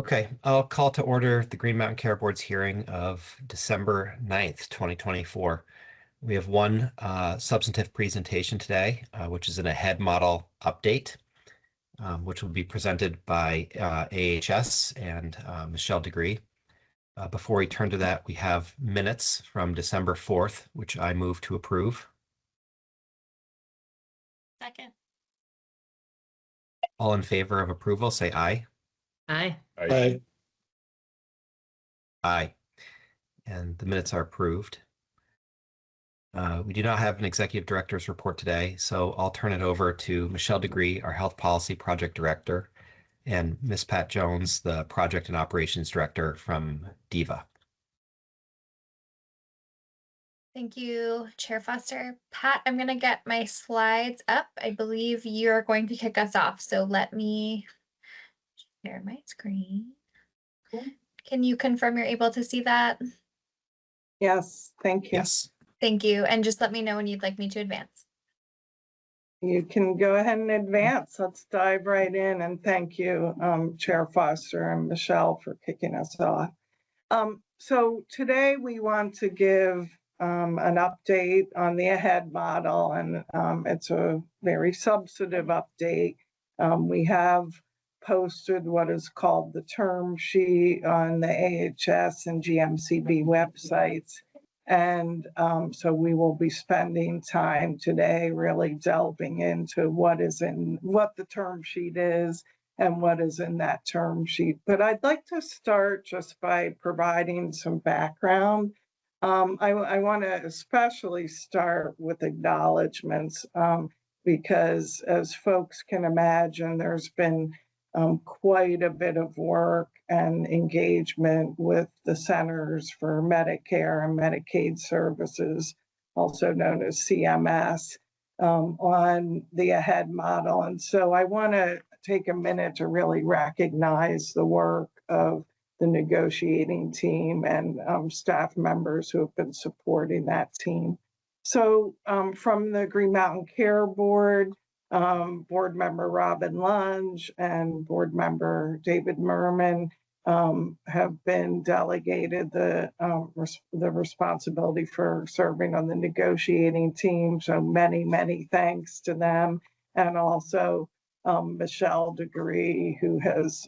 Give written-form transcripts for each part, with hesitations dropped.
Okay, I'll call to order the Green Mountain Care Board's hearing of December 9th, 2024. We have one substantive presentation today, which is an AHEAD model update, which will be presented by AHS and Michelle Degree. Before we turn to that, we have minutes from December 4th, which I move to approve. Second. All in favor of approval, say aye. Aye. Aye. Aye. And the minutes are approved. We do not have an executive director's report today, so I'll turn it over to Michelle Degree, our Health Policy Project Director, and Ms. Pat Jones, the Project and Operations Director from DEVA. Thank you, Chair Foster. Pat, I'm going to get my slides up. I believe you're going to kick us off, so let me share my screen. Cool. Can you confirm you're able to see that? Yes, thank you. Yes. Thank you. And just let me know when you'd like me to advance. You can go ahead and advance. Let's dive right in. And thank you, Chair Foster and Michelle, for kicking us off. So today we want to give an update on the AHEAD model, and it's a very substantive update. We have posted what is called the term sheet on the AHS and GMCB websites. And so we will be spending time today really delving into what the term sheet is and what is in that term sheet. But I'd like to start just by providing some background. I want to especially start with acknowledgements because, as folks can imagine, there's been quite a bit of work and engagement with the Centers for Medicare and Medicaid Services, also known as CMS, on the AHEAD model. And so I want to take a minute to really recognize the work of the negotiating team and staff members who have been supporting that team. So from the Green Mountain Care Board, Board Member Robin Lunge and Board Member David Merman have been delegated the responsibility for serving on the negotiating team. So many thanks to them, and also Michelle Degree, who has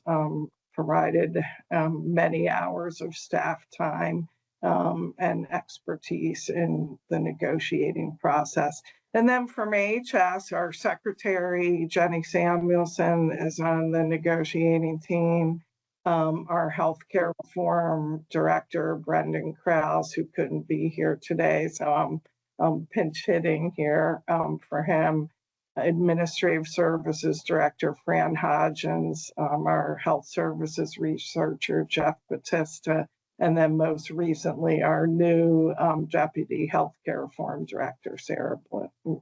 provided many hours of staff time and expertise in the negotiating process. And then from AHS, our secretary, Jenny Samuelson, is on the negotiating team. Our healthcare reform director, Brendan Krause, who couldn't be here today, so I'm pinch hitting here for him. Administrative Services Director, Fran Hodgins, our Health Services researcher, Jeff Batista, and then most recently, our new Deputy Healthcare Reform Director, Sarah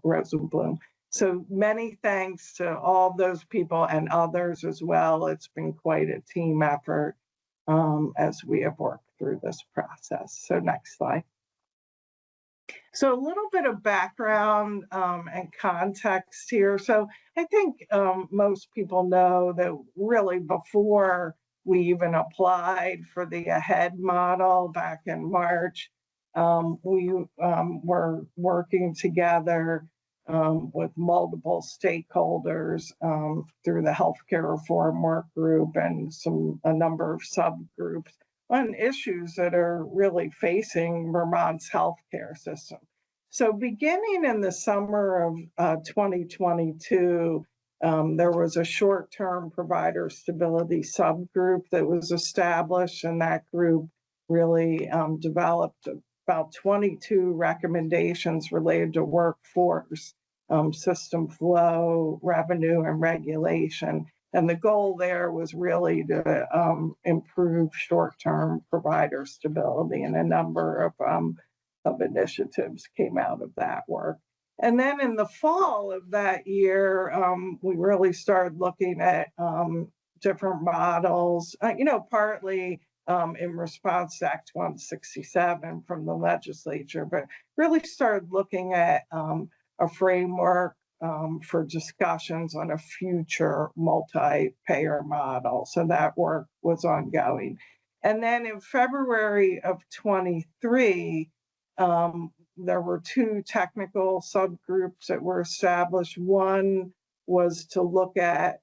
Rosenblum. So many thanks to all those people and others as well. It's been quite a team effort as we have worked through this process. So next slide. So a little bit of background and context here. So I think most people know that really before we even applied for the AHEAD model back in March, we were working together with multiple stakeholders through the healthcare reform work group and a number of subgroups on issues that are really facing Vermont's healthcare system. So beginning in the summer of 2022, there was a short-term provider stability subgroup that was established, and that group really developed about 22 recommendations related to workforce, system flow, revenue, and regulation. And the goal there was really to improve short-term provider stability, and a number of initiatives came out of that work. And then in the fall of that year, we really started looking at different models, partly in response to Act 167 from the legislature, but really started looking at a framework for discussions on a future multi-payer model. So that work was ongoing. And then in February of 23, there were two technical subgroups that were established. One was to look at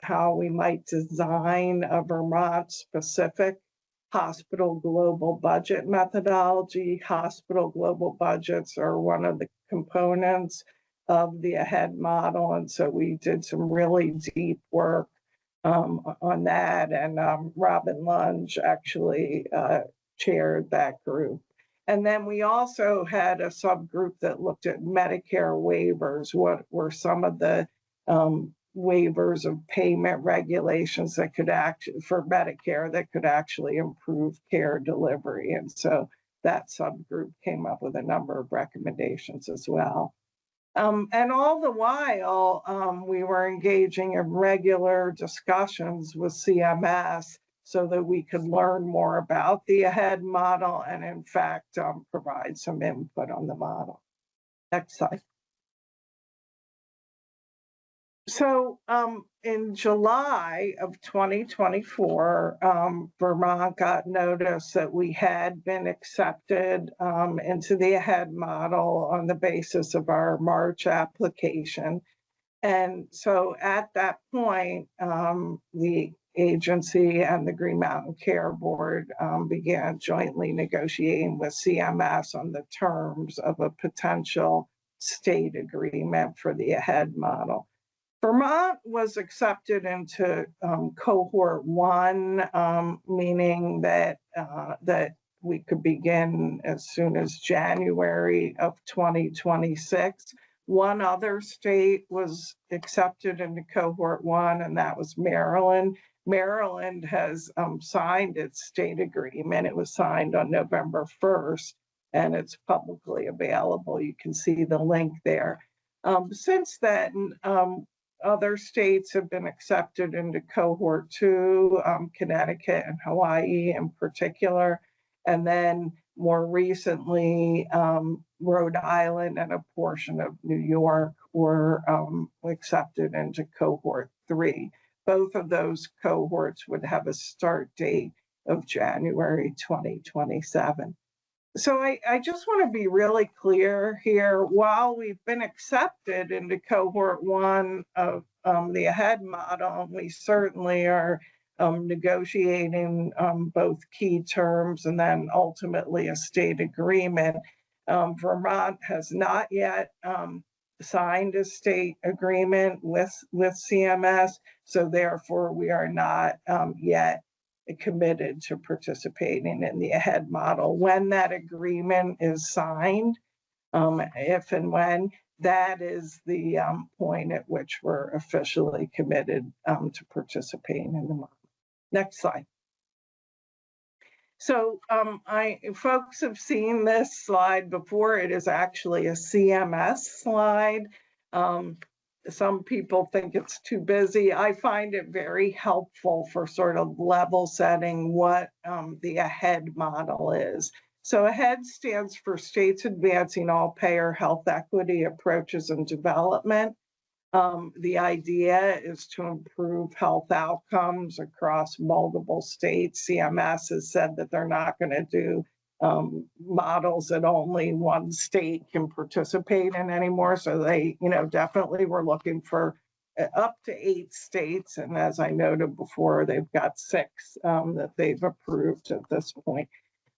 how we might design a Vermont-specific hospital global budget methodology. Hospital global budgets are one of the components of the AHEAD model. And so we did some really deep work on that. And Robin Lunge actually chaired that group. And then we also had a subgroup that looked at Medicare waivers. What were some of the waivers of payment regulations that could for Medicare that could actually improve care delivery? And so that subgroup came up with a number of recommendations as well. And all the while, we were engaging in regular discussions with CMS so that we could learn more about the AHEAD model and, in fact, provide some input on the model. Next slide. So in July of 2024, Vermont got notice that we had been accepted into the AHEAD model on the basis of our March application. And so at that point, the agency and the Green Mountain Care Board began jointly negotiating with CMS on the terms of a potential state agreement for the AHEAD model. Vermont was accepted into cohort 1, meaning that we could begin as soon as January of 2026. One other state was accepted into cohort 1, and that was Maryland. Maryland has signed its state agreement. It was signed on November 1st, and it's publicly available. You can see the link there. Since then, other states have been accepted into cohort 2, Connecticut and Hawaii in particular. And then more recently, Rhode Island and a portion of New York were accepted into cohort 3. Both of those cohorts would have a start date of January 2027. So I just want to be really clear here. While we've been accepted into cohort 1 of the AHEAD model, we certainly are negotiating both key terms and then ultimately a state agreement. Vermont has not yet signed a state agreement with CMS, so therefore we are not yet committed to participating in the AHEAD model. When that agreement is signed, if and when, that is the point at which we're officially committed to participating in the model. Next slide. So folks have seen this slide before. It is actually a CMS slide. Some people think it's too busy. I find it very helpful for sort of level setting what the AHEAD model is. So AHEAD stands for States Advancing All Payer Health Equity Approaches and Development. The idea is to improve health outcomes across multiple states. CMS has said that they're not going to do models that only one state can participate in anymore. So they, definitely were looking for up to 8 states. And as I noted before, they've got 6 that they've approved at this point.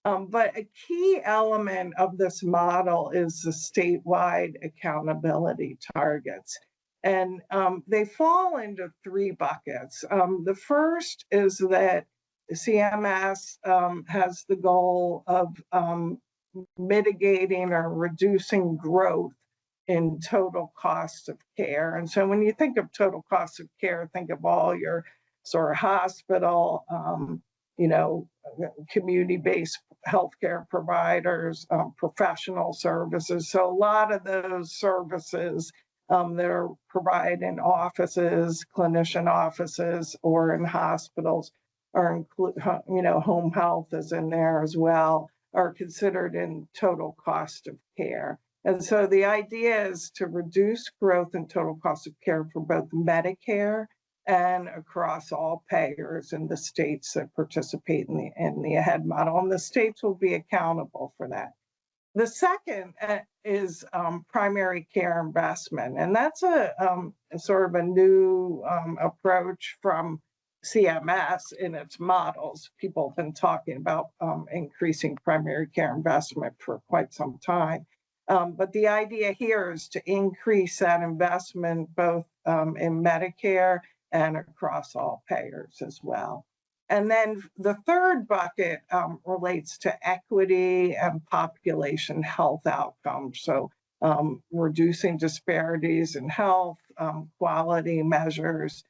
But a key element of this model is the statewide accountability targets. And they fall into 3 buckets. The first is that CMS has the goal of mitigating or reducing growth in total cost of care. And so when you think of total cost of care, think of all your sort of hospital, community-based healthcare providers, professional services. So a lot of those services that are provided in offices, clinician offices, or in hospitals are included, home health is in there as well, are considered in total cost of care. And so the idea is to reduce growth in total cost of care for both Medicare and across all payers in the states that participate in the AHEAD model, and the states will be accountable for that. The second is primary care investment, and that's a sort of a new approach from CMS in its models. People have been talking about increasing primary care investment for quite some time. But the idea here is to increase that investment both in Medicare and across all payers as well. And then the third bucket relates to equity and population health outcomes. So reducing disparities in health, quality measures,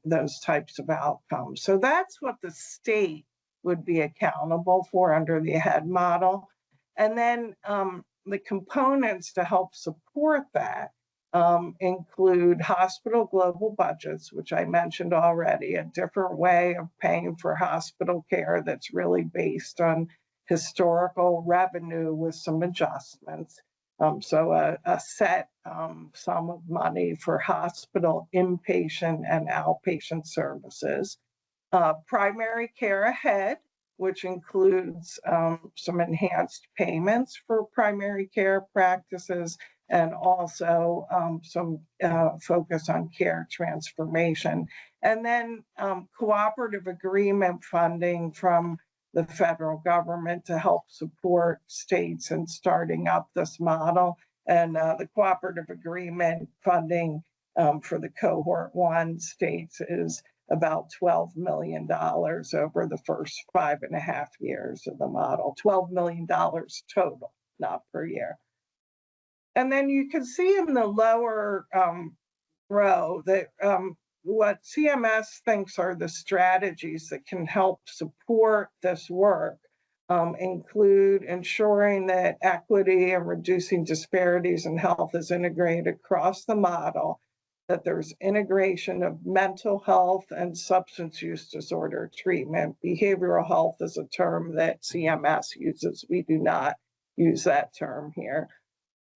those types of outcomes. So that's what the state would be accountable for under the AHEAD model. And then the components to help support that include hospital global budgets, which I mentioned already, a different way of paying for hospital care that's really based on historical revenue with some adjustments. So a set sum of money for hospital inpatient and outpatient services. Primary care ahead, which includes some enhanced payments for primary care practices, and also some focus on care transformation. And then cooperative agreement funding from the federal government to help support states in starting up this model. And the cooperative agreement funding for the cohort 1 states is about $12 million over the first 5.5 years of the model. $12 million total, not per year. And then you can see in the lower row that what CMS thinks are the strategies that can help support this work include ensuring that equity and reducing disparities in health is integrated across the model, that there's integration of mental health and substance use disorder treatment. Behavioral health is a term that CMS uses. We do not use that term here.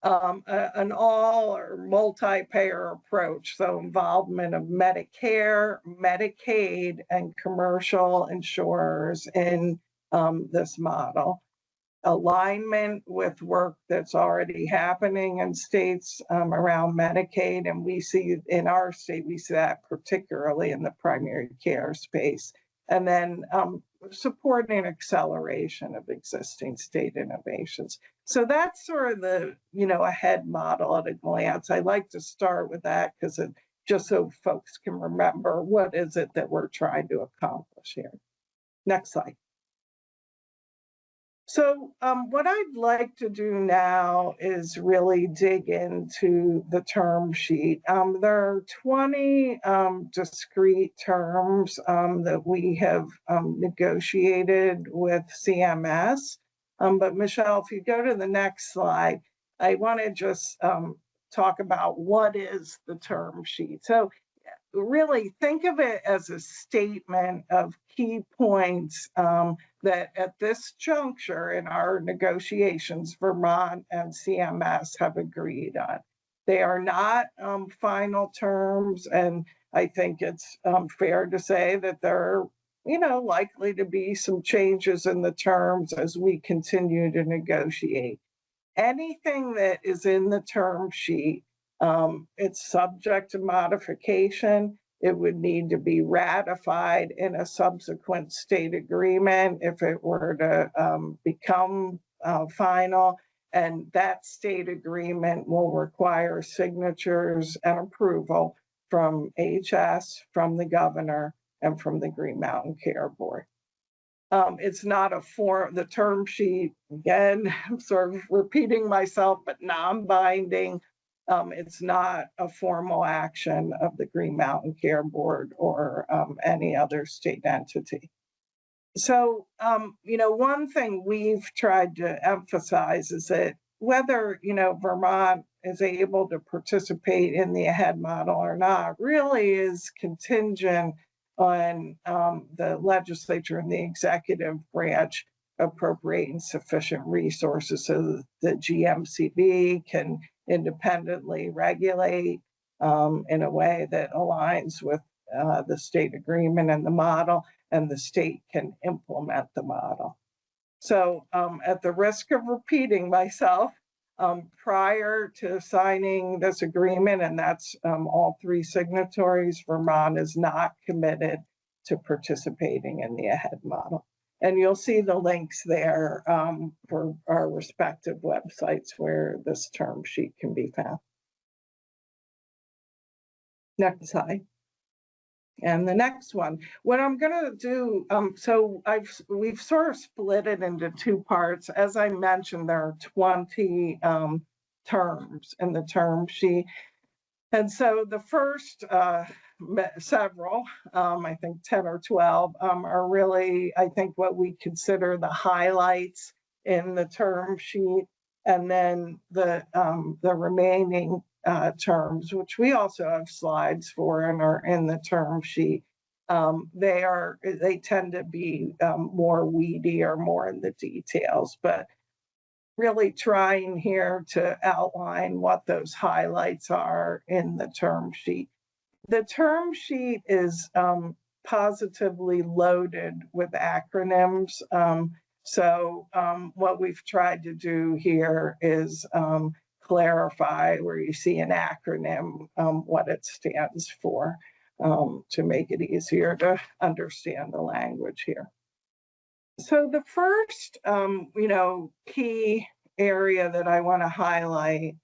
An all or multi-payer approach, so involvement of Medicare, Medicaid, and commercial insurers in this model. Alignment with work that's already happening in states around Medicaid, and we see in our state, we see that particularly in the primary care space. And then supporting acceleration of existing state innovations. So that's sort of the, AHEAD model at a glance. I like to start with that because it just so folks can remember what is it that we're trying to accomplish here. Next slide. So what I'd like to do now is really dig into the term sheet. There are 20 discrete terms that we have negotiated with CMS. But Michelle, if you go to the next slide, I want to just talk about what is the term sheet. So really think of it as a statement of key points that at this juncture in our negotiations, Vermont and CMS have agreed on. They are not final terms, and I think it's fair to say that there are, likely to be some changes in the terms as we continue to negotiate. Anything that is in the term sheet, it's subject to modification. It would need to be ratified in a subsequent state agreement if it were to become final. And that state agreement will require signatures and approval from HS, from the governor, and from the Green Mountain Care Board. It's not a form, the term sheet, again, I'm sort of repeating myself, but non-binding. It's not a formal action of the Green Mountain Care Board or any other state entity. So, one thing we've tried to emphasize is that whether, Vermont is able to participate in the AHEAD model or not really is contingent on the legislature and the executive branch appropriating sufficient resources so that the GMCB can independently regulate in a way that aligns with the state agreement and the model, and the state can implement the model. So at the risk of repeating myself, prior to signing this agreement, and that's all three signatories, Vermont is not committed to participating in the AHEAD model. And you'll see the links there for our respective websites where this term sheet can be found. Next slide. And the next one, what I'm going to do, so we've sort of split it into two parts. As I mentioned, there are 20 terms in the term sheet. And so the first several, I think 10 or 12, are really, I think, what we consider the highlights in the term sheet. And then the remaining terms, which we also have slides for and are in the term sheet, they tend to be more weedy or more in the details, but really trying here to outline what those highlights are in the term sheet. The term sheet is positively loaded with acronyms. So what we've tried to do here is clarify where you see an acronym, what it stands for, to make it easier to understand the language here. So the first, key area that I want to highlight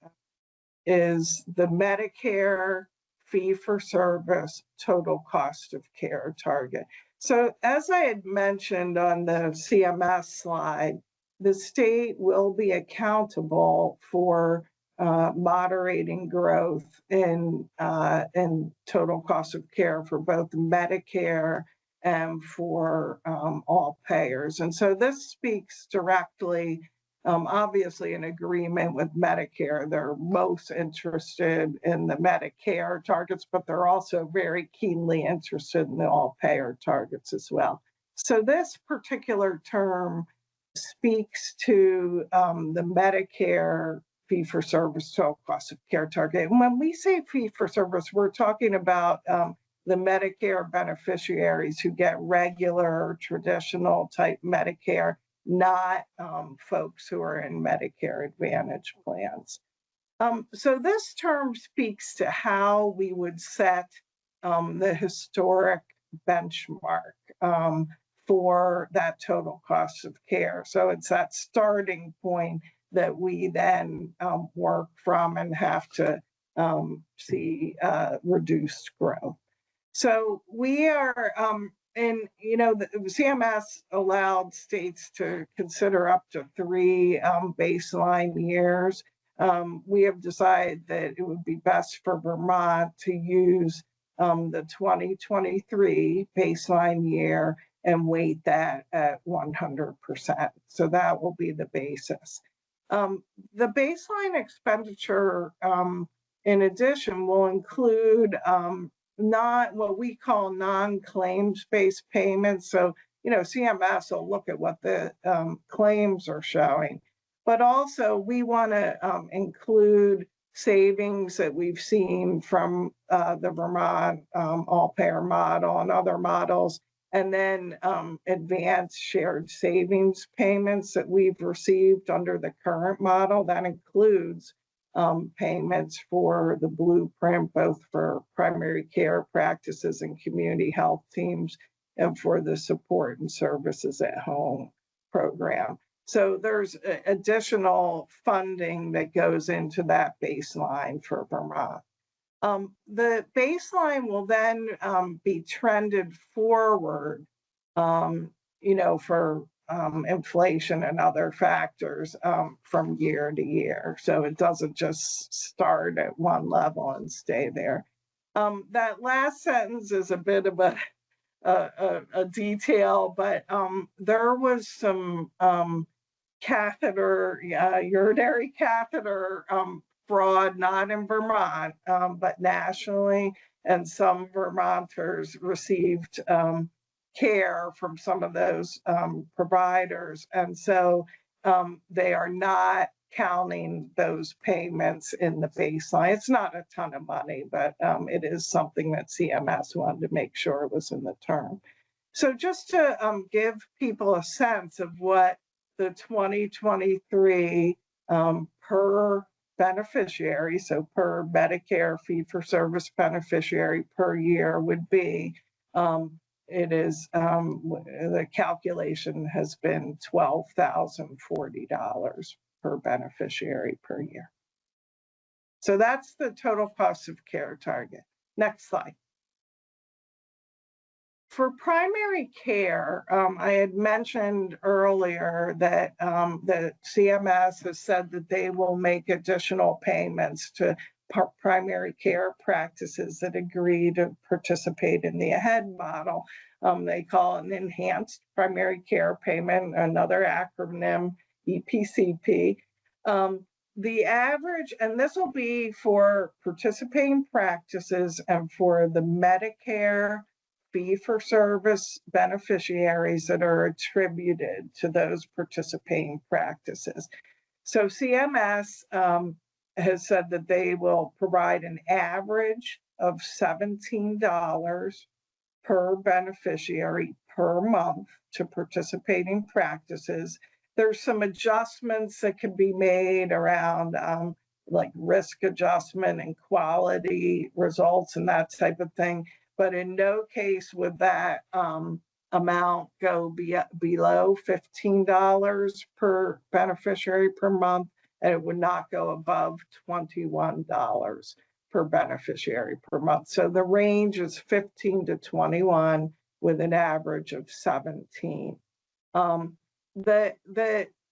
is the Medicare fee-for-service total cost of care target. So as I had mentioned on the CMS slide, the state will be accountable for moderating growth in total cost of care for both Medicare and for all payers. And so this speaks directly, obviously in agreement with Medicare. They're most interested in the Medicare targets, but they're also very keenly interested in the all payer targets as well. So this particular term speaks to the Medicare fee-for-service total cost of care target. And when we say fee-for-service, we're talking about the Medicare beneficiaries who get regular, traditional type Medicare, not folks who are in Medicare Advantage plans. So this term speaks to how we would set the historic benchmark for that total cost of care. So it's that starting point that we then work from and have to see reduced growth. So we are the CMS allowed states to consider up to 3 baseline years. We have decided that it would be best for Vermont to use the 2023 baseline year and weight that at 100%. So that will be the basis. The baseline expenditure, in addition, will include not what we call non-claims-based payments. So, CMS will look at what the claims are showing, but also we want to include savings that we've seen from the Vermont all-payer model and other models, and then advanced shared savings payments that we've received under the current model. That includes payments for the blueprint, both for primary care practices and community health teams, and for the support and services at home program. So there's additional funding that goes into that baseline for Vermont. The baseline will then be trended forward, for inflation and other factors from year to year. So it doesn't just start at one level and stay there. That last sentence is a bit of a detail, but there was some urinary catheter fraud, not in Vermont, but nationally, and some Vermonters received care from some of those providers. And so they are not counting those payments in the baseline. It's not a ton of money, but it is something that CMS wanted to make sure it was in the term. So just to give people a sense of what the 2023 per beneficiary, so per Medicare fee-for-service beneficiary per year would be, it is, the calculation has been $12,040 per beneficiary per year. So that's the total cost of care target. Next slide. For primary care, I had mentioned earlier that the CMS has said that they will make additional payments to primary care practices that agree to participate in the AHEAD model. They call it an enhanced primary care payment, another acronym, EPCP. The average, and this will be for participating practices and for the Medicare fee-for-service beneficiaries that are attributed to those participating practices. So CMS has said that they will provide an average of $17 per beneficiary per month to participating practices. There's some adjustments that can be made around like risk adjustment and quality results and that type of thing. But in no case would that amount go below $15 per beneficiary per month, and it would not go above $21 per beneficiary per month. So the range is 15 to 21 with an average of 17. And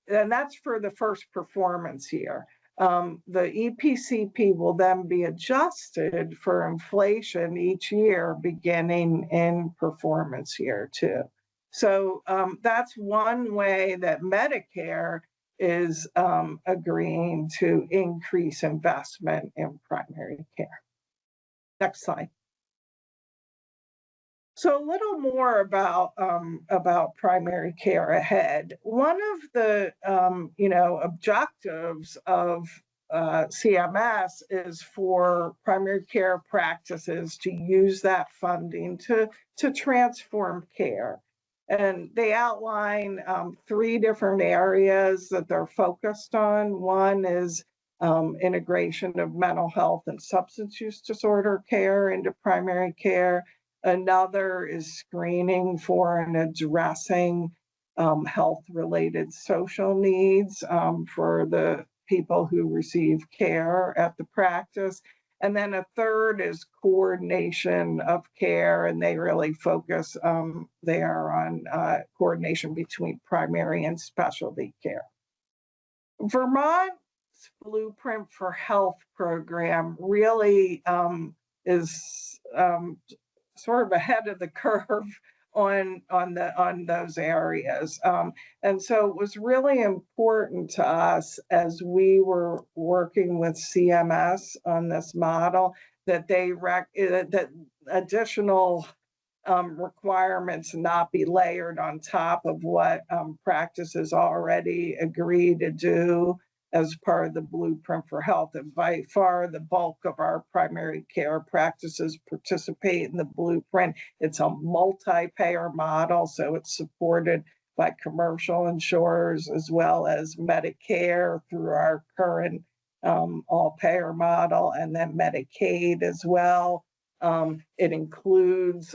that's for the first performance year. The EPCP will then be adjusted for inflation each year beginning in performance year 2. So that's one way that Medicare is agreeing to increase investment in primary care. Next slide. So a little more about primary care AHEAD. One of the objectives of CMS is for primary care practices to use that funding to transform care. And they outline 3 different areas that they're focused on. One is integration of mental health and substance use disorder care into primary care. Another is screening for and addressing health-related social needs for the people who receive care at the practice. And then a third is coordination of care, and they really focus there on coordination between primary and specialty care. Vermont's Blueprint for Health program really is sort of ahead of the curve on those areas. And so it was really important to us as we were working with CMS on this model that that additional requirements not be layered on top of what practices already agree to do as part of the Blueprint for Health. And by far the bulk of our primary care practices participate in the Blueprint. It's a multi-payer model, so it's supported by commercial insurers as well as Medicare through our current all-payer model, and then Medicaid as well. It includes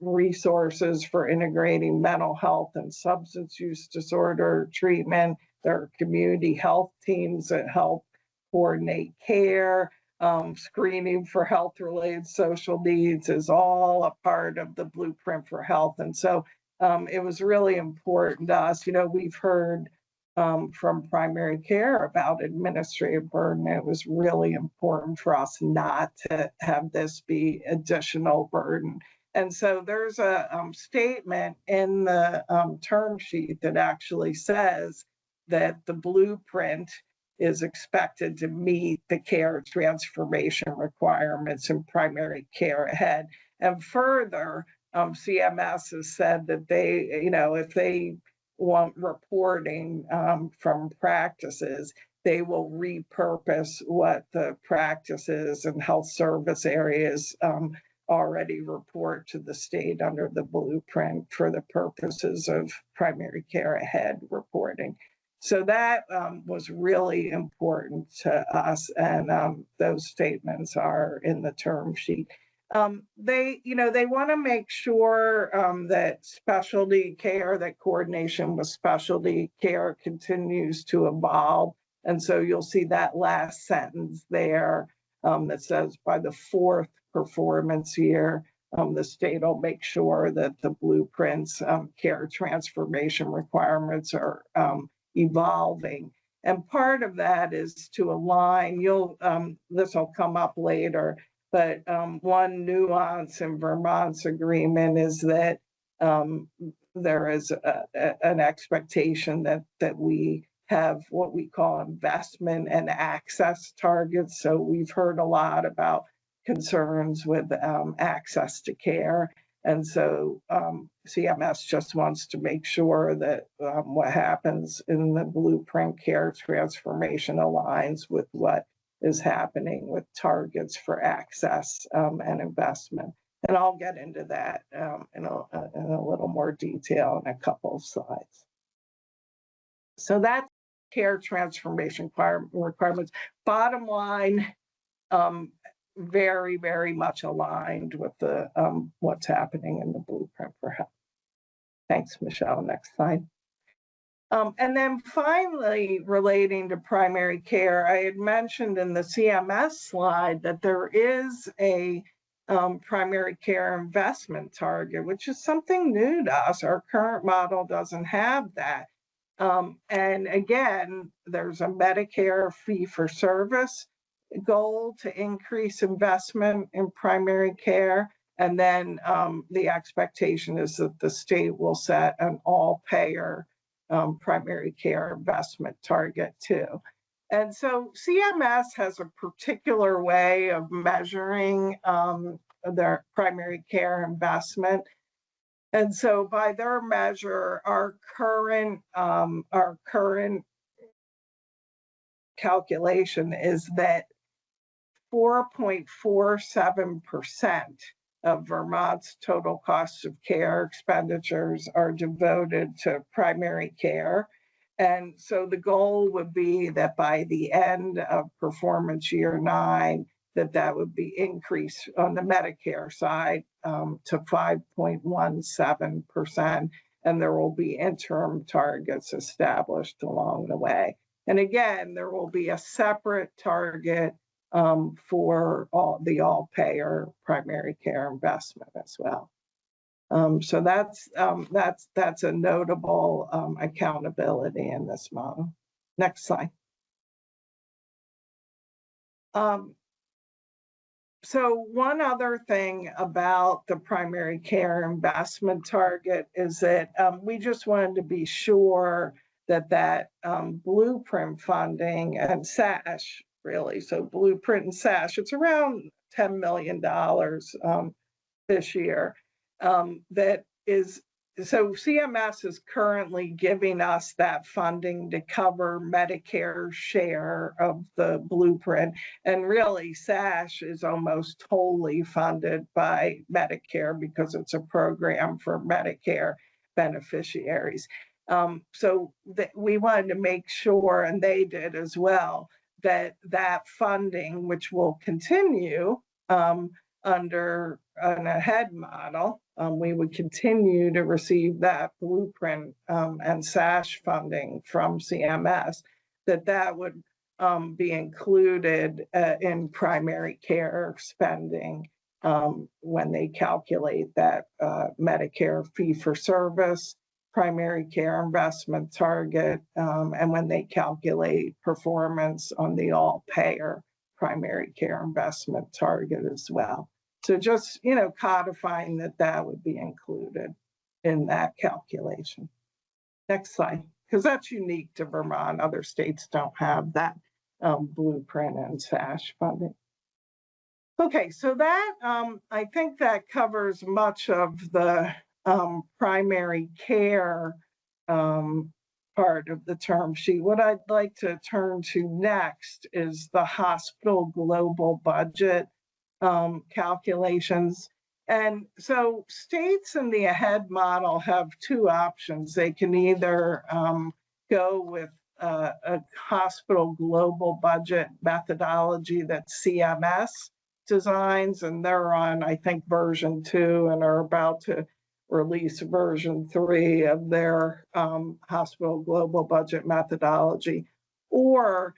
resources for integrating mental health and substance use disorder treatment. There are community health teams that help coordinate care. Screening for health-related social needs is all a part of the Blueprint for Health. And so it was really important to us. We've heard from primary care about administrative burden. It was really important for us not to have this be additional burden. And so there's a statement in the term sheet that actually says that the Blueprint is expected to meet the care transformation requirements in primary care AHEAD. And further, CMS has said that they, if they want reporting from practices, they will repurpose what the practices and health service areas already report to the state under the blueprint for the purposes of primary care ahead reporting. So that was really important to us, and those statements are in the term sheet. They want to make sure that specialty care, that coordination with specialty care continues to evolve. And so you'll see that last sentence there that says by the fourth performance year, the state will make sure that the blueprints care transformation requirements are evolving. And part of that is to align, this will come up later, but one nuance in Vermont's agreement is that there is an expectation that we have what we call investment and access targets. So we've heard a lot about concerns with access to care. And so CMS just wants to make sure that what happens in the blueprint care transformation aligns with what is happening with targets for access and investment. And I'll get into that in a little more detail in a couple of slides. So that's care transformation requirements. Bottom line, very, very much aligned with the what's happening in the blueprint for health. Thanks, Michelle. Next slide. And then finally, relating to primary care, I had mentioned in the CMS slide that there is a primary care investment target, which is something new to us. Our current model doesn't have that. And again, there's a Medicare fee-for-service goal to increase investment in primary care. And then the expectation is that the state will set an all-payer primary care investment target too. And so CMS has a particular way of measuring their primary care investment. And so by their measure, our current calculation is that 4.47% of Vermont's total cost of care expenditures are devoted to primary care. And so the goal would be that by the end of performance year 9, that would be increased on the Medicare side to 5.17%. And there will be interim targets established along the way. And again, there will be a separate target for the all-payer primary care investment as well. So that's a notable accountability in this model. Next slide. So one other thing about the primary care investment target is that we just wanted to be sure that blueprint funding and SASH, really, so blueprint and SASH, it's around $10 million this year. That is, so CMS is currently giving us that funding to cover Medicare's share of the blueprint. And really, SASH is almost totally funded by Medicare because it's a program for Medicare beneficiaries. So we wanted to make sure, and they did as well, that funding, which will continue under an ahead model, we would continue to receive that blueprint and SASH funding from CMS, that would be included in primary care spending when they calculate that Medicare fee-for-service primary care investment target, and when they calculate performance on the all-payer primary care investment target as well. So just, codifying that would be included in that calculation. Next slide, because that's unique to Vermont. Other states don't have that blueprint and SASH funding. Okay, so that I think that covers much of the primary care part of the term sheet. What I'd like to turn to next is the hospital global budget calculations. And so states in the AHEAD model have two options. They can either go with a hospital global budget methodology that CMS designs, and they're on, I think, version 2 and are about to release version 3 of their hospital global budget methodology. Or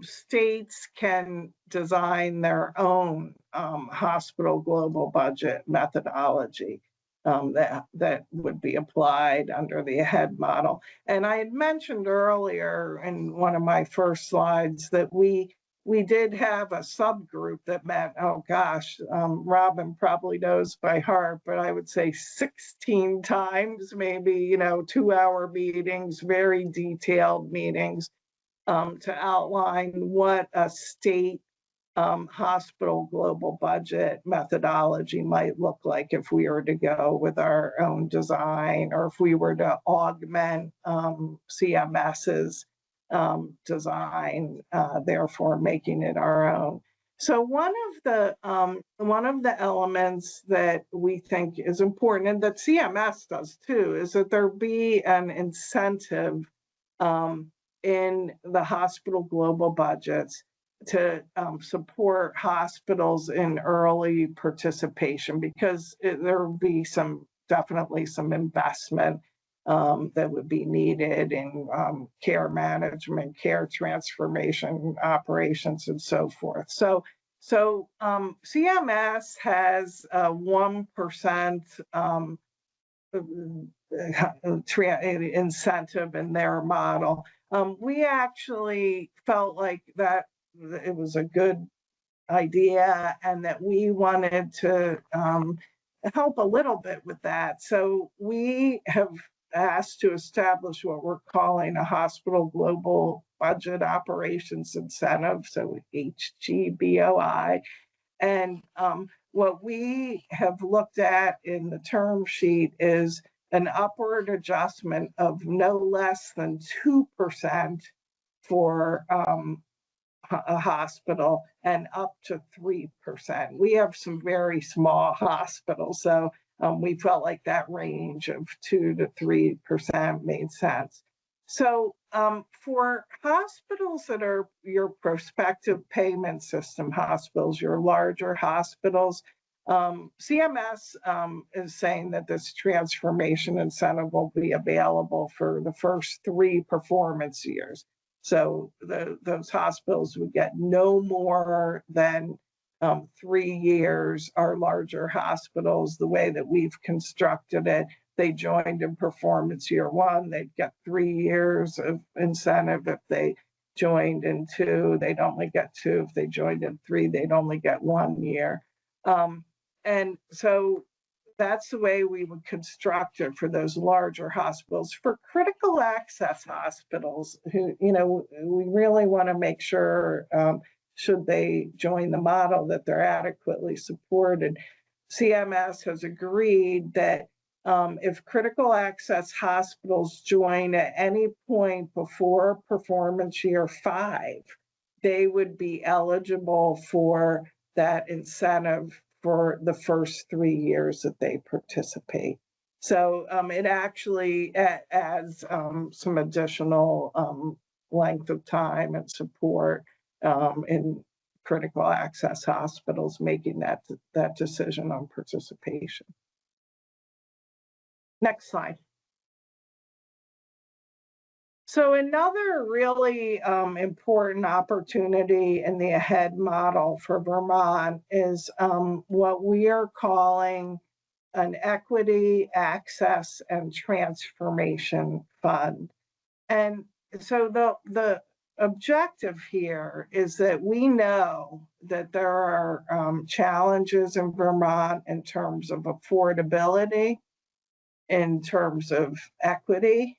states can design their own hospital global budget methodology that would be applied under the AHEAD model. And I had mentioned earlier in one of my first slides that we did have a subgroup that met, oh gosh, Robin probably knows by heart, but I would say 16 times, maybe, 2-hour meetings, very detailed meetings to outline what a state hospital global budget methodology might look like if we were to go with our own design, or if we were to augment CMS's design, therefore making it our own. So one of the elements that we think is important, and that CMS does too, is that there be an incentive in the hospital global budgets to support hospitals in early participation, because there will be definitely some investment that would be needed in care management, care transformation operations, and so forth. So CMS has a 1% incentive in their model. We actually felt like that it was a good idea and that we wanted to help a little bit with that. So we have asked to establish what we're calling a hospital global budget operations incentive, so HGBOI. And what we have looked at in the term sheet is an upward adjustment of no less than 2% for a hospital and up to 3%. We have some very small hospitals, so we felt like that range of 2 to 3% made sense. So for hospitals that are your prospective payment system hospitals, your larger hospitals, CMS is saying that this transformation incentive will be available for the first 3 performance years. So those hospitals would get no more than 3 years. Our larger hospitals, the way that we've constructed it, they joined in performance year 1, they'd get 3 years of incentive. If they joined in 2, they'd only get 2. If they joined in 3, they'd only get 1 year. And so that's the way we would construct it for those larger hospitals. For critical access hospitals, who, we really want to make sure, should they join the model, that they're adequately supported. CMS has agreed that if critical access hospitals join at any point before performance year 5, they would be eligible for that incentive for the first 3 years that they participate. So it actually adds some additional length of time and support in critical access hospitals making that decision on participation. Next slide. So another really important opportunity in the AHEAD model for Vermont is what we are calling an Equity, Access, and Transformation Fund. And so the objective here is that we know that there are challenges in Vermont in terms of affordability, in terms of equity,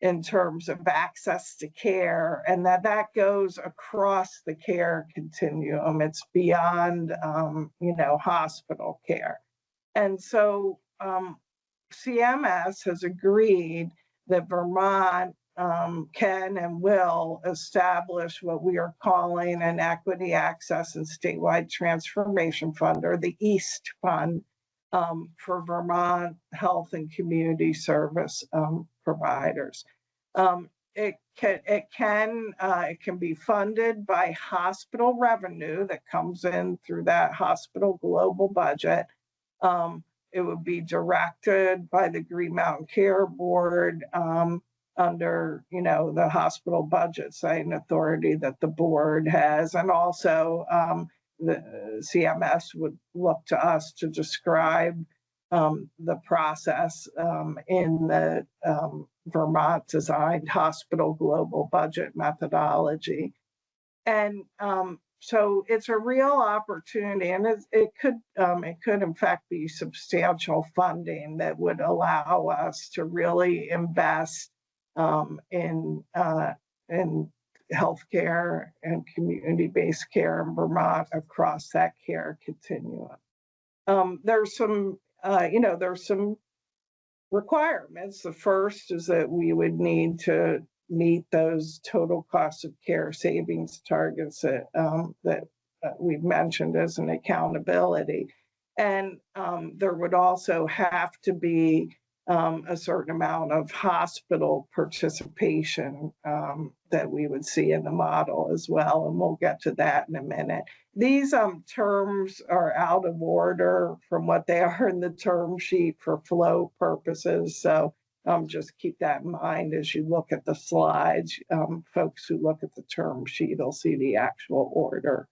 in terms of access to care, and that goes across the care continuum. It's beyond, hospital care. And so CMS has agreed that Vermont can and will establish what we are calling an Equity Access and Statewide Transformation Fund, or the EAST Fund, for Vermont health and community service providers. It can be funded by hospital revenue that comes in through that hospital global budget. It would be directed by the Green Mountain Care Board under, the hospital budget setting authority that the board has. And also the CMS would look to us to describe the process in the Vermont designed hospital global budget methodology. And so it's a real opportunity, and it could in fact be substantial funding that would allow us to really invest in healthcare and community-based care in Vermont across that care continuum. There's some requirements. The first is that we would need to meet those total cost of care savings targets that we've mentioned as an accountability. And there would also have to be a certain amount of hospital participation that we would see in the model as well. And we'll get to that in a minute. These terms are out of order from what they are in the term sheet for flow purposes. So just keep that in mind as you look at the slides. Folks who look at the term sheet will see the actual order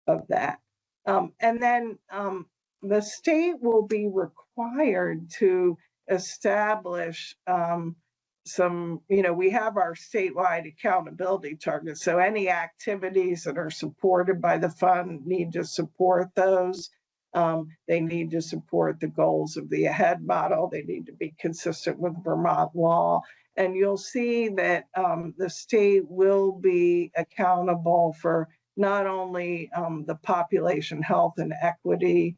of that. And then the state will be required to establish we have our statewide accountability targets. So any activities that are supported by the fund need to support those. They need to support the goals of the AHEAD model. They need to be consistent with Vermont law. And you'll see that the state will be accountable for not only the population health and equity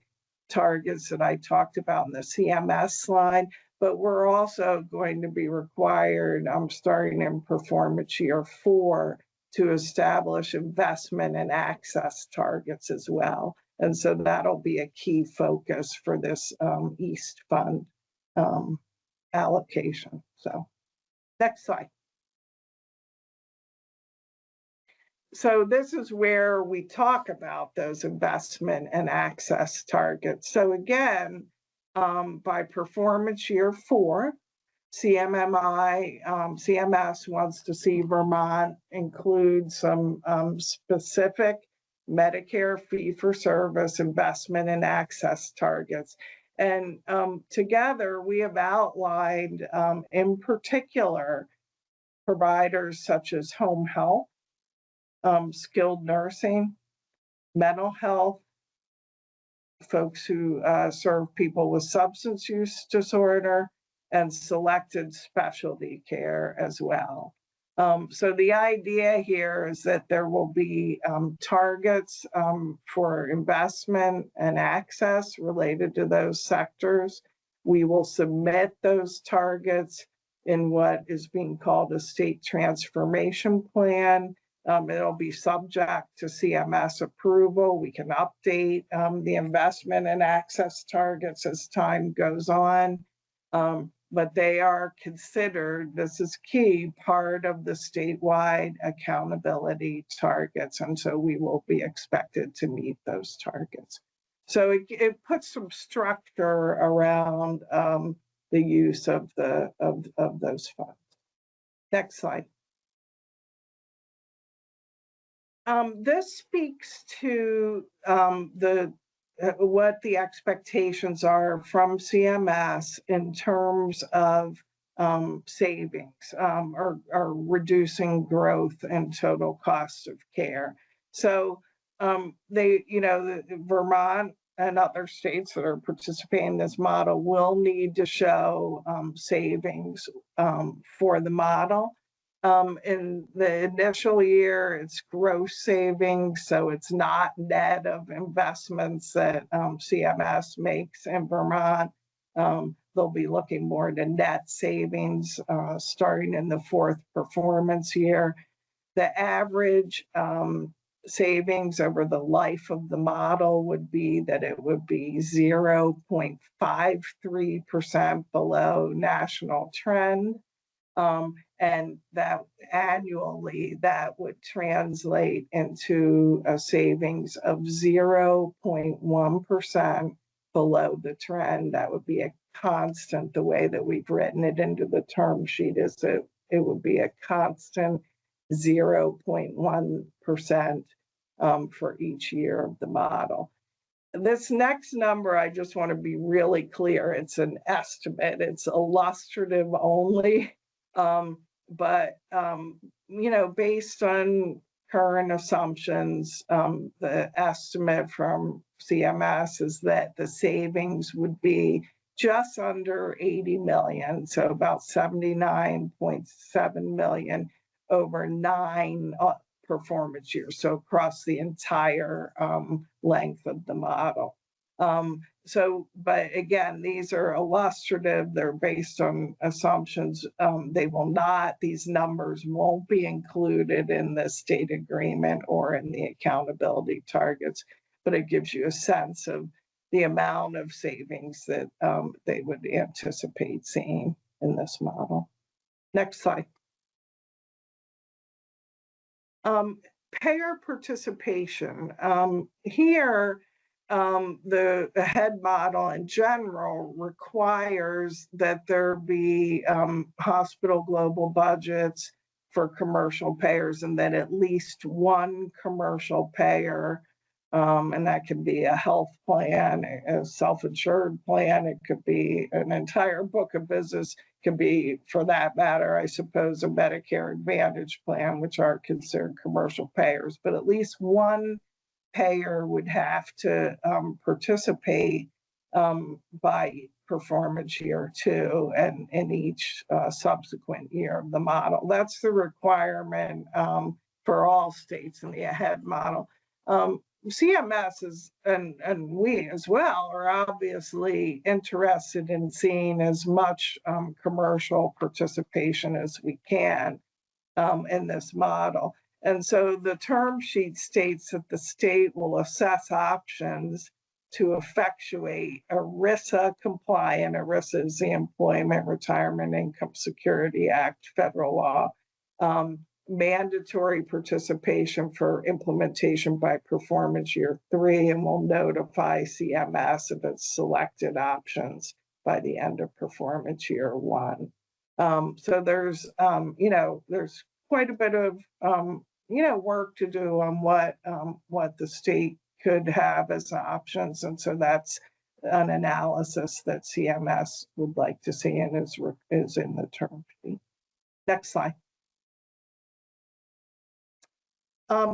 targets that I talked about in the CMS slide, but we're also going to be required, starting in performance year 4, to establish investment and access targets as well. And so that'll be a key focus for this EAST Fund allocation. So next slide. So this is where we talk about those investment and access targets. So again, by performance year 4, CMS wants to see Vermont include some specific Medicare fee-for-service investment and access targets. And together we have outlined, in particular, providers such as home health, skilled nursing, mental health, folks who serve people with substance use disorder, and selected specialty care as well. So the idea here is that there will be targets for investment and access related to those sectors. We will submit those targets in what is being called a state transformation plan. It'll be subject to CMS approval. We can update the investment and access targets as time goes on. But they are considered, this is key, part of the statewide accountability targets. And so we will be expected to meet those targets. So it puts some structure around the use of those funds. Next slide. This speaks to what the expectations are from CMS in terms of savings or reducing growth and total cost of care. So Vermont and other states that are participating in this model will need to show savings for the model. In the initial year, it's gross savings, so it's not net of investments that CMS makes in Vermont. They'll be looking more to net savings starting in the fourth performance year. The average savings over the life of the model would be that it would be 0.53% below national trend. And that annually, that would translate into a savings of 0.1% below the trend. That would be a constant. The way that we've written it into the term sheet is that it would be a constant 0.1% for each year of the model. This next number, I just want to be really clear, it's an estimate, it's illustrative only. But based on current assumptions, the estimate from CMS is that the savings would be just under 80 million, so about 79.7 million over 9 performance years, so across the entire length of the model. But again, these are illustrative, they're based on assumptions. These numbers won't be included in the state agreement or in the accountability targets, but it gives you a sense of the amount of savings that they would anticipate seeing in this model. Next slide. Payer participation. Here, the HEAD model in general requires that there be hospital global budgets for commercial payers, and that at least one commercial payer, and that could be a health plan, a self-insured plan, it could be an entire book of business, could be, for that matter, I suppose, a Medicare Advantage plan, which are considered commercial payers, but at least one payer would have to participate by performance year 2 and in each subsequent year of the model. That's the requirement for all states in the AHEAD model. CMS is, and we as well, are obviously interested in seeing as much commercial participation as we can in this model. And so the term sheet states that the state will assess options to effectuate ERISA compliant. ERISA is the Employment Retirement Income Security Act, federal law, mandatory participation for implementation by performance year 3, and will notify CMS of its selected options by the end of performance year 1. So there's, there's quite a bit of, work to do on what the state could have as options. And so that's an analysis that CMS would like to see and is in the term sheet. Next slide.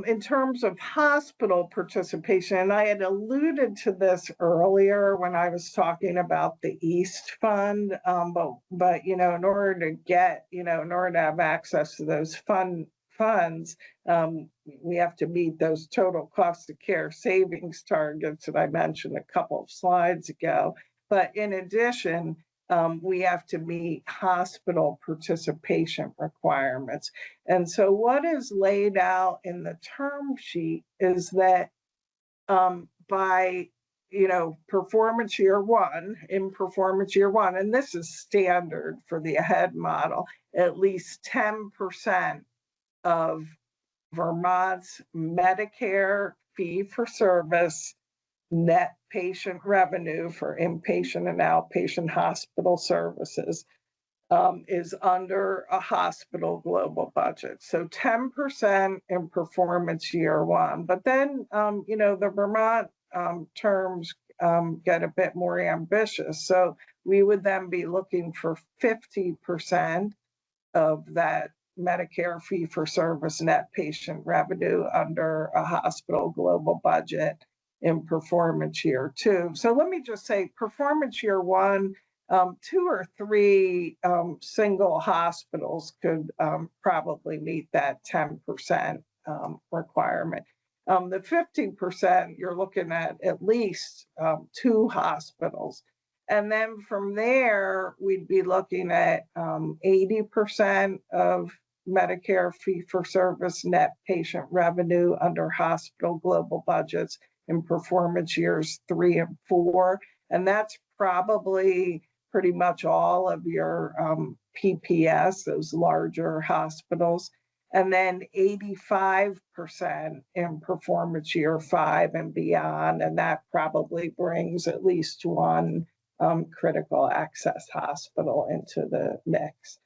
In terms of hospital participation, and I had alluded to this earlier when I was talking about the East Fund, but in order to get, in order to have access to those funds, we have to meet those total cost of care savings targets that I mentioned a couple of slides ago. But in addition, we have to meet hospital participation requirements. And so what is laid out in the term sheet is that by performance year 1, and this is standard for the AHEAD model, at least 10% of Vermont's Medicare fee-for-service net patient revenue for inpatient and outpatient hospital services is under a hospital global budget. So 10% in performance year 1. But then, the Vermont terms get a bit more ambitious. So we would then be looking for 50% of that Medicare fee-for-service net patient revenue under a hospital global budget. in performance year 2. So let me just say, performance year 1, 2 or 3 single hospitals could probably meet that 10% requirement. The 50%, you're looking at least 2 hospitals. And then from there, we'd be looking at 80% of Medicare fee-for-service net patient revenue under hospital global budgets in performance years 3 and 4. And that's probably pretty much all of your PPS, those larger hospitals. And then 85% in performance year 5 and beyond. And that probably brings at least 1 critical access hospital into the mix.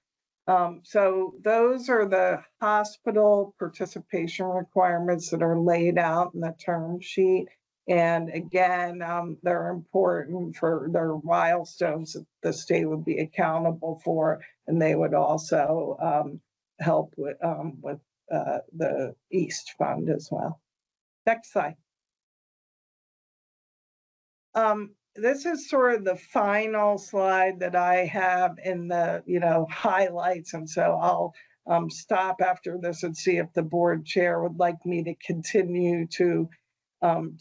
So those are the hospital participation requirements that are laid out in the term sheet. And again, they're important for their milestones that the state would be accountable for, and they would also help with the East Fund as well. Next slide. This is sort of the final slide that I have in the, highlights. And so I'll stop after this and see if the board chair would like me to continue to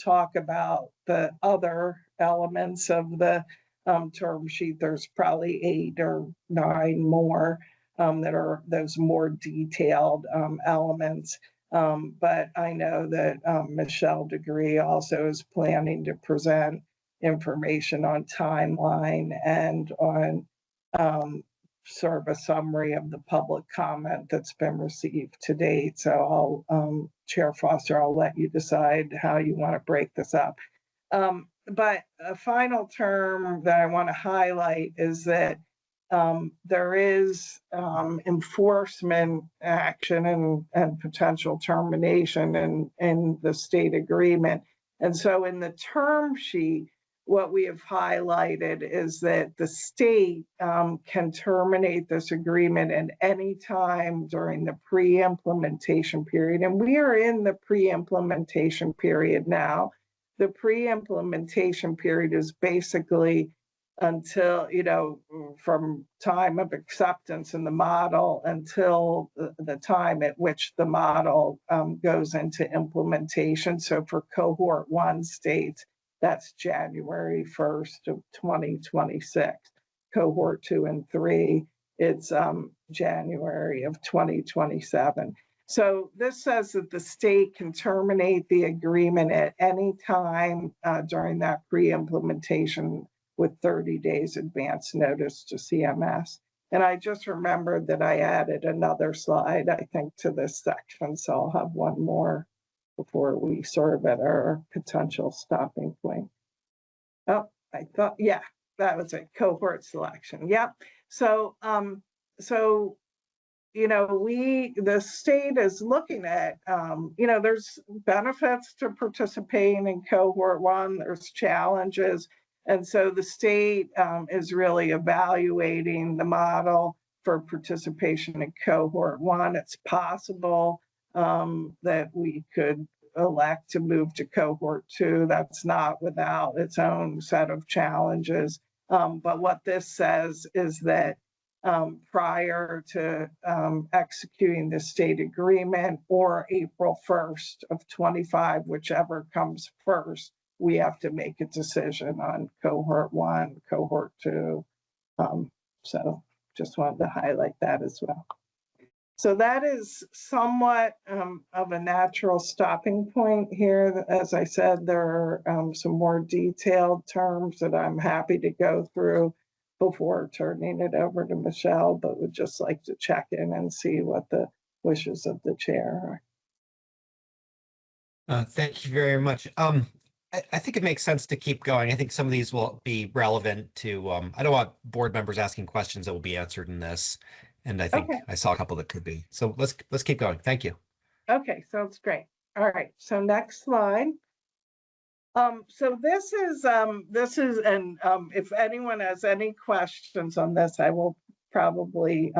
talk about the other elements of the term sheet. There's probably 8 or 9 more that are those more detailed elements. But I know that Michelle Degree also is planning to present information on timeline and on sort of a summary of the public comment that's been received to date. So I'll, Chair Foster, I'll let you decide how you want to break this up. But a final term that I want to highlight is that there is enforcement action and potential termination in the state agreement. And so in the term sheet, what we have highlighted is that the state can terminate this agreement at any time during the pre-implementation period. And we are in the pre-implementation period now. The pre-implementation period is basically until, from time of acceptance in the model until the time at which the model goes into implementation. So for cohort 1 states, that's January 1st of 2026. Cohort 2 and 3, it's January of 2027. So this says that the state can terminate the agreement at any time during that pre-implementation with 30 days advance notice to CMS. And I just remembered that I added another slide, I think, to this section. So I'll have one more before we sort of at our potential stopping point. Oh, I thought, yeah, that was a cohort selection. Yep. So, the state is looking at, there's benefits to participating in cohort 1, there's challenges. And so the state is really evaluating the model for participation in cohort 1. It's possible that we could elect to move to cohort 2. That's not without its own set of challenges. But what this says is that prior to executing the state agreement or April 1st of 25, whichever comes first, we have to make a decision on cohort 1, cohort 2. So just wanted to highlight that as well. So that is somewhat of a natural stopping point here. As I said, there are some more detailed terms that I'm happy to go through before turning it over to Michelle, but would just like to check in and see what the wishes of the chair are. Thank you very much. I think it makes sense to keep going. I think some of these will be relevant to, I don't want board members asking questions that will be answered in this. And I think I saw a couple that could be. So let's keep going. Thank you. Okay, sounds great. All right, so next slide. So this is, and if anyone has any questions on this, I will probably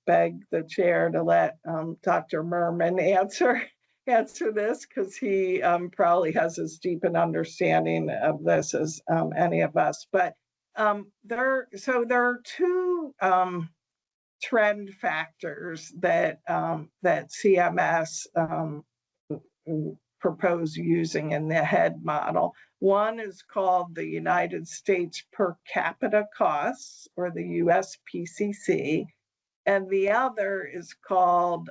beg the chair to let Dr. Merman answer answer this because he probably has as deep an understanding of this as any of us. But there are two trend factors that that CMS propose using in the HEAD model. One is called the United States per capita costs, or the USPCC, and the other is called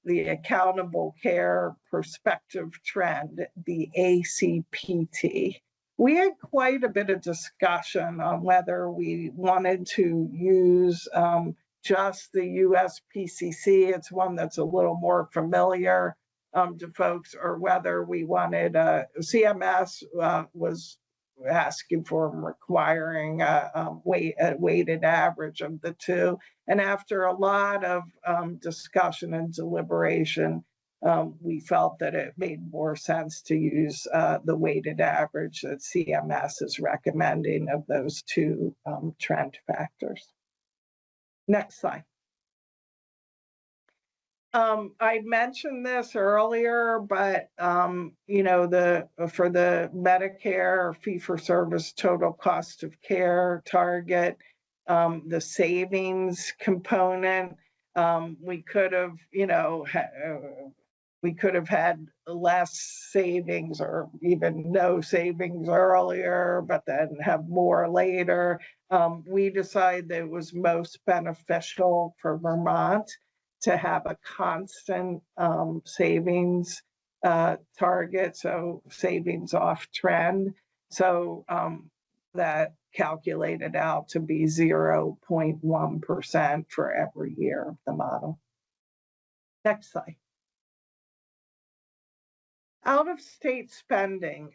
the Accountable Care Perspective Trend, the ACPT. We had quite a bit of discussion on whether we wanted to use just the USPCC. It's one that's a little more familiar to folks, or whether we wanted CMS was asking for requiring a weighted average of the two. And after a lot of discussion and deliberation, we felt that it made more sense to use the weighted average that CMS is recommending of those two trend factors. Next slide. I mentioned this earlier, but you know, for the Medicare fee-for-service total cost of care target, the savings component, we could have, you know, we could have had less savings or even no savings earlier, but then have more later. We decided that it was most beneficial for Vermont to have a constant savings target, so savings off trend. So that calculated out to be 0.1% for every year of the model. Next slide. Out-of-state spending.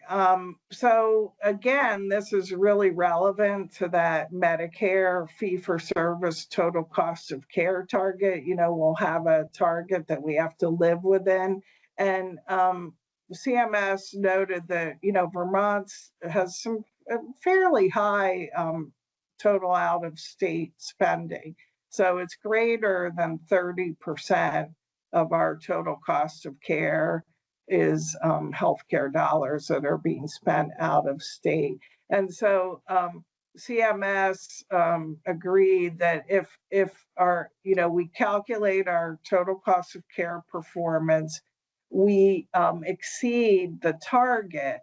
So again, this is really relevant to that Medicare fee-for-service total cost of care target. You know, we'll have a target that we have to live within. And CMS noted that, you know, Vermont has some fairly high total out-of-state spending. So it's greater than 30% of our total cost of care is healthcare dollars that are being spent out of state. And so CMS agreed that if our, you know, we calculate our total cost of care performance, we exceed the target.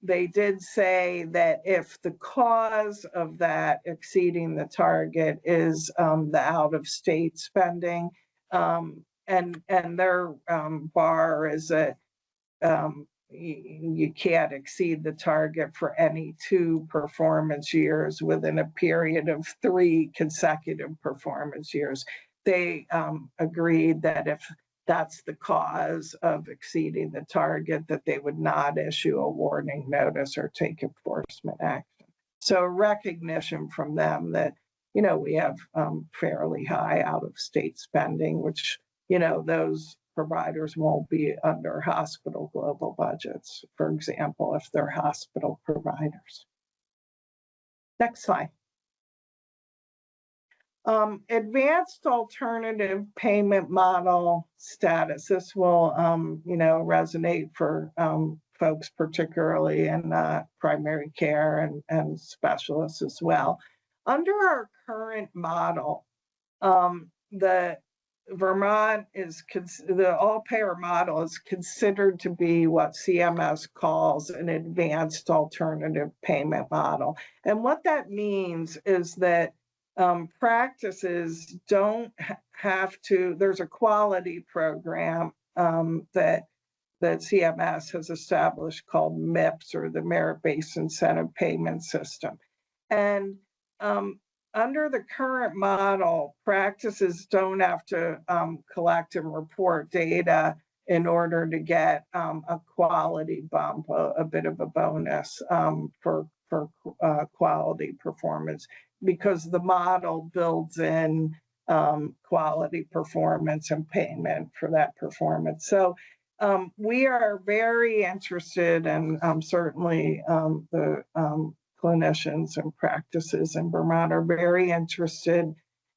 They did say that if the cause of that exceeding the target is the out-of-state spending, and their bar is that you can't exceed the target for any 2 performance years within a period of 3 consecutive performance years. They agreed that if that's the cause of exceeding the target, that they would not issue a warning notice or take enforcement action. So recognition from them that, you know, we have fairly high out-of-state spending, which, you know, those providers won't be under hospital global budgets, for example, if they're hospital providers. Next slide. Advanced alternative payment model status. This will, you know, resonate for folks, particularly in primary care and specialists as well. Under our current model, the Vermont is the all-payer model is considered to be what CMS calls an advanced alternative payment model. And what that means is that practices don't have to, there's a quality program that CMS has established called MIPS, or the Merit-Based Incentive Payment System. And under the current model, practices don't have to collect and report data in order to get a quality bump, a bit of a bonus for quality performance, because the model builds in quality performance and payment for that performance. So we are very interested, and certainly the clinicians and practices in Vermont are very interested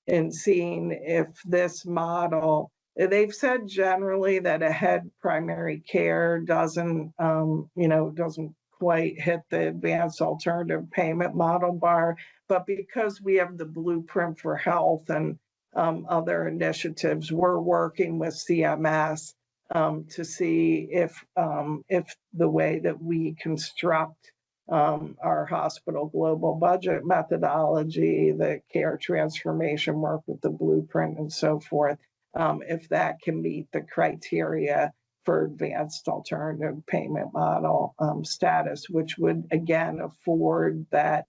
in seeing if this model They've said generally that ahead primary care doesn't, doesn't quite hit the advanced alternative payment model bar, but because we have the Blueprint for Health and other initiatives, we're working with CMS to see if the way that we construct our hospital global budget methodology, the care transformation work with the Blueprint and so forth, if that can meet the criteria for advanced alternative payment model status, which would again afford that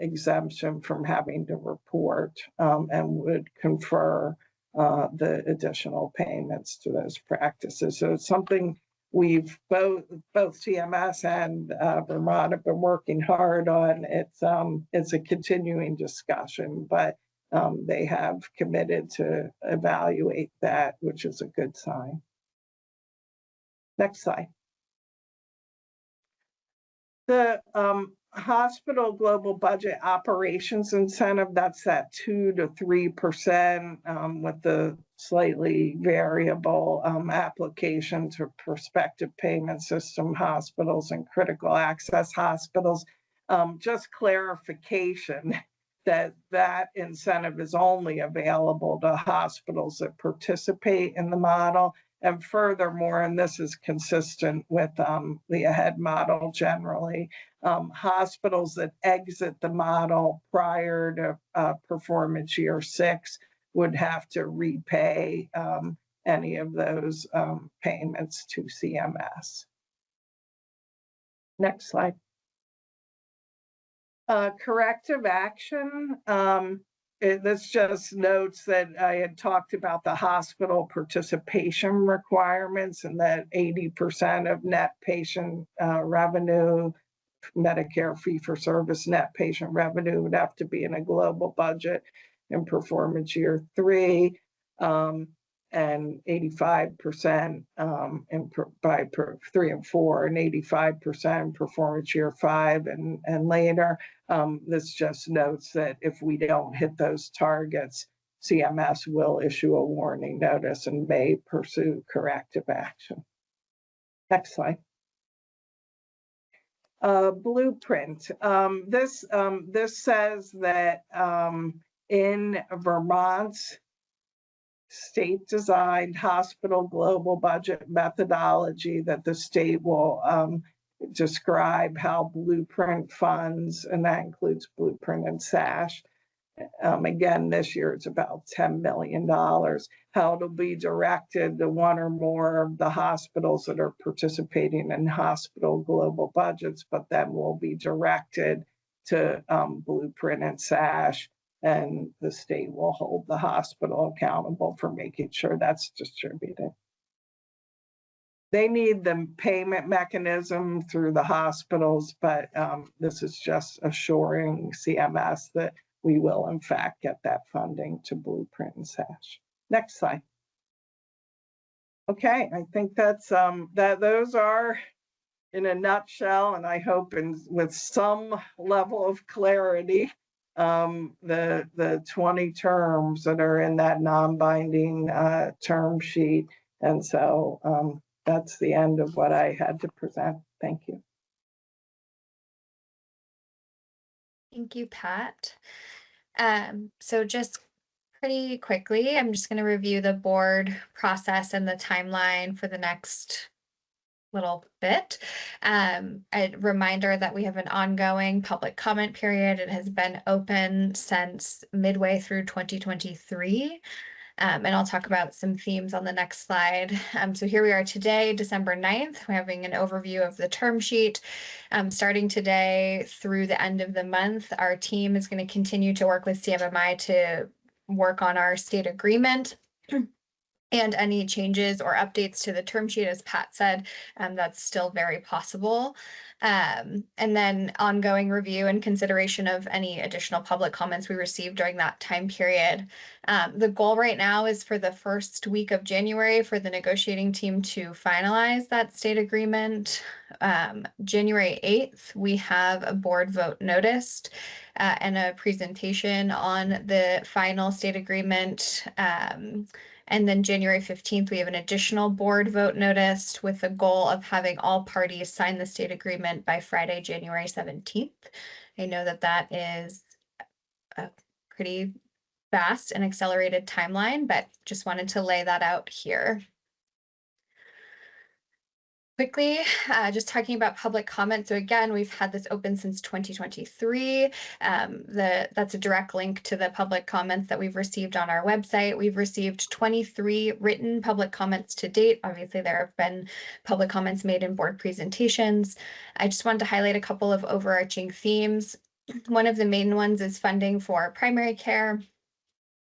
exemption from having to report and would confer the additional payments to those practices. So it's something we've both CMS and Vermont have been working hard on. It's a continuing discussion, but they have committed to evaluate that, which is a good sign. Next slide. The hospital global budget operations incentive, that's that 2 to 3% with the slightly variable application to prospective payment system hospitals and critical access hospitals. Just clarification that that incentive is only available to hospitals that participate in the model. And furthermore, and this is consistent with the AHEAD model generally, hospitals that exit the model prior to performance year 6 would have to repay any of those payments to CMS. Next slide. Corrective action. This just notes that I had talked about the hospital participation requirements and that 80% of net patient revenue, Medicare fee-for-service net patient revenue would have to be in a global budget in performance year 3, and 85% by 3 and 4, and 85% performance year 5 and later. This just notes that if we don't hit those targets, CMS will issue a warning notice and may pursue corrective action. Next slide. Blueprint. This says that in Vermont's state-designed hospital global budget methodology, that the state will describe how Blueprint funds, and that includes Blueprint and SASH. Again, this year it's about $10 million. How it'll be directed to one or more of the hospitals that are participating in hospital global budgets, but then will be directed to Blueprint and SASH, and the state will hold the hospital accountable for making sure that's distributed. They need the payment mechanism through the hospitals, but this is just assuring CMS that we will in fact get that funding to Blueprint and SASH. Next slide. Okay, I think that's those are in a nutshell, and I hope with some level of clarity, the 20 terms that are in that non-binding term sheet. And so that's the end of what I had to present. Thank you. Thank you, Pat. So just pretty quickly, I'm just going to review the board process and the timeline for the next little bit. A reminder that we have an ongoing public comment period. It has been open since midway through 2023. And I'll talk about some themes on the next slide. So here we are today, December 9th. We're having an overview of the term sheet. Starting today through the end of the month, our team is going to continue to work with CMMI to work on our state agreement. And any changes or updates to the term sheet, as Pat said, that's still very possible. And then ongoing review and consideration of any additional public comments we received during that time period. The goal right now is for the first week of January for the negotiating team to finalize that state agreement. January 8th, we have a board vote noticed and a presentation on the final state agreement. And then January 15th, we have an additional board vote notice with the goal of having all parties sign the state agreement by Friday, January 17th. I know that that is a pretty fast and accelerated timeline, but just wanted to lay that out here. Quickly, just talking about public comment. So again, we've had this open since 2023. That's a direct link to the public comments that we've received on our website. We've received 23 written public comments to date. Obviously, there have been public comments made in board presentations. I just wanted to highlight a couple of overarching themes. One of the main ones is funding for primary care.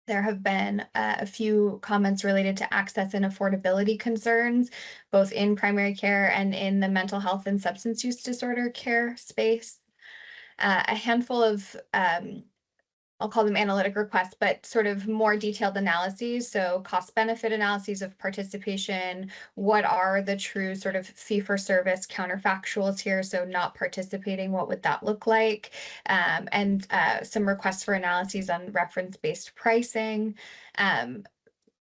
There have been a few comments related to access and affordability concerns, both in primary care and in the mental health and substance use disorder care space. A handful of, I'll call them analytic requests, but sort of more detailed analyses. So cost benefit analyses of participation. What are the true sort of fee for service counterfactuals here? So not participating, what would that look like? And some requests for analyses on reference-based pricing.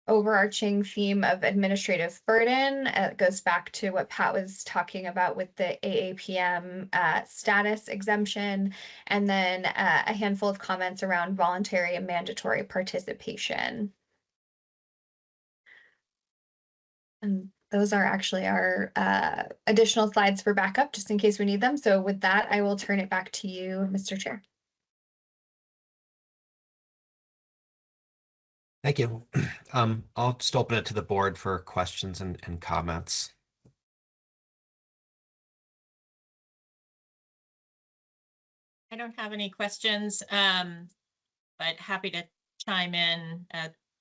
Overarching theme of administrative burden goes back to what Pat was talking about with the AAPM status exemption, and then a handful of comments around voluntary and mandatory participation. And those are actually our additional slides for backup, just in case we need them. So with that, I will turn it back to you, Mr. Chair. Thank you. I'll just open it to the board for questions and comments. I don't have any questions, but happy to chime in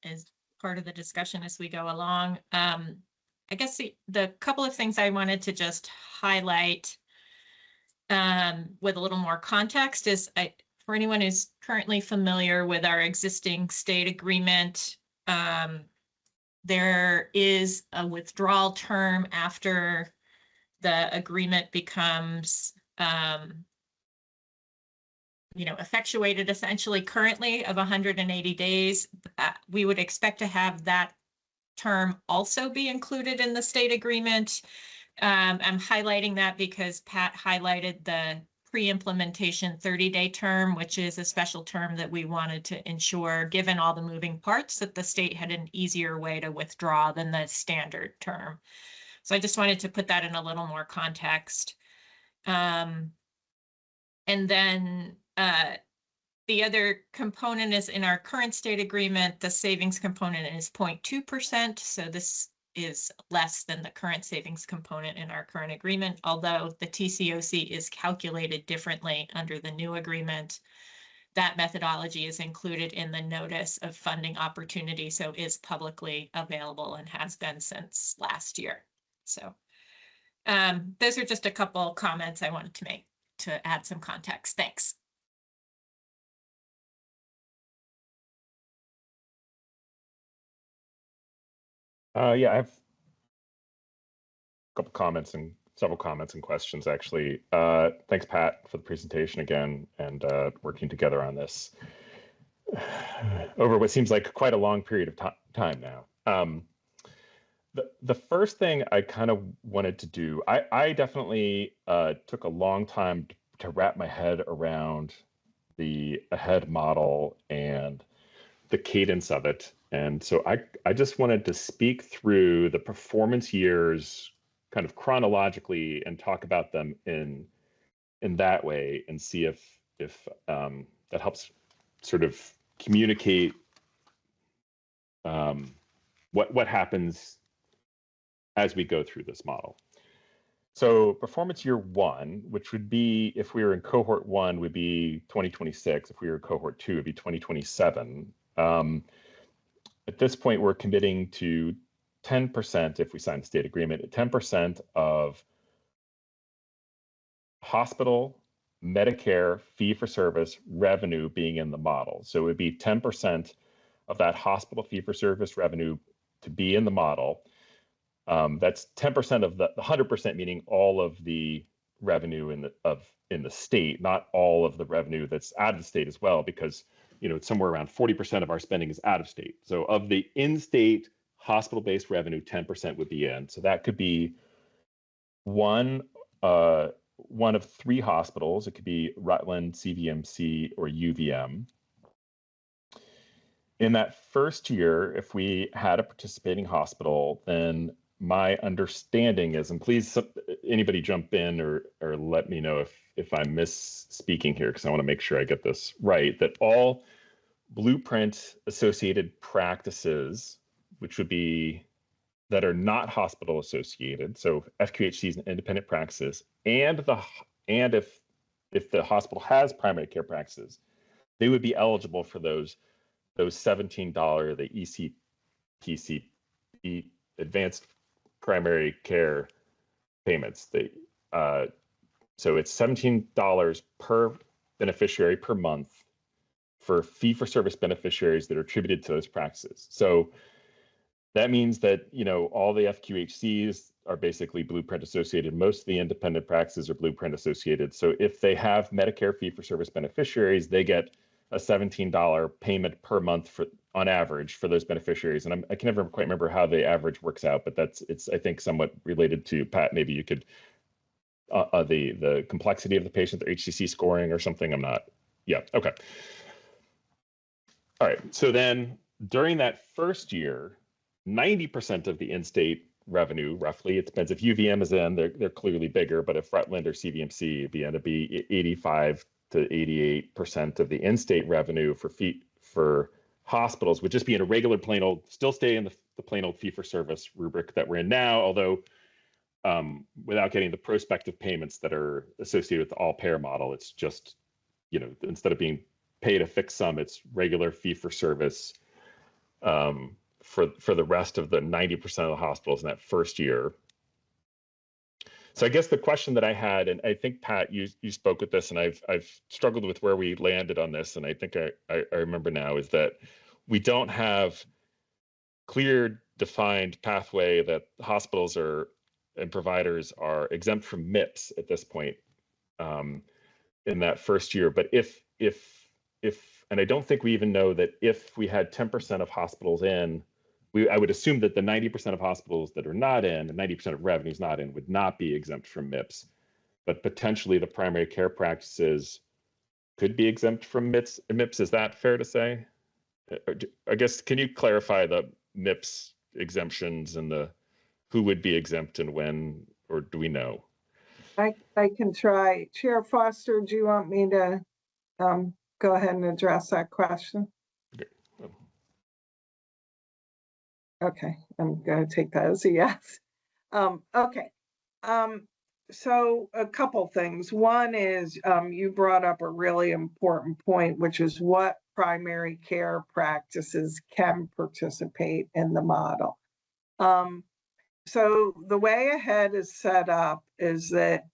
as part of the discussion as we go along. I guess the couple of things I wanted to just highlight with a little more context is for anyone who's currently familiar with our existing state agreement, there is a withdrawal term after the agreement becomes effectuated essentially currently of 180 days. We would expect to have that term also be included in the state agreement. I'm highlighting that because Pat highlighted the pre-implementation 30-day term, which is a special term that we wanted to ensure, given all the moving parts, that the state had an easier way to withdraw than the standard term. So I just wanted to put that in a little more context. And then the other component is in our current state agreement, the savings component is 0.2%. So this is less than the current savings component in our current agreement, although the TCOC is calculated differently under the new agreement. That methodology is included in the notice of funding opportunity, so is publicly available and has been since last year. So those are just a couple comments I wanted to make to add some context. Thanks. Yeah, I have a couple comments and several comments and questions, actually. Thanks, Pat, for the presentation again and working together on this over what seems like quite a long period of time now. The first thing I kind of wanted to do, I definitely took a long time to wrap my head around the AHEAD model and the cadence of it. And so I just wanted to speak through the performance years kind of chronologically and talk about them in that way and see if that helps sort of communicate what happens as we go through this model. So performance year one, which would be, if we were in cohort one, would be 2026. If we were in cohort two, it'd be 2027. At this point, we're committing to 10%, if we sign the state agreement, 10% of hospital Medicare fee-for-service revenue being in the model. So it would be 10% of that hospital fee-for-service revenue to be in the model. That's 10% of the 100%, meaning all of the revenue in the state, not all of the revenue that's out of the state as well, because it's somewhere around 40% of our spending is out of state. So of the in-state hospital-based revenue 10% would be in. So that could be one of three hospitals. It could be Rutland, CVMC, or UVM. In that first year, if we had a participating hospital, then my understanding is, and please anybody jump in or let me know if I'm misspeaking here, because I want to make sure I get this right, that all Blueprint associated practices, which would be that are not hospital associated, so FQHCs and independent practices, and if the hospital has primary care practices, they would be eligible for those $17, the ECPC, advanced primary care payments. So it's $17 per beneficiary per month for fee-for-service beneficiaries that are attributed to those practices. So that means that, all the FQHCs are basically Blueprint associated. Most of the independent practices are Blueprint associated. So if they have Medicare fee-for-service beneficiaries, they get a $17 payment per month on average for those beneficiaries. And I can never quite remember how the average works out, but it's I think somewhat related to, Pat, maybe you could, the complexity of the patient, their HCC scoring or something. I'm not, yeah, okay. All right, so then during that first year, 90% of the in-state revenue, roughly, it depends if UVM is in, they're clearly bigger, but if Rutland or CVMC, it'd be end up be 85 to 88% of the in-state revenue for hospitals would just be in a regular plain old, still stay in the plain old fee-for-service rubric that we're in now, although without getting the prospective payments that are associated with the all-payer model. It's just, instead of being paid a fixed sum, it's regular fee-for-service for the rest of the 90% of the hospitals in that first year. So I guess the question that I had, and I think, Pat, you spoke with this, and I've struggled with where we landed on this, and I think I remember now, is that we don't have clear defined pathway that hospitals and providers are exempt from MIPS at this point in that first year. But if and I don't think we even know that if we had 10% of hospitals in, I would assume that the 90% of hospitals that are not in, and 90% of revenues not in, would not be exempt from MIPS. But potentially the primary care practices could be exempt from MIPS. Is that fair to say? I guess, can you clarify the MIPS exemptions and who would be exempt and when, or do we know? I can try. Chair Foster, do you want me to go ahead and address that question? Okay, I'm going to take that as a yes. Okay, so a couple things. One is you brought up a really important point, which is what primary care practices can participate in the model. So the way AHEAD is set up is that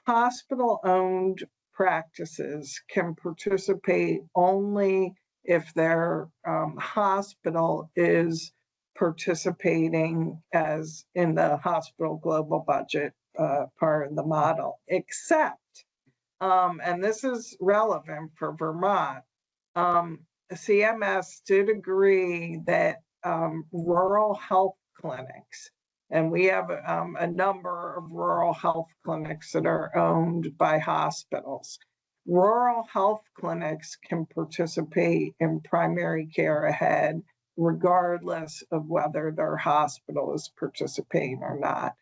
hospital-owned practices can participate only if their hospital is participating as in the hospital global budget part of the model, except, and this is relevant for Vermont, CMS did agree that rural health clinics, and we have a number of rural health clinics that are owned by hospitals. Rural health clinics can participate in primary care AHEAD regardless of whether their hospital is participating or not.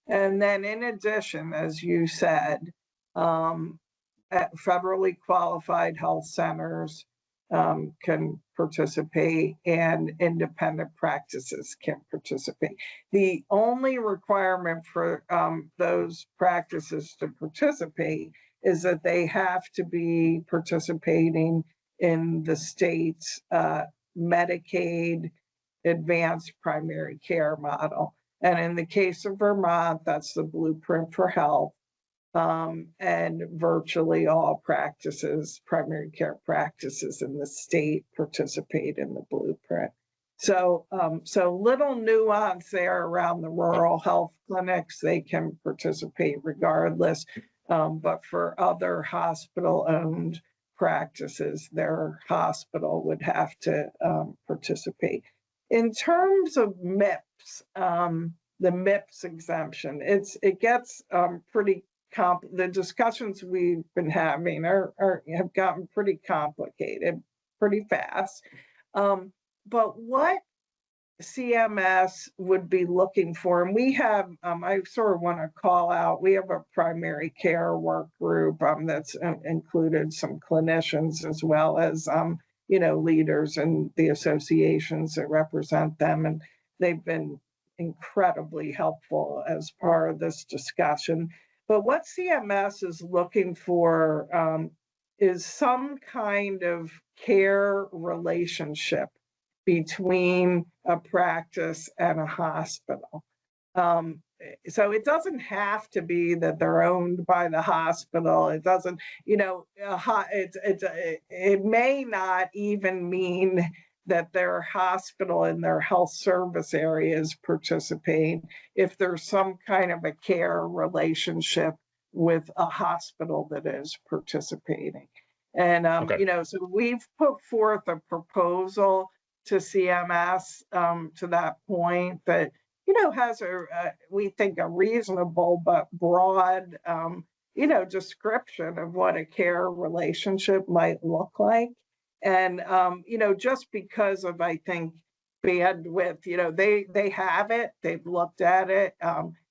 And then in addition, as you said, at federally qualified health centers can participate, and independent practices can participate. The only requirement for those practices to participate is that they have to be participating in the state's Medicaid advanced primary care model. And in the case of Vermont, that's the Blueprint for Health. And virtually all practices, primary care practices in the state, participate in the Blueprint. So, little nuance there around the rural health clinics. They can participate regardless, but for other hospital-owned practices, their hospital would have to participate. In terms of MIPS, the MIPS exemption, it gets pretty the discussions we've been having have gotten pretty complicated pretty fast. But what CMS would be looking for, and we have, I sort of want to call out, we have a primary care work group that's included some clinicians as well as, leaders and the associations that represent them. And they've been incredibly helpful as part of this discussion. But what CMS is looking for is some kind of care relationship between a practice and a hospital. So it doesn't have to be that they're owned by the hospital. It doesn't, it may not even mean that their hospital and their health service areas participate if there's some kind of a care relationship with a hospital that is participating. And, so we've put forth a proposal to CMS to that point that, has we think a reasonable but broad, description of what a care relationship might look like. And, just because of, I think, bandwidth, they have it, they've looked at it,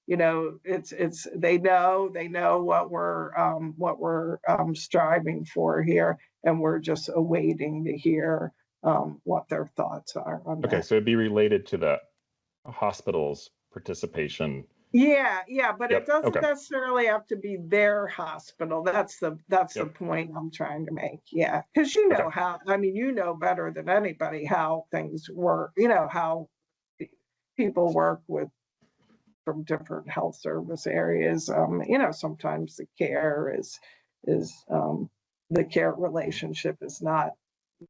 they know what we're striving for here, and we're just awaiting to hear what their thoughts are on Okay, that. so it'd be related to the hospital's participation. Yeah, but Yep, it doesn't okay. necessarily have to be their hospital. That's the Yep. point I'm trying to make. Yeah, because you know how, you know better than anybody how things work. How people work from different health service areas. Sometimes the care is the care relationship is not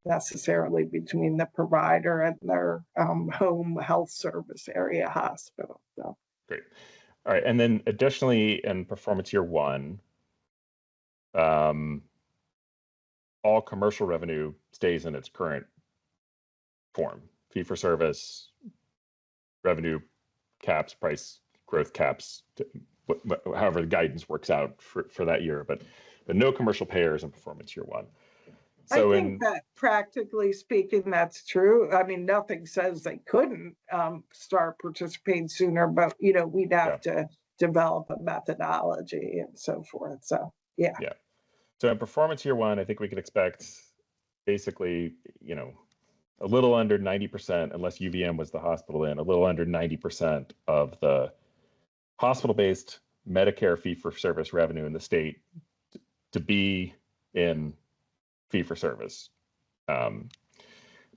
necessarily between the provider and their home health service area hospital. So Great. All right, and then additionally in performance year 1, all commercial revenue stays in its current form. Fee for service, revenue caps, price growth caps, however the guidance works out for that year, but no commercial payers in performance year 1. So I think that practically speaking, that's true. Nothing says they couldn't start participating sooner, but we'd have to develop a methodology and so forth. So yeah. So in performance year 1, I think we could expect basically, a little under 90%, unless UVM was the hospital a little under 90% of the hospital-based Medicare fee-for-service revenue in the state to be in fee-for-service.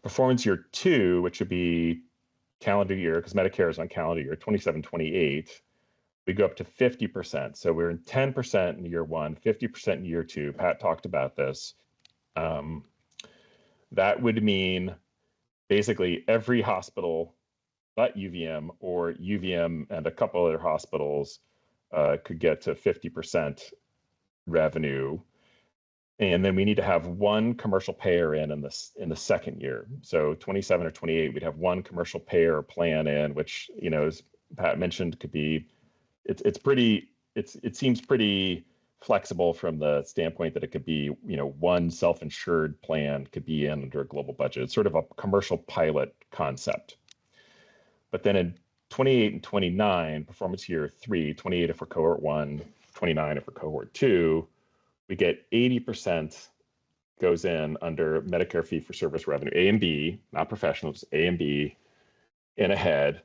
Performance year 2, which would be calendar year, because Medicare is on calendar year, 27-28, we go up to 50%. So we're in 10% in year 1, 50% in year 2. Pat talked about this. That would mean basically every hospital but UVM or UVM and a couple other hospitals could get to 50% revenue. And then we need to have one commercial payer in the second year. So 27 or 28, we'd have one commercial payer plan in, which, as Pat mentioned, could be, it seems pretty flexible from the standpoint that it could be, one self-insured plan could be in under a global budget. It's sort of a commercial pilot concept. But then in 28 and 29, performance year 3, 28 if for cohort 1, 29 if for cohort 2, we get 80% goes in under Medicare fee-for-service revenue, A and B, not professionals, A and B, in a head.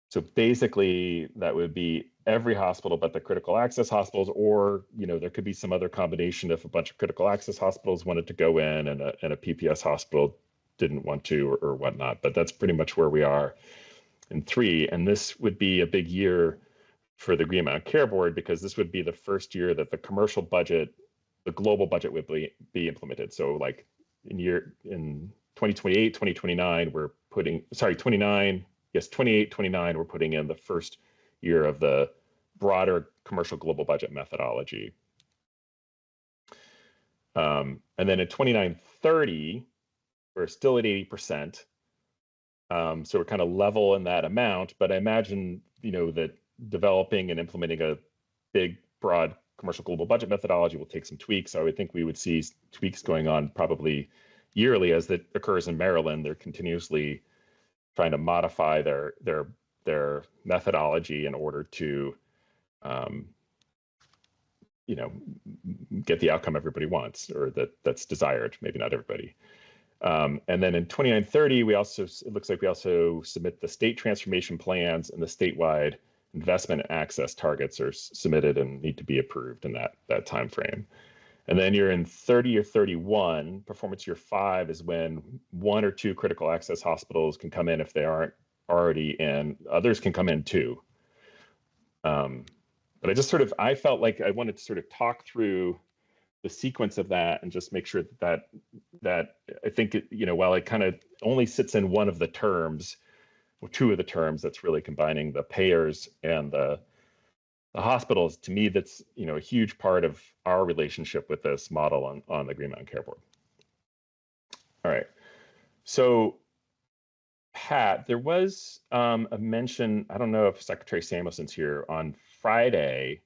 So basically, that would be every hospital but the critical access hospitals, or there could be some other combination if a bunch of critical access hospitals wanted to go in and a PPS hospital didn't want to or whatnot. But that's pretty much where we are in 3. And this would be a big year for the Green Mountain Care Board, because this would be the first year that the commercial budget, the global budget would be implemented. So like in 2028, 2029, we're putting, 29, yes, 28, 29, we're putting in the first year of the broader commercial global budget methodology. And then in 29, 30, we're still at 80%. So we're kind of level in that amount, but I imagine, that developing and implementing a big, broad commercial global budget methodology will take some tweaks. I would think we would see tweaks going on probably yearly as that occurs in Maryland. They're continuously trying to modify their methodology in order to, get the outcome everybody wants, or that's desired. Maybe not everybody. And then in 2930, it looks like we also submit the state transformation plans, and the statewide investment and access targets are submitted and need to be approved in that time frame. And then you're in 30 or 31, performance year 5 is when 1 or 2 critical access hospitals can come in if they aren't already in. Others can come in too. But I felt like I wanted to sort of talk through the sequence of that and just make sure that I think while it kind of only sits in one of the terms, or 2 of the terms, that's really combining the payers and the hospitals. To me, that's a huge part of our relationship with this model on the Green Mountain Care Board. All right, so Pat, there was a mention, I don't know if Secretary Samuelson's here, on Friday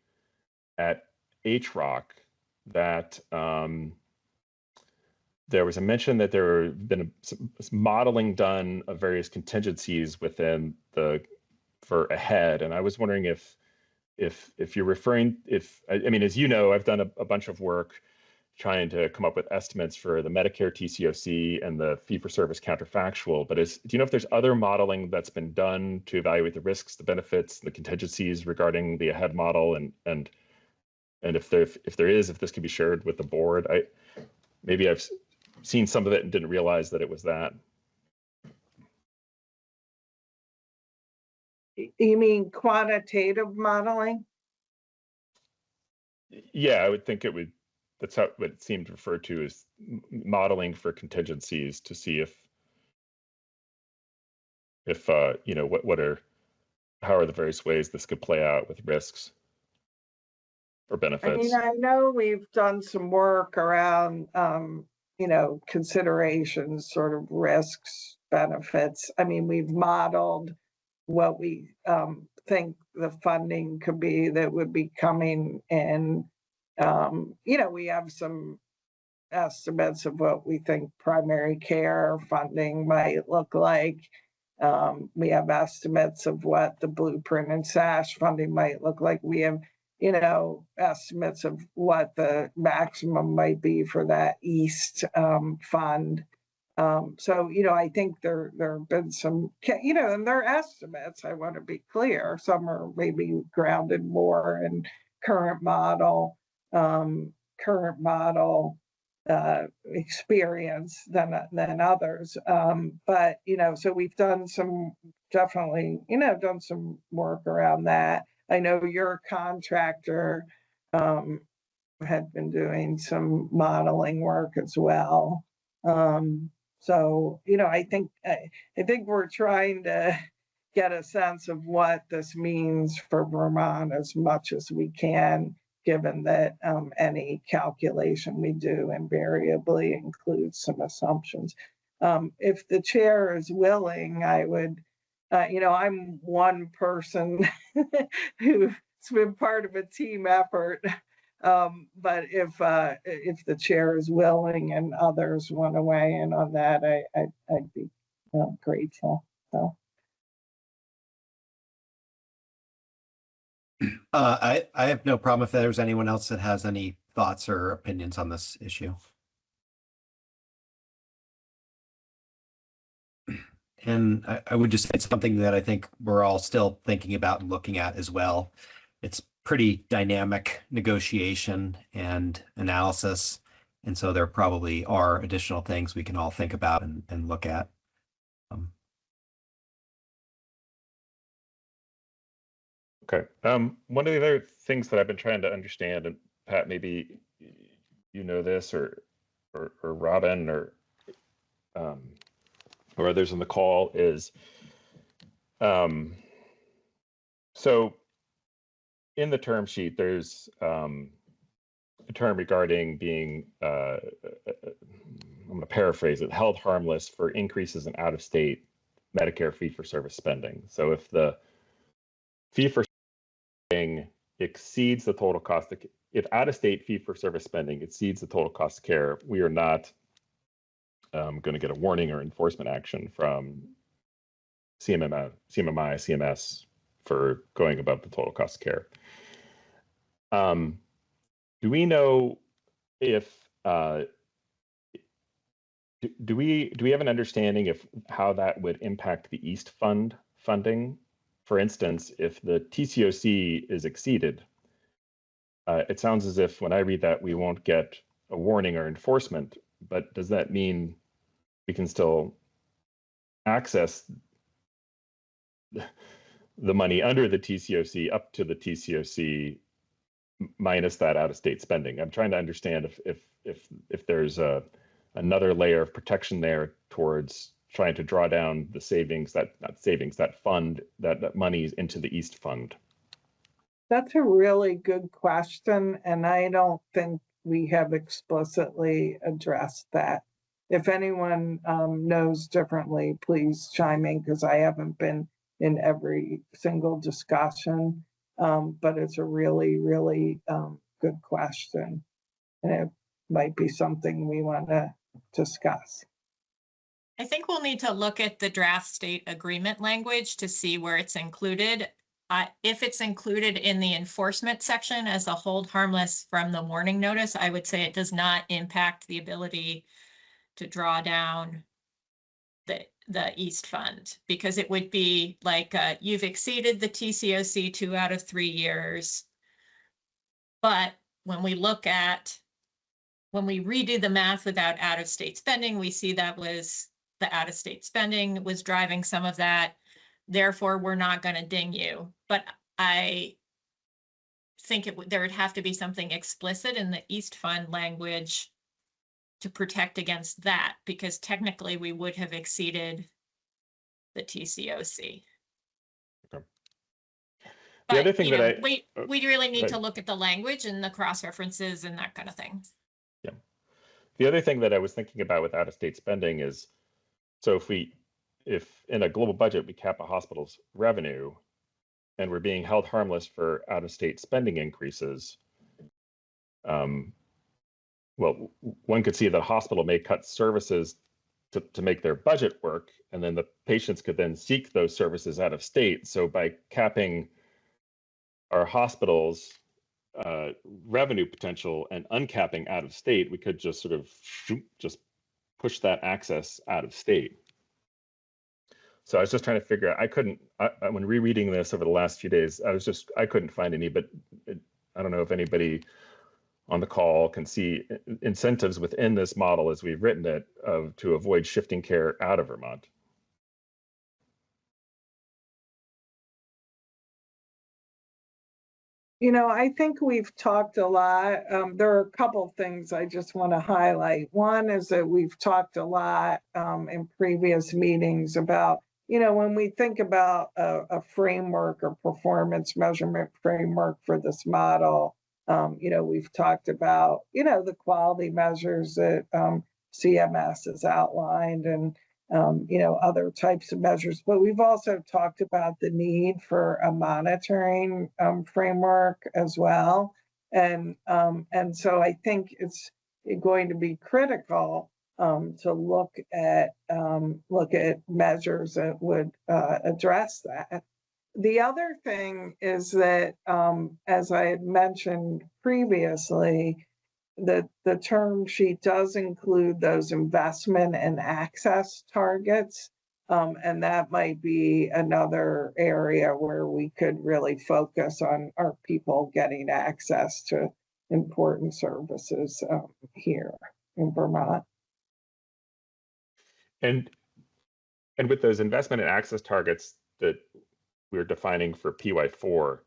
at HROC that there was a mention that there had been some modeling done of various contingencies within for ahead, and I was wondering if you're referring, as you know, I've done a bunch of work trying to come up with estimates for the Medicare TCOC and the fee-for-service counterfactual, but do you know if there's other modeling that's been done to evaluate the risks, the benefits, the contingencies regarding the ahead model, and if this could be shared with the board? Maybe I've seen some of it and didn't realize that it was that. You mean quantitative modeling? Yeah, I would think it would. That's what it seemed referred to as modeling for contingencies, to see if how are the various ways this could play out with risks or benefits. I know we've done some work around, considerations, sort of risks, benefits. We've modeled what we think the funding could be that would be coming in. We have some estimates of what we think primary care funding might look like. We have estimates of what the Blueprint and SASH funding might look like. We have, estimates of what the maximum might be for that East fund. So, I think there have been some, and they're estimates, I want to be clear. Some are maybe grounded more in current model experience than others. But, so we've done definitely done some work around that. I know your contractor had been doing some modeling work as well. So, I think we're trying to get a sense of what this means for Vermont as much as we can, given that any calculation we do invariably includes some assumptions. If the chair is willing, I would, I'm one person who's been part of a team effort. But if the chair is willing and others want to weigh in on that, I'd be grateful. So. I have no problem if there's anyone else that has any thoughts or opinions on this issue. And I would just say it's something that I think we're all still thinking about and looking at as well. It's pretty dynamic negotiation and analysis. And so there probably are additional things we can all think about and look at. Okay. One of the other things that I've been trying to understand, and Pat, maybe you know this, or Robin, or others on the call, is so in the term sheet, there's a term regarding being, I'm going to paraphrase it, held harmless for increases in out-of-state Medicare fee-for-service spending. So if the fee-for spending exceeds the total cost of, if out-of-state fee-for-service spending exceeds the total cost of care, we are not going to get a warning or enforcement action from CMS for going above the total cost of care. Do we know if do we have an understanding of how that would impact the East Fund funding? For instance, if the TCOC is exceeded, it sounds as if when I read that we won't get a warning or enforcement, but does that mean we can still access the money under the TCOC up to the TCOC minus that out-of-state spending? I'm trying to understand if there's another layer of protection there towards trying to draw down the savings, that fund, that money into the East Fund. That's a really good question, and I don't think we have explicitly addressed that. If anyone knows differently, please chime in, because I haven't been in every single discussion, but it's a really, really good question, and it might be something we want to discuss. I think we'll need to look at the draft state agreement language to see where it's included. If it's included in the enforcement section as a hold harmless from the warning notice, I would say it does not impact the ability to draw down the East Fund, because it would be like you've exceeded the TCOC 2 out of 3 years. But when we redo the math without out-of-state spending, we see that was the out-of-state spending was driving some of that. Therefore, we're not going to ding you. But I think there would have to be something explicit in the East Fund language to protect against that, because technically we would have exceeded the TCOC. Okay. But, the other thing that we really need to look at the language and the cross references and that kind of thing. Yeah. The other thing that I was thinking about with out-of-state spending is, so if in a global budget we cap a hospital's revenue and we're being held harmless for out-of-state spending increases, well, one could see that a hospital may cut services to make their budget work, and then the patients could then seek those services out of state. So by capping our hospitals' revenue potential and uncapping out of state, we could just sort of just push that access out of state. So I was just trying to figure out, when rereading this over the last few days, I couldn't find any, but I don't know if anybody on the call can see incentives within this model as we've written it to avoid shifting care out of Vermont. I think we've talked a lot. There are a couple things I just want to highlight. One is that we've talked a lot in previous meetings about, when we think about a framework or performance measurement framework for this model, we've talked about, the quality measures that CMS has outlined and, other types of measures, but we've also talked about the need for a monitoring framework as well. And so I think it's going to be critical to look at measures that would address that. The other thing is that, as I had mentioned previously, the term sheet does include those investment and access targets, and that might be another area where we could really focus on our people getting access to important services here in Vermont. And with those investment and access targets that we're defining for PY4,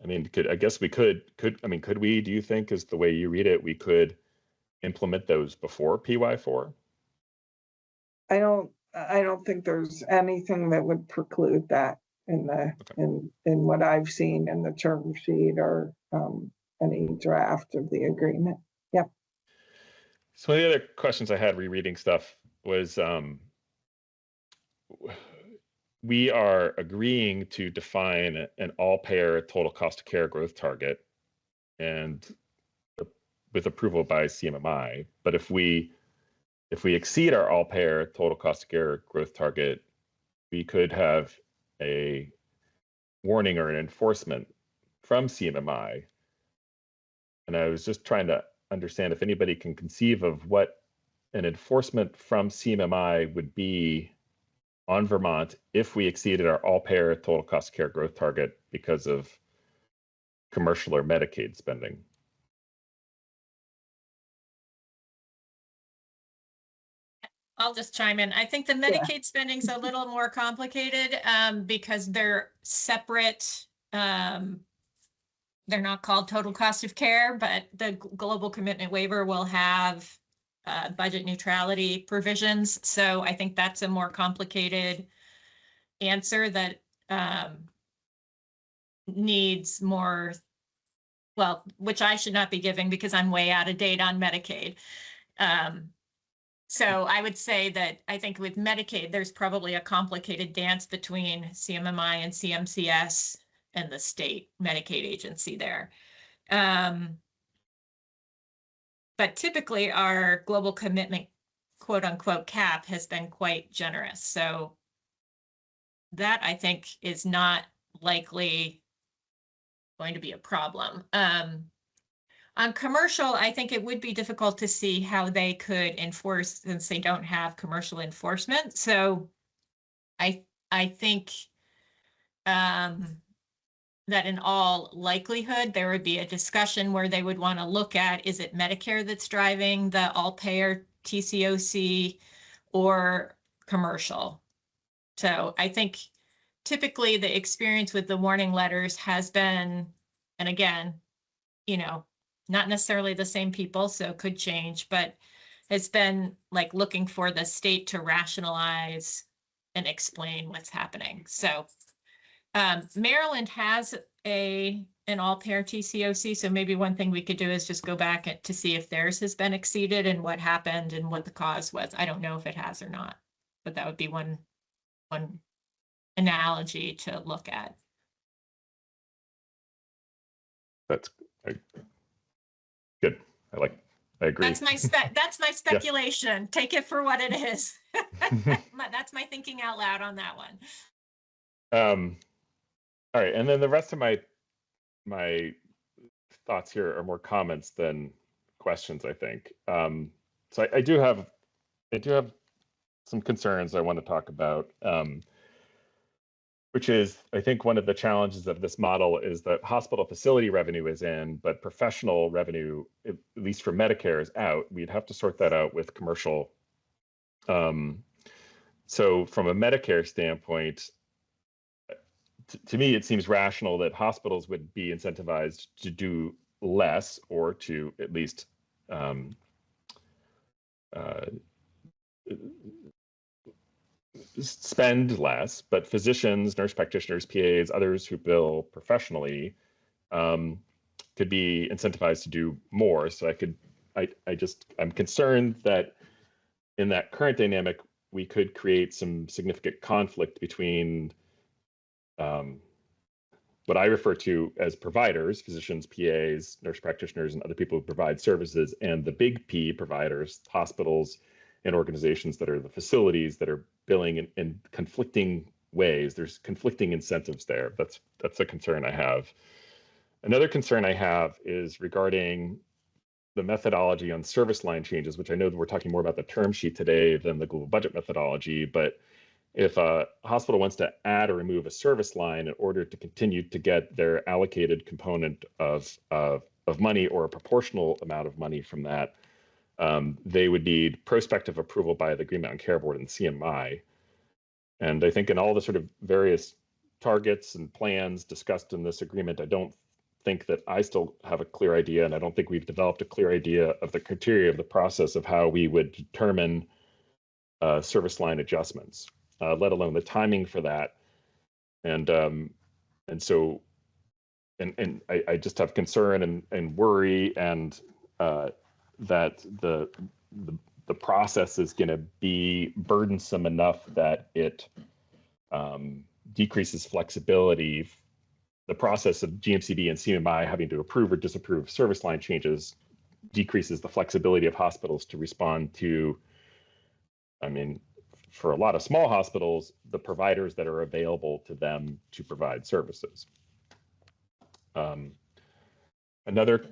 I mean, could we, do you think, is the way you read it, we could implement those before PY4? I don't think there's anything that would preclude that in what I've seen in the term sheet or any draft of the agreement. Yep. So one of the other questions I had rereading stuff was, we are agreeing to define an all-payer total cost of care growth target and with approval by CMMI. But if we exceed our all-payer total cost of care growth target, we could have a warning or an enforcement from CMMI. And I was just trying to understand if anybody can conceive of what an enforcement from CMMI would be on Vermont if we exceeded our all-payer total cost of care growth target because of commercial or Medicaid spending. I'll just chime in. I think the Medicaid spending's a little more complicated because they're separate. They're not called total cost of care, but the global commitment waiver will have budget neutrality provisions. So I think that's a more complicated answer that needs more, well, which I should not be giving because I'm way out of date on Medicaid. So I would say that I think with Medicaid, there's probably a complicated dance between CMMI and CMCS and the state Medicaid agency there. But typically our global commitment, quote unquote, cap has been quite generous. So that I think is not likely going to be a problem. On commercial, I think it would be difficult to see how they could enforce since they don't have commercial enforcement. So I think that in all likelihood, there would be a discussion where they would want to look at, is it Medicare that's driving the all-payer TCOC or commercial? So I think typically the experience with the warning letters has been, and again, you know, not necessarily the same people, so it could change, but it's been like looking for the state to rationalize and explain what's happening. So Maryland has an all-payer TCOC, so maybe one thing we could do is just go back to see if theirs has been exceeded and what happened and what the cause was. I don't know if it has or not, but that would be one analogy to look at. That's good. I agree. That's my speculation. Take it for what it is. That's my thinking out loud on that one. All right, and then the rest of my thoughts here are more comments than questions, I think. So I do have some concerns I want to talk about. Which is, I think one of the challenges of this model is that hospital facility revenue is in, but professional revenue, at least for Medicare, is out. We'd have to sort that out with commercial. So from a Medicare standpoint, to me, it seems rational that hospitals would be incentivized to do less or to at least spend less, but physicians, nurse practitioners, PAs, others who bill professionally could be incentivized to do more. So I'm concerned that in that current dynamic, we could create some significant conflict between what I refer to as providers, physicians, PAs, nurse practitioners, and other people who provide services, and the big P providers, hospitals, and organizations that are the facilities that are billing in conflicting ways. There's conflicting incentives there. That's a concern I have. Another concern I have is regarding the methodology on service line changes, which I know that we're talking more about the term sheet today than the global budget methodology. But if a hospital wants to add or remove a service line in order to continue to get their allocated component of money or a proportional amount of money from that, they would need prospective approval by the Green Mountain Care Board and CMI. And I think in all the sort of various targets and plans discussed in this agreement, I don't think that I still have a clear idea, and I don't think we've developed a clear idea of the criteria of the process of how we would determine service line adjustments, let alone the timing for that. And so I just have concern and worry and that the the process is going to be burdensome enough that it decreases flexibility. The process of GMCB and CMI having to approve or disapprove service line changes decreases the flexibility of hospitals to respond to, I mean, for a lot of small hospitals, the providers that are available to them to provide services. Another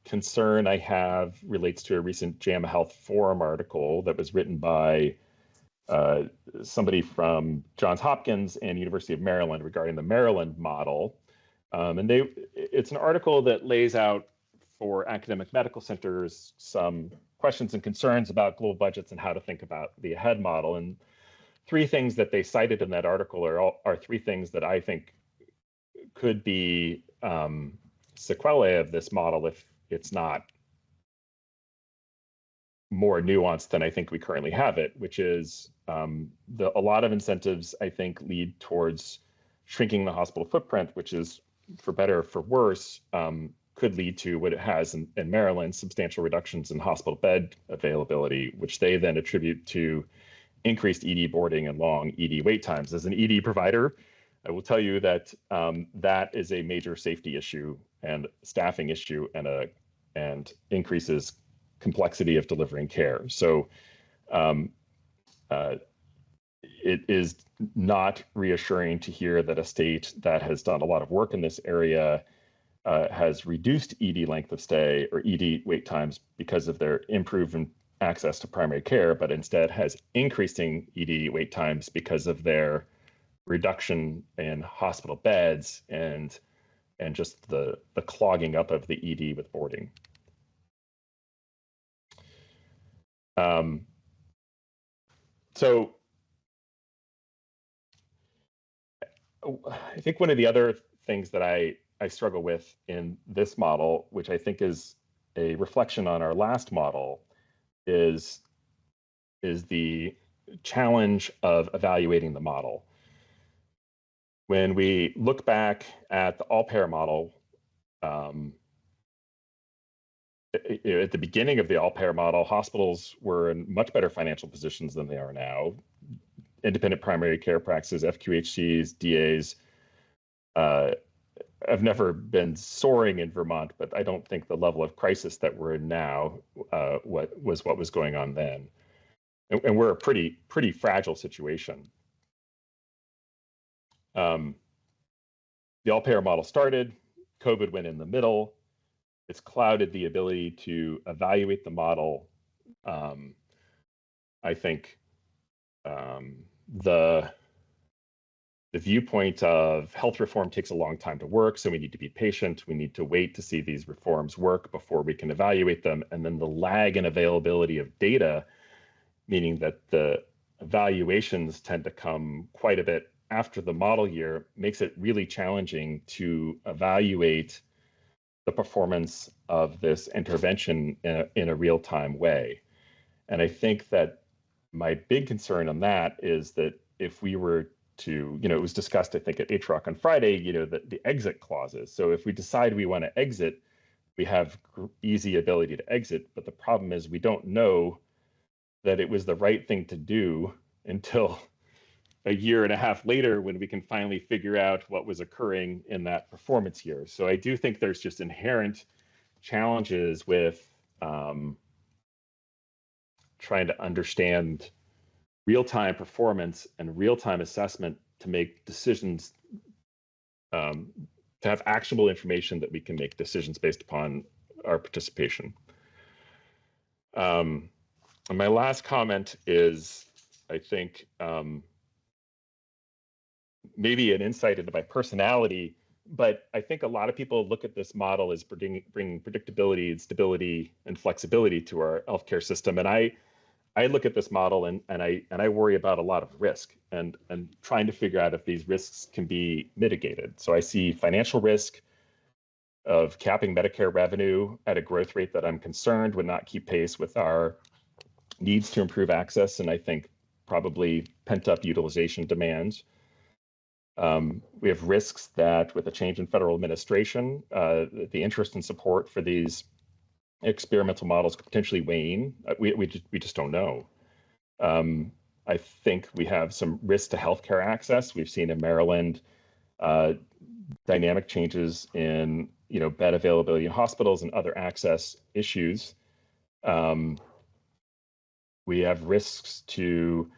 concern I have relates to a recent JAMA Health Forum article that was written by somebody from Johns Hopkins and University of Maryland regarding the Maryland model. And it's an article that lays out for academic medical centers some questions and concerns about global budgets and how to think about the AHEAD model. And three things that they cited in that article are three things that I think could be sequelae of this model if it's not more nuanced than I think we currently have it, which is a lot of incentives, I think, lead towards shrinking the hospital footprint, which is, for better or for worse, could lead to what it has in Maryland, substantial reductions in hospital bed availability, which they then attribute to increased ED boarding and long ED wait times. As an ED provider, I will tell you that that is a major safety issue and staffing issue and increases complexity of delivering care. So it is not reassuring to hear that a state that has done a lot of work in this area has reduced ED length of stay or ED wait times because of their improved access to primary care, but instead has increasing ED wait times because of their reduction in hospital beds and just the clogging up of the ED with boarding. So I think one of the other things that I struggle with in this model, which I think is a reflection on our last model, is the challenge of evaluating the model. When we look back at the all-payer model, at the beginning of the all-payer model, hospitals were in much better financial positions than they are now. Independent primary care practices, FQHCs, DAs, have never been soaring in Vermont, but I don't think the level of crisis that we're in now what was going on then. And we're a pretty fragile situation. The all-payer model started, COVID went in the middle. It's clouded the ability to evaluate the model. I think the viewpoint of health reform takes a long time to work, so we need to be patient. We need to wait to see these reforms work before we can evaluate them. And then the lag in availability of data, meaning that the evaluations tend to come quite a bit after the model year, makes it really challenging to evaluate the performance of this intervention in a real-time way. And I think that my big concern on that is that if we were to, it was discussed, I think, at HROC on Friday, the exit clauses. So if we decide we want to exit, we have easy ability to exit. But the problem is we don't know that it was the right thing to do until a year and a half later when we can finally figure out what was occurring in that performance year. So I do think there's just inherent challenges with trying to understand real-time performance and real-time assessment to make decisions, to have actionable information that we can make decisions based upon our participation. And my last comment is, I think, maybe an insight into my personality, but I think a lot of people look at this model as bringing predictability and stability and flexibility to our healthcare system. And I look at this model and I worry about a lot of risk and trying to figure out if these risks can be mitigated. So I see financial risk of capping Medicare revenue at a growth rate that I'm concerned would not keep pace with our needs to improve access, and I think probably pent-up utilization demands. We have risks that with a change in federal administration, the interest and support for these experimental models could potentially wane. We just don't know. I think we have some risk to healthcare access. We've seen in Maryland dynamic changes in bed availability in hospitals and other access issues. We have risks to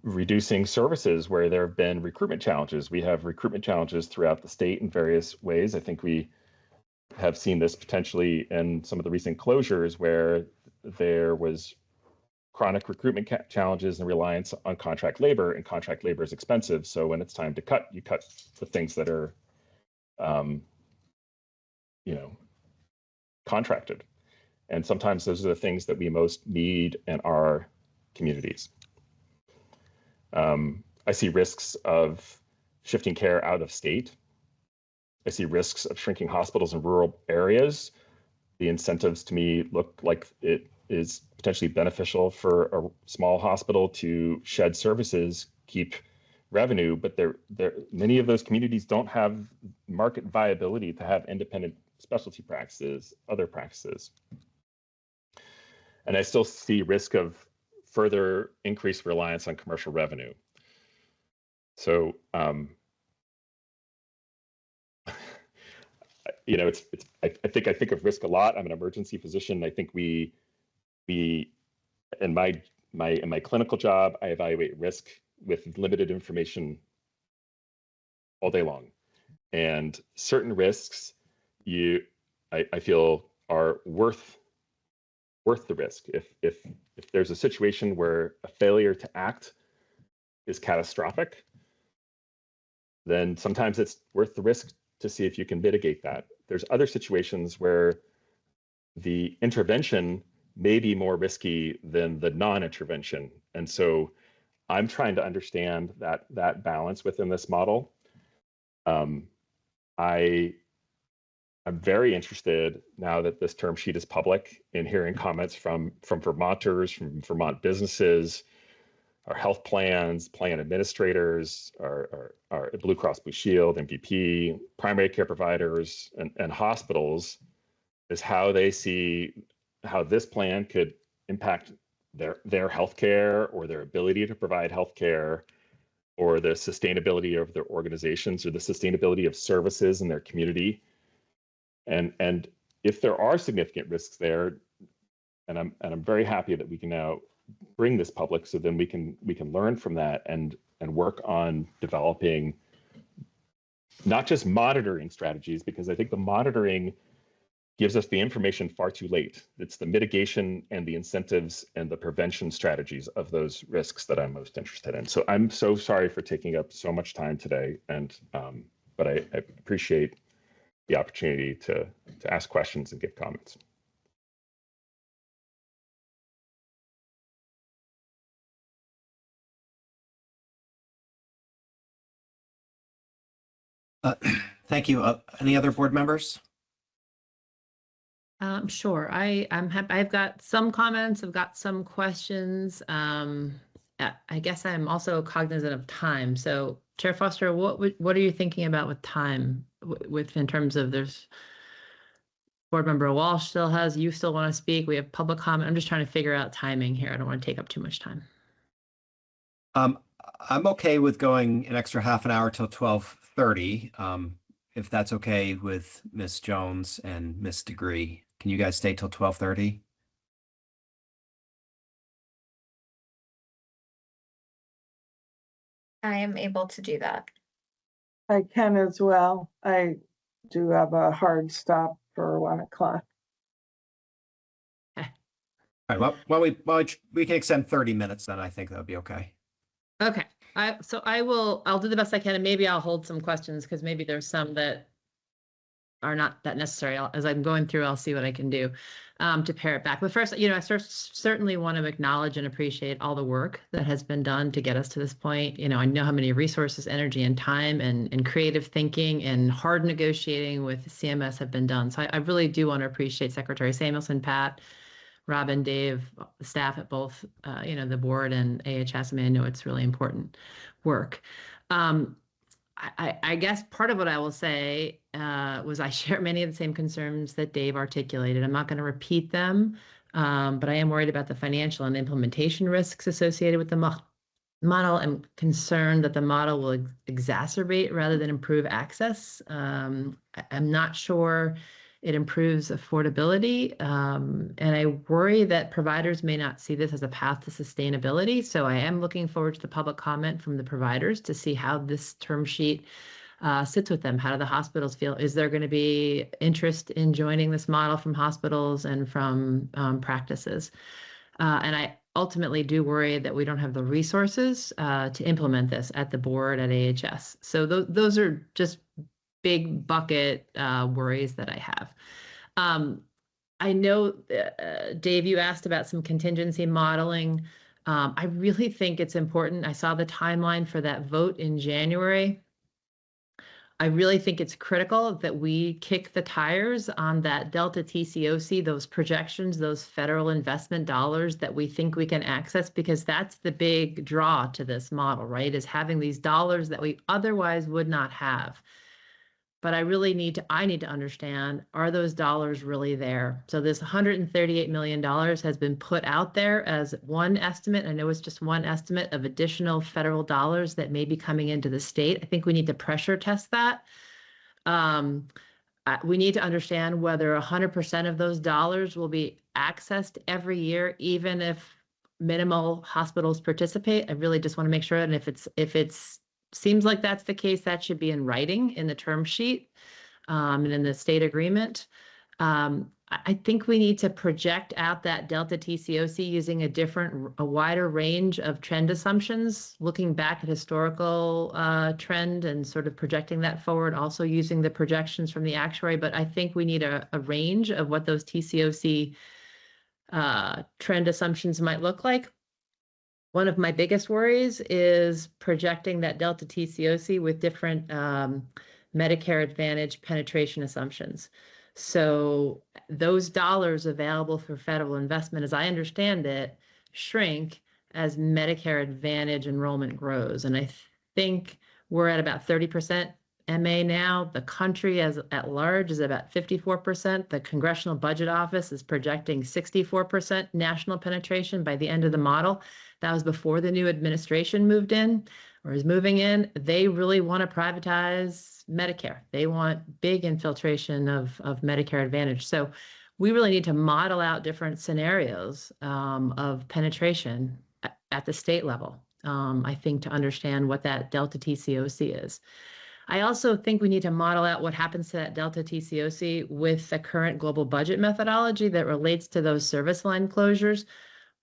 reducing services where there have been recruitment challenges. We have recruitment challenges throughout the state in various ways. I think we have seen this potentially in some of the recent closures where there was chronic recruitment challenges and reliance on contract labor, and contract labor is expensive. So when it's time to cut, you cut the things that are, contracted. And sometimes those are the things that we most need in our communities. I see risks of shifting care out of state. I see risks of shrinking hospitals in rural areas. The incentives to me look like it is potentially beneficial for a small hospital to shed services, keep revenue, but many of those communities don't have market viability to have independent specialty practices, other practices. And I still see risk of further increased reliance on commercial revenue. So, I think of risk a lot. I'm an emergency physician. I think we in my clinical job, I evaluate risk with limited information all day long, and certain risks I feel are worth the risk. If there's a situation where a failure to act is catastrophic, then sometimes it's worth the risk to see if you can mitigate that. There's other situations where the intervention may be more risky than the non-intervention. And so I'm trying to understand that balance within this model. I'm very interested, now that this term sheet is public, in hearing comments from Vermonters, from Vermont businesses, our health plans, plan administrators, our Blue Cross Blue Shield, MVP, primary care providers, and hospitals, is how they see how this plan could impact their healthcare, or their ability to provide healthcare, or the sustainability of their organizations, or the sustainability of services in their community. And if there are significant risks there, and I'm very happy that we can now bring this public, so then we can learn from that and work on developing not just monitoring strategies, because I think the monitoring gives us the information far too late. It's the mitigation and the incentives and the prevention strategies of those risks that I'm most interested in. So I'm so sorry for taking up so much time today, and but I appreciate the opportunity to ask questions and give comments. Thank you. Any other board members? Sure. I'm happy. I've got some comments. I've got some questions. I guess I'm also cognizant of time. So, Chair Foster, what are you thinking about with time? In terms of, there's Board Member Walsh you still want to speak. We have public comment. I'm just trying to figure out timing here. I don't want to take up too much time. I'm okay with going an extra half an hour till 12:30. If that's okay with Ms. Jones and Ms. Degree. Can you guys stay till 12:30? I am able to do that. I can as well. I do have a hard stop for 1 o'clock. All right. Well, we can extend 30 minutes then. I think that would be okay. Okay. I'll do the best I can, and maybe I'll hold some questions, because maybe there's some that are not that necessary. As I'm going through, I'll see what I can do to pare it back. But first, I certainly want to acknowledge and appreciate all the work that has been done to get us to this point. I know how many resources, energy, and time, and creative thinking, and hard negotiating with CMS have been done. So I really do want to appreciate Secretary Samuelson, Pat, Robin, Dave, staff at both, the board and AHS. I mean, I know it's really important work. I guess part of what I will say was I share many of the same concerns that Dave articulated. I'm not going to repeat them, but I am worried about the financial and implementation risks associated with the model. I'm concerned that the model will exacerbate rather than improve access. I'm not sure it improves affordability, and I worry that providers may not see this as a path to sustainability. So I am looking forward to the public comment from the providers to see how this term sheet sits with them. How do the hospitals feel? Is there going to be interest in joining this model from hospitals and from practices? And I ultimately do worry that we don't have the resources to implement this at the board at AHS. So those are just big bucket worries that I have. I know, Dave, you asked about some contingency modeling. I really think it's important. I saw the timeline for that vote in January. I really think it's critical that we kick the tires on that Delta TCOC, those projections, those federal investment dollars that we think we can access, because that's the big draw to this model, right? Is having these dollars that we otherwise would not have. But I need to understand, are those dollars really there? So this $138 million has been put out there as one estimate. I know it's just one estimate of additional federal dollars that may be coming into the state. I think we need to pressure test that. We need to understand whether 100% of those dollars will be accessed every year, even if minimal hospitals participate. I really just want to make sure. And if it's seems like that's the case, that should be in writing in the term sheet and in the state agreement. I think we need to project out that Delta TCOC using a wider range of trend assumptions, looking back at historical trend and sort of projecting that forward, also using the projections from the actuary. But I think we need a range of what those TCOC trend assumptions might look like. One of my biggest worries is projecting that Delta TCOC with different Medicare Advantage penetration assumptions. So those dollars available for federal investment, as I understand it, shrink as Medicare Advantage enrollment grows. And I think we're at about 30% MA now. The country at large is about 54%. The Congressional Budget Office is projecting 64% national penetration by the end of the model. That was before the new administration moved in or is moving in. They really want to privatize Medicare. They want big infiltration of Medicare Advantage. So we really need to model out different scenarios of penetration at the state level, I think, to understand what that Delta TCOC is. I also think we need to model out what happens to that Delta TCOC with the current global budget methodology that relates to those service line closures.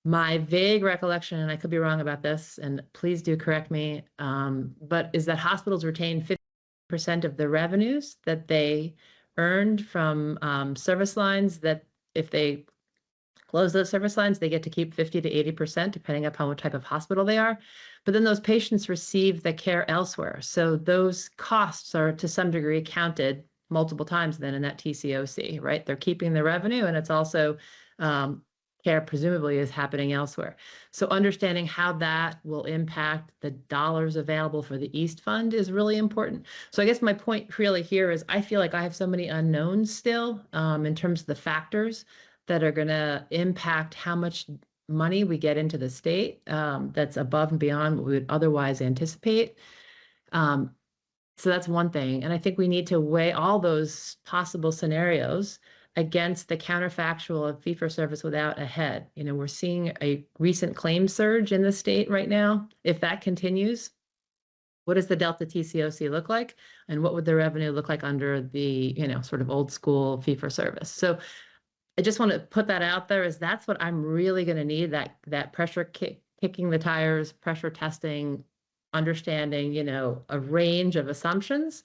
My vague recollection, and I could be wrong about this, and please do correct me, but is that hospitals retain 50% of the revenues that they earned from service lines, that if they close those service lines, they get to keep 50 to 80%, depending upon what type of hospital they are. But then those patients receive the care elsewhere. So those costs are to some degree counted multiple times then in that TCOC, right? They're keeping the revenue, and it's also care presumably is happening elsewhere. So understanding how that will impact the dollars available for the East Fund is really important. So I guess my point really here is I feel like I have so many unknowns still in terms of the factors that are going to impact how much money we get into the state that's above and beyond what we would otherwise anticipate. So that's one thing. And I think we need to weigh all those possible scenarios against the counterfactual of fee-for-service without a head. You know, we're seeing a recent claim surge in the state right now. If that continues, what does the Delta TCOC look like? And what would the revenue look like under the, sort of old school fee-for-service? So I just want to put that out there, as that's what I'm really going to need, that pressure kicking the tires, pressure testing, understanding, a range of assumptions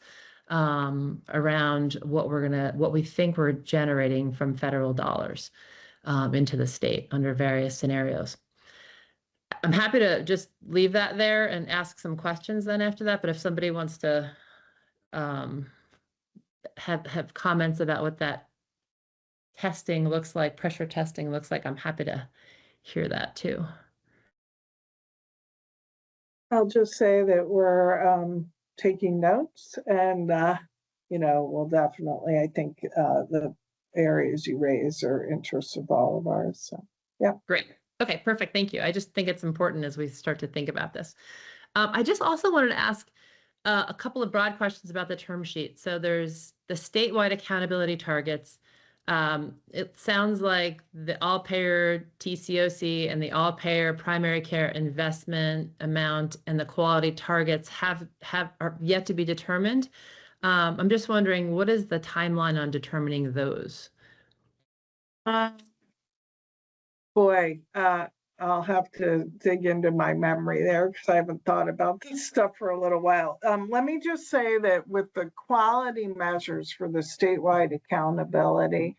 around what we think we're generating from federal dollars into the state under various scenarios. I'm happy to just leave that there and ask some questions then after that. But if somebody wants to have comments about what that testing looks like, pressure testing looks like, I'm happy to hear that too. I'll just say that we're taking notes, and we'll definitely, I think the areas you raise are interests of all of ours. So, yeah. Great. Okay, perfect. Thank you. I just think it's important as we start to think about this. I just also wanted to ask a couple of broad questions about the term sheet. So there's the statewide accountability targets. It sounds like the all-payer TCOC and the all-payer primary care investment amount and the quality targets are yet to be determined. I'm just wondering, what is the timeline on determining those? Boy, I'll have to dig into my memory there because I haven't thought about this stuff for a little while. Let me just say that with the quality measures for the statewide accountability,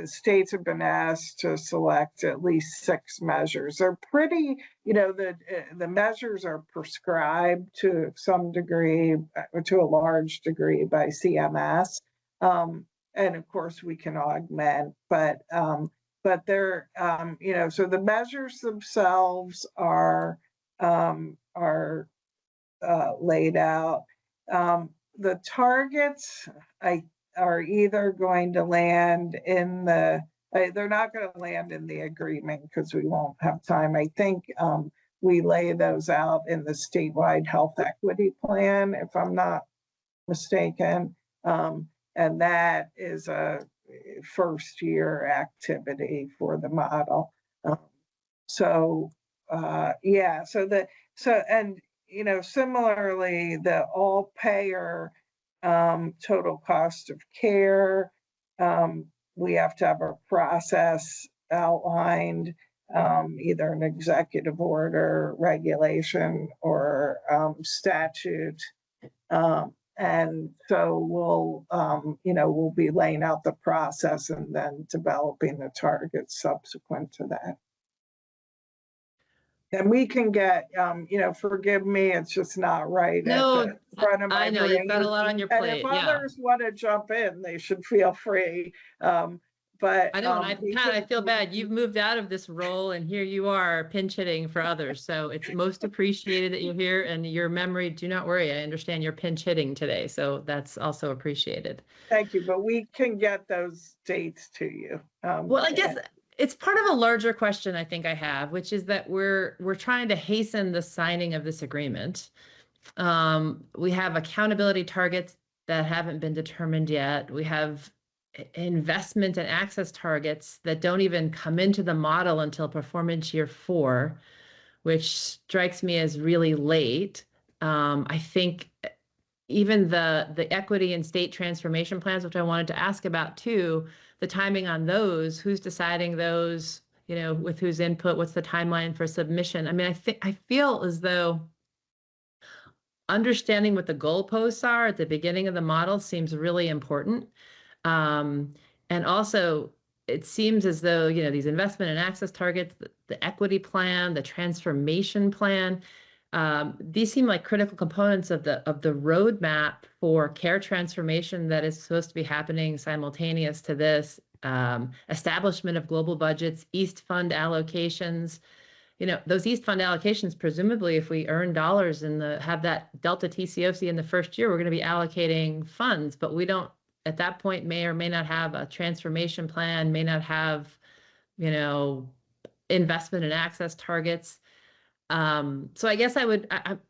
states have been asked to select at least 6 measures. They're pretty, the measures are prescribed to some degree, to a large degree by CMS. And of course we can augment, but they're, so the measures themselves are laid out. The targets are either going to land in they're not going to land in the agreement because we won't have time. I think we lay those out in the statewide health equity plan, if I'm not mistaken. And that is a first year activity for the model. Similarly, the all payer total cost of care, we have to have a process outlined, either an executive order, regulation, or statute. And so we'll be laying out the process and then developing the targets subsequent to that. And we can get, forgive me, it's just not right No, at the front of my I know brain. you've got a lot on your plate. And if others want to jump in, they should feel free. But I know, and Pat, I feel bad. You've moved out of this role, and here you are pinch hitting for others. So it's most appreciated that you're here, and your memory. Do not worry, I understand you're pinch hitting today, so that's also appreciated. Thank you, but we can get those dates to you. Well, I guess it's part of a larger question I think I have, which is that we're trying to hasten the signing of this agreement. We have accountability targets that haven't been determined yet. We have investment and access targets that don't even come into the model until performance year 4, which strikes me as really late. I think even the equity and state transformation plans, which I wanted to ask about too, the timing on those, who's deciding those, with whose input, what's the timeline for submission? I mean, I feel as though understanding what the goalposts are at the beginning of the model seems really important. And also, it seems as though, these investment and access targets, the equity plan, the transformation plan, these seem like critical components of the roadmap for care transformation that is supposed to be happening simultaneous to this, establishment of global budgets, East Fund allocations. Those East Fund allocations, presumably, if we earn dollars and have that Delta TCOC in the first year, we're going to be allocating funds, but we don't, at that point, may or may not have a transformation plan, may not have, investment and access targets. So I guess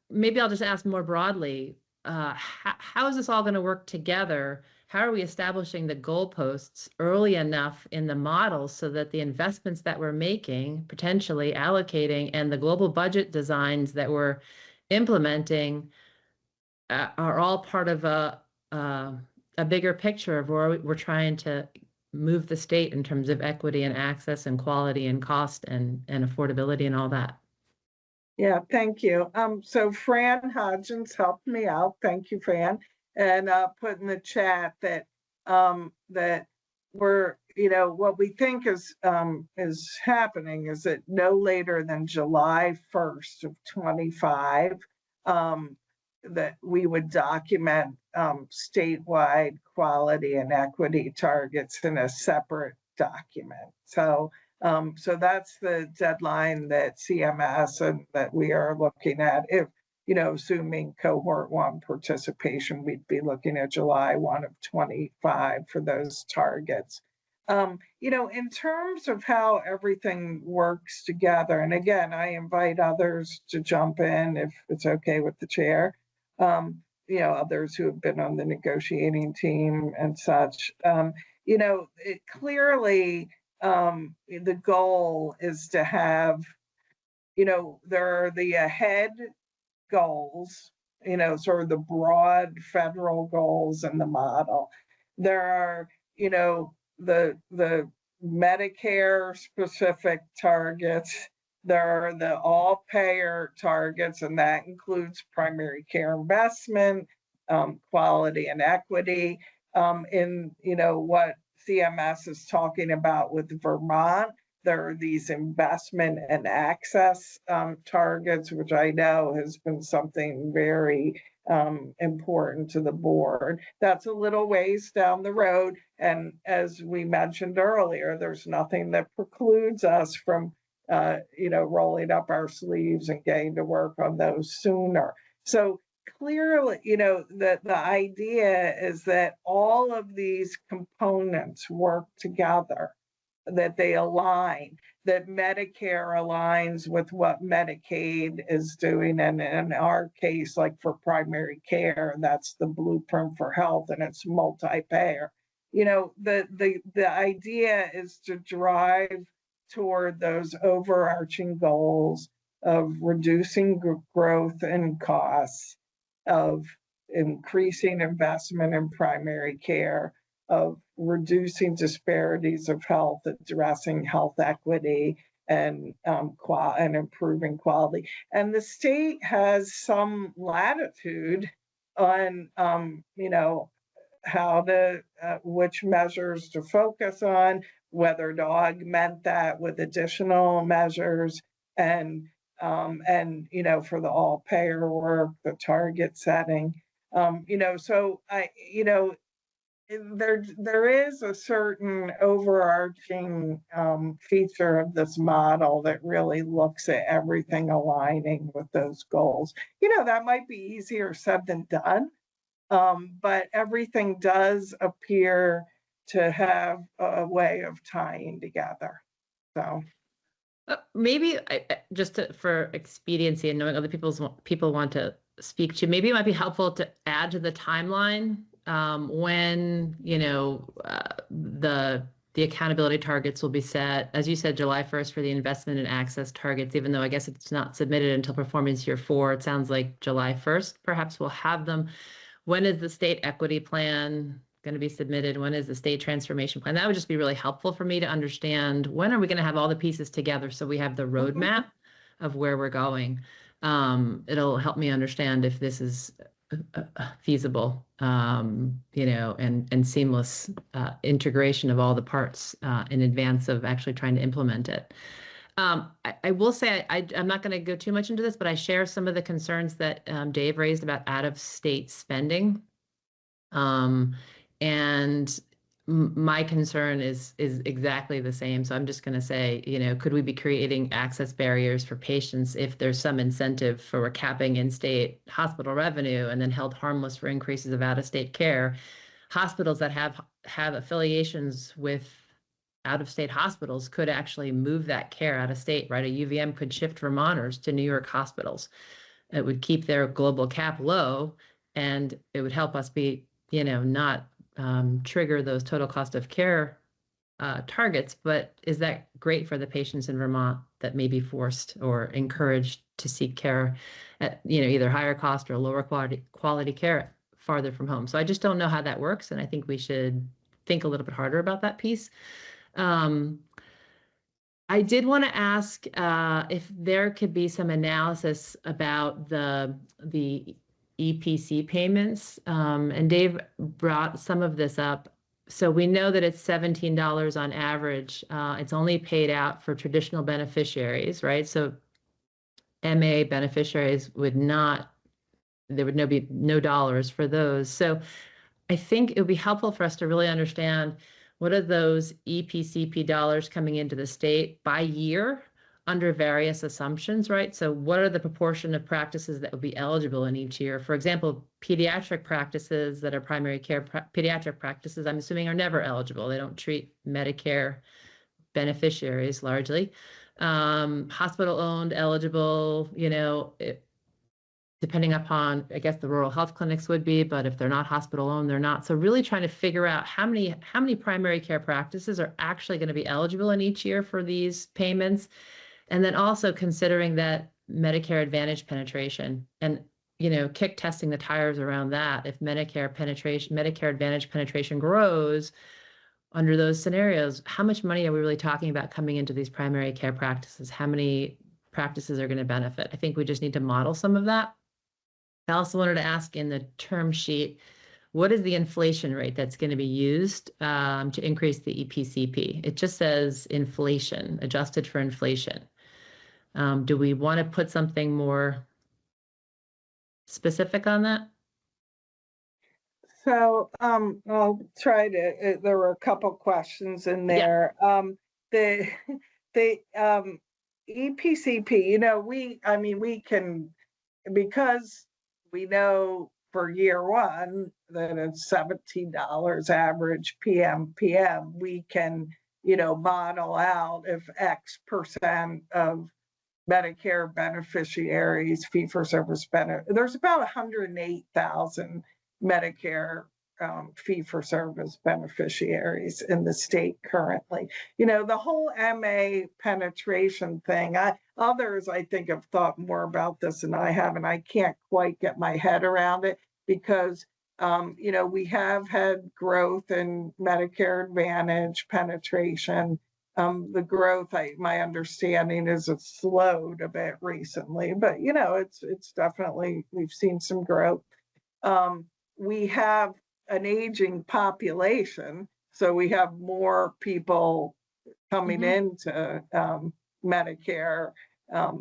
maybe I'll just ask more broadly, how is this all going to work together? How are we establishing the goalposts early enough in the model so that the investments that we're making, potentially allocating, and the global budget designs that we're implementing are all part of a bigger picture of where we're trying to move the state in terms of equity and access and quality and cost and affordability and all that? Yeah, thank you. So Fran Hodgins helped me out. Thank you, Fran. And put in the chat that that we're, what we think is happening is that no later than July 1st of 25, that we would document statewide quality and equity targets in a separate document. So that's the deadline that CMS and that we are looking at. assuming cohort 1 participation, we'd be looking at July 1 of 25 for those targets. In terms of how everything works together, and again, I invite others to jump in if it's okay with the chair, others who have been on the negotiating team and such. Clearly, the goal is to have, there are the ahead goals, sort of the broad federal goals in the model. There are, the Medicare specific targets. There are the all payer targets, and that includes primary care investment, quality and equity. In what CMS is talking about with Vermont, there are these investment and access targets, which I know has been something very important to the board. That's a little ways down the road. And as we mentioned earlier, there's nothing that precludes us from, rolling up our sleeves and getting to work on those sooner. So clearly, the idea is that all of these components work together, that they align, that Medicare aligns with what Medicaid is doing. And in our case, like for primary care, that's the blueprint for health, and it's multi-payer. The idea is to drive toward those overarching goals of reducing growth and costs, of increasing investment in primary care, of reducing disparities of health, addressing health equity, and improving quality. And the state has some latitude on, how to, which measures to focus on, whether to augment that with additional measures, and for the all payer work, the target setting. So there is a certain overarching feature of this model that really looks at everything aligning with those goals. That might be easier said than done, but everything does appear to have a way of tying together. So maybe for expediency and knowing other people want to speak to, maybe it might be helpful to add to the timeline when the accountability targets will be set. As you said, July 1st for the investment and access targets, even though I guess it's not submitted until performance year 4, it sounds like July 1st, perhaps we'll have them. When is the state equity plan going to be submitted? When is the state transformation plan? That would just be really helpful for me to understand when are we going to have all the pieces together so we have the roadmap of where we're going. It'll help me understand if this is feasible, and seamless integration of all the parts in advance of actually trying to implement it. I will say I'm not going to go too much into this, but I share some of the concerns that Dave raised about out-of-state spending. And my concern is exactly the same. So I'm just going to say, could we be creating access barriers for patients if there's some incentive for capping in-state hospital revenue and then held harmless for increases of out-of-state care? Hospitals that have affiliations with out-of-state hospitals could actually move that care out of state, right? A UVM could shift Vermonters to New York hospitals. It would keep their global cap low, and it would help us be, not trigger those total cost of care targets. But is that great for the patients in Vermont that may be forced or encouraged to seek care at, either higher cost or lower quality care farther from home? So I just don't know how that works, and I think we should think a little bit harder about that piece. I did want to ask if there could be some analysis about the EPC payments, and Dave brought some of this up. So we know that it's $17 on average. It's only paid out for traditional beneficiaries, right? So MA beneficiaries there would be no dollars for those. So I think it would be helpful for us to really understand what are those EPCP dollars coming into the state by year under various assumptions, right? So what are the proportion of practices that would be eligible in each year? For example, pediatric practices that are primary care pediatric practices, I'm assuming are never eligible. They don't treat Medicare beneficiaries largely. Hospital owned, eligible, depending upon, I guess the rural health clinics would be, but if they're not hospital owned, they're not. So really trying to figure out how many primary care practices are actually going to be eligible in each year for these payments. And then also considering that Medicare Advantage penetration and, kick testing the tires around that. If Medicare Advantage penetration grows under those scenarios, how much money are we really talking about coming into these primary care practices? How many practices are going to benefit? I think we just need to model some of that. I also wanted to ask in the term sheet, what is the inflation rate that's going to be used to increase the EPCP? It just says inflation, adjusted for inflation. Do we want to put something more specific on that? So I'll try to, there were a couple questions in there. The EPCP, we can, because we know for year one that it's $17 average PM, we can, model out if X percent of Medicare beneficiaries, fee-for-service benefit. There's about 108,000 Medicare fee-for-service beneficiaries in the state currently. The whole MA penetration thing, others I think have thought more about this than I have, and I can't quite get my head around it because we have had growth in Medicare Advantage penetration. The growth, my understanding is it's slowed a bit recently, but it's definitely, we've seen some growth. We have an aging population, so we have more people coming into Medicare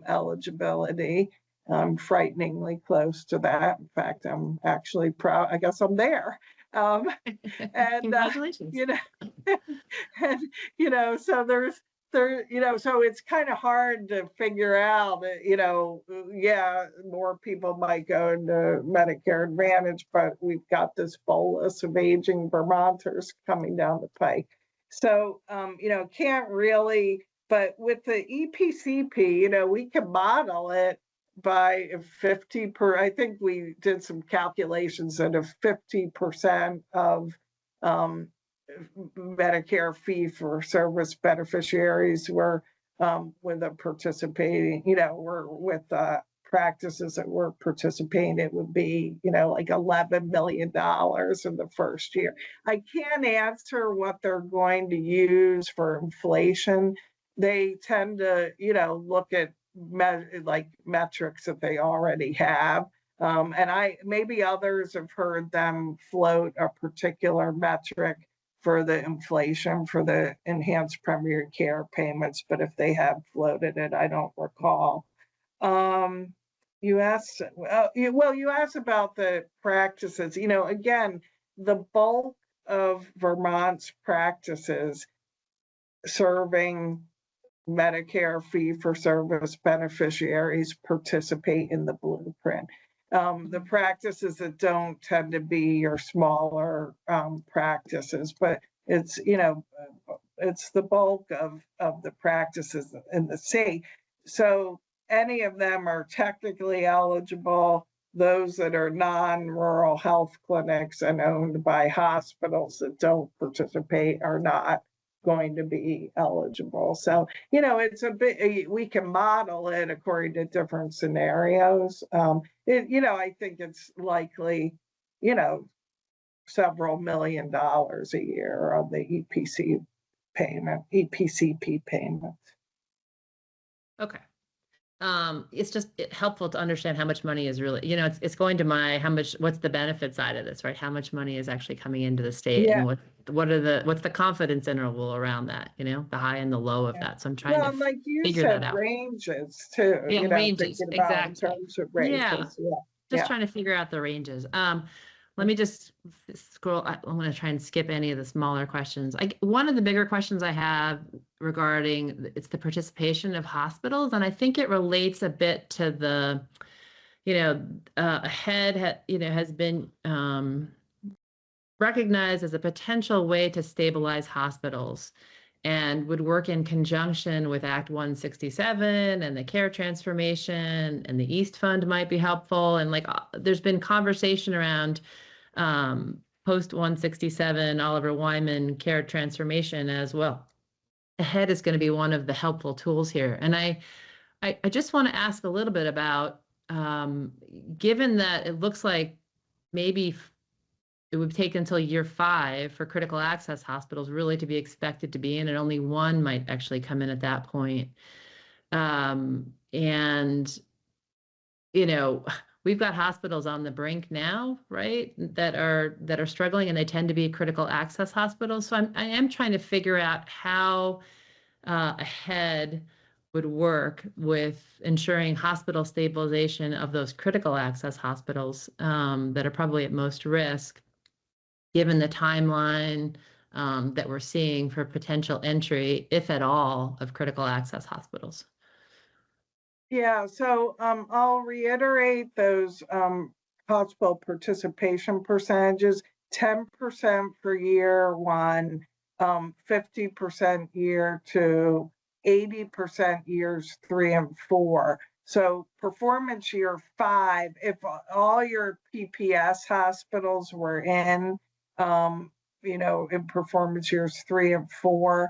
eligibility. I'm frighteningly close to that. In fact, I'm actually proud. I guess I'm there. And Congratulations. And so so it's kind of hard to figure out, more people might go into Medicare Advantage, but we've got this bolus of aging Vermonters coming down the pike. So, can't really, but with the EPCP, we can model it by 50 per, I think we did some calculations that if 50% of Medicare fee-for-service beneficiaries were with a participating, were with practices that were participating, it would be, like $11 million in the first year. I can't answer what they're going to use for inflation. They tend to, look at metrics that they already have. And maybe others have heard them float a particular metric for the inflation for the enhanced primary care payments, but if they have floated it, I don't recall. You asked about the practices. Again, the bulk of Vermont's practices serving Medicare fee-for-service beneficiaries participate in the blueprint. The practices that don't tend to be your smaller practices, but it's the bulk of the practices in the state. So any of them are technically eligible. Those that are non-rural health clinics and owned by hospitals that don't participate are not going to be eligible. So, it's a bit, we can model it according to different scenarios. I think it's likely, several $1 million a year on the EPCP payments. Okay. It's just helpful to understand how much money is really, it's going to what's the benefit side of this, right? How much money is actually coming into the state, and what's the confidence interval around that, the high and the low of that. So I'm trying to like you figure said, that out. Ranges too. Yeah, ranges, exactly. In terms of ranges. Just trying to figure out the ranges. let me just scroll. I'm going to try and skip any of the smaller questions. One of the bigger questions I have regarding it's the participation of hospitals, and I think it relates a bit to the, AHEAD has been recognized as a potential way to stabilize hospitals, and would work in conjunction with Act 167 and the care transformation, and the East Fund might be helpful. And there's been conversation around post 167 Oliver Wyman care transformation as well. AHEAD is going to be one of the helpful tools here. And I just want to ask a little bit about, given that it looks like maybe it would take until year 5 for critical access hospitals really to be expected to be in, and only one might actually come in at that point. And, we've got hospitals on the brink now, right, that are struggling, and they tend to be critical access hospitals. So I am trying to figure out how AHEAD would work with ensuring hospital stabilization of those critical access hospitals that are probably at most risk, given the timeline that we're seeing for potential entry, if at all, of critical access hospitals. Yeah, so I'll reiterate those hospital participation percentages: 10% for year 1, 50% year 2, 80% years 3 and 4. So performance year 5, if all your PPS hospitals were in performance years 3 and 4,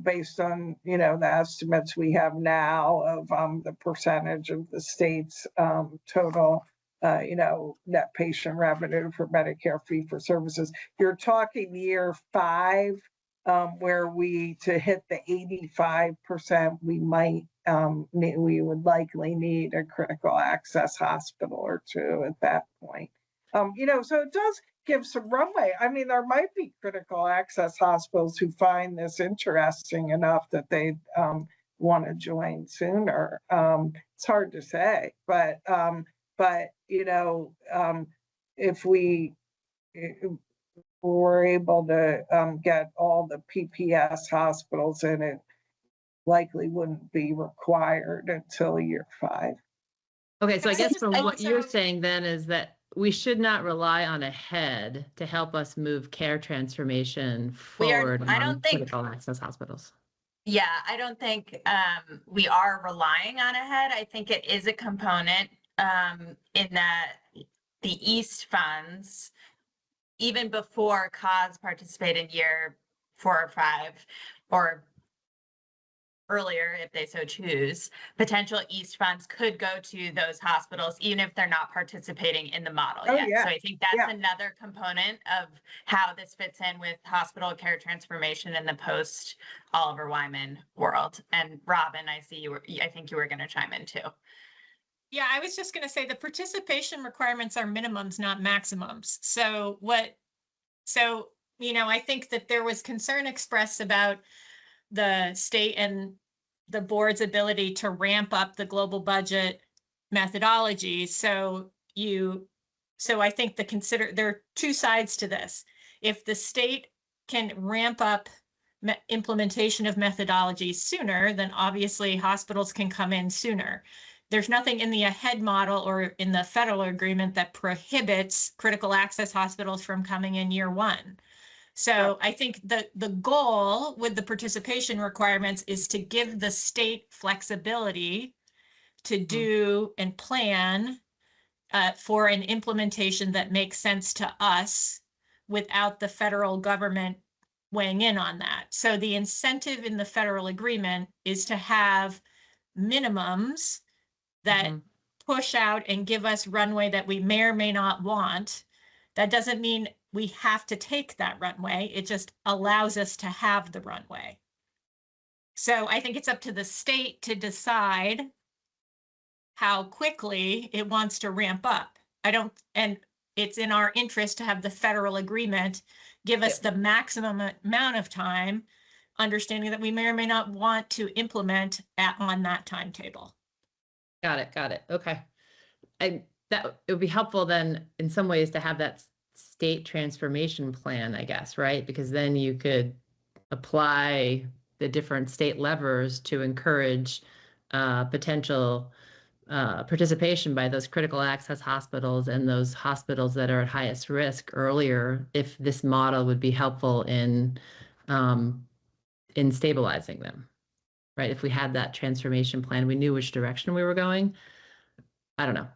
based on, the estimates we have now of the percentage of the state's total, net patient revenue for Medicare fee-for-services. You're talking year 5, where to hit the 85%, we would likely need a critical access hospital or 2 at that point. So it does give some runway. I mean, there might be critical access hospitals who find this interesting enough that they want to join sooner. It's hard to say, but if we were able to get all the PPS hospitals in, it likely wouldn't be required until year 5. Okay, so I guess from what you're saying then is that we should not rely on AHEAD to help us move care transformation forward on critical access hospitals. Yeah, I don't think we are relying on AHEAD. I think it is a component in that the East funds, even before CAUSE participate in year 4 or 5, or earlier if they so choose, potential East funds could go to those hospitals even if they're not participating in the model yet. Yeah. So I think that's another component of how this fits in with hospital care transformation in the post Oliver Wyman world. And Robin, I think you were going to chime in too. Yeah, I was just going to say the participation requirements are minimums, not maximums. So I think that there was concern expressed about the state and the board's ability to ramp up the global budget methodologies. So I think there are 2 sides to this. If the state can ramp up implementation of methodologies sooner, then obviously hospitals can come in sooner. There's nothing in the AHEAD model or in the federal agreement that prohibits critical access hospitals from coming in year 1. So I think the goal with the participation requirements is to give the state flexibility to do and plan for an implementation that makes sense to us without the federal government weighing in on that. So the incentive in the federal agreement is to have minimums that push out and give us runway that we may or may not want. That doesn't mean we have to take that runway. It just allows us to have the runway. So I think it's up to the state to decide how quickly it wants to ramp up. And it's in our interest to have the federal agreement give us the maximum amount of time, understanding that we may or may not want to implement on that timetable. Got it. Okay. that it would be helpful then in some ways to have that state transformation plan, I guess, right? Because then you could apply the different state levers to encourage potential participation by those critical access hospitals and those hospitals that are at highest risk earlier, if this model would be helpful in stabilizing them, right? If we had that transformation plan, we knew which direction we were going. I don't know.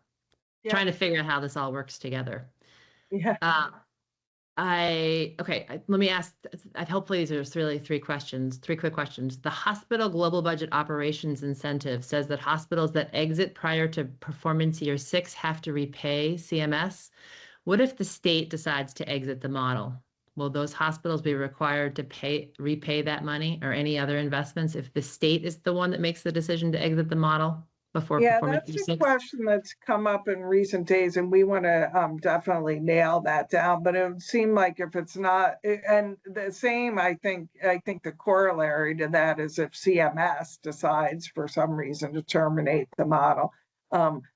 Yeah. Trying to figure out how this all works together. Yeah. Let me ask, hopefully there's really three quick questions. The hospital global budget operations incentive says that hospitals that exit prior to performance year 6 have to repay CMS. What if the state decides to exit the model? Will those hospitals be required to repay that money or any other investments if the state is the one that makes the decision to exit the model before Yeah, performance that's year a 6? question that's come up in recent days, and we want to definitely nail that down. But it would seem like if it's not, and the same, I think the corollary to that is if CMS decides for some reason to terminate the model.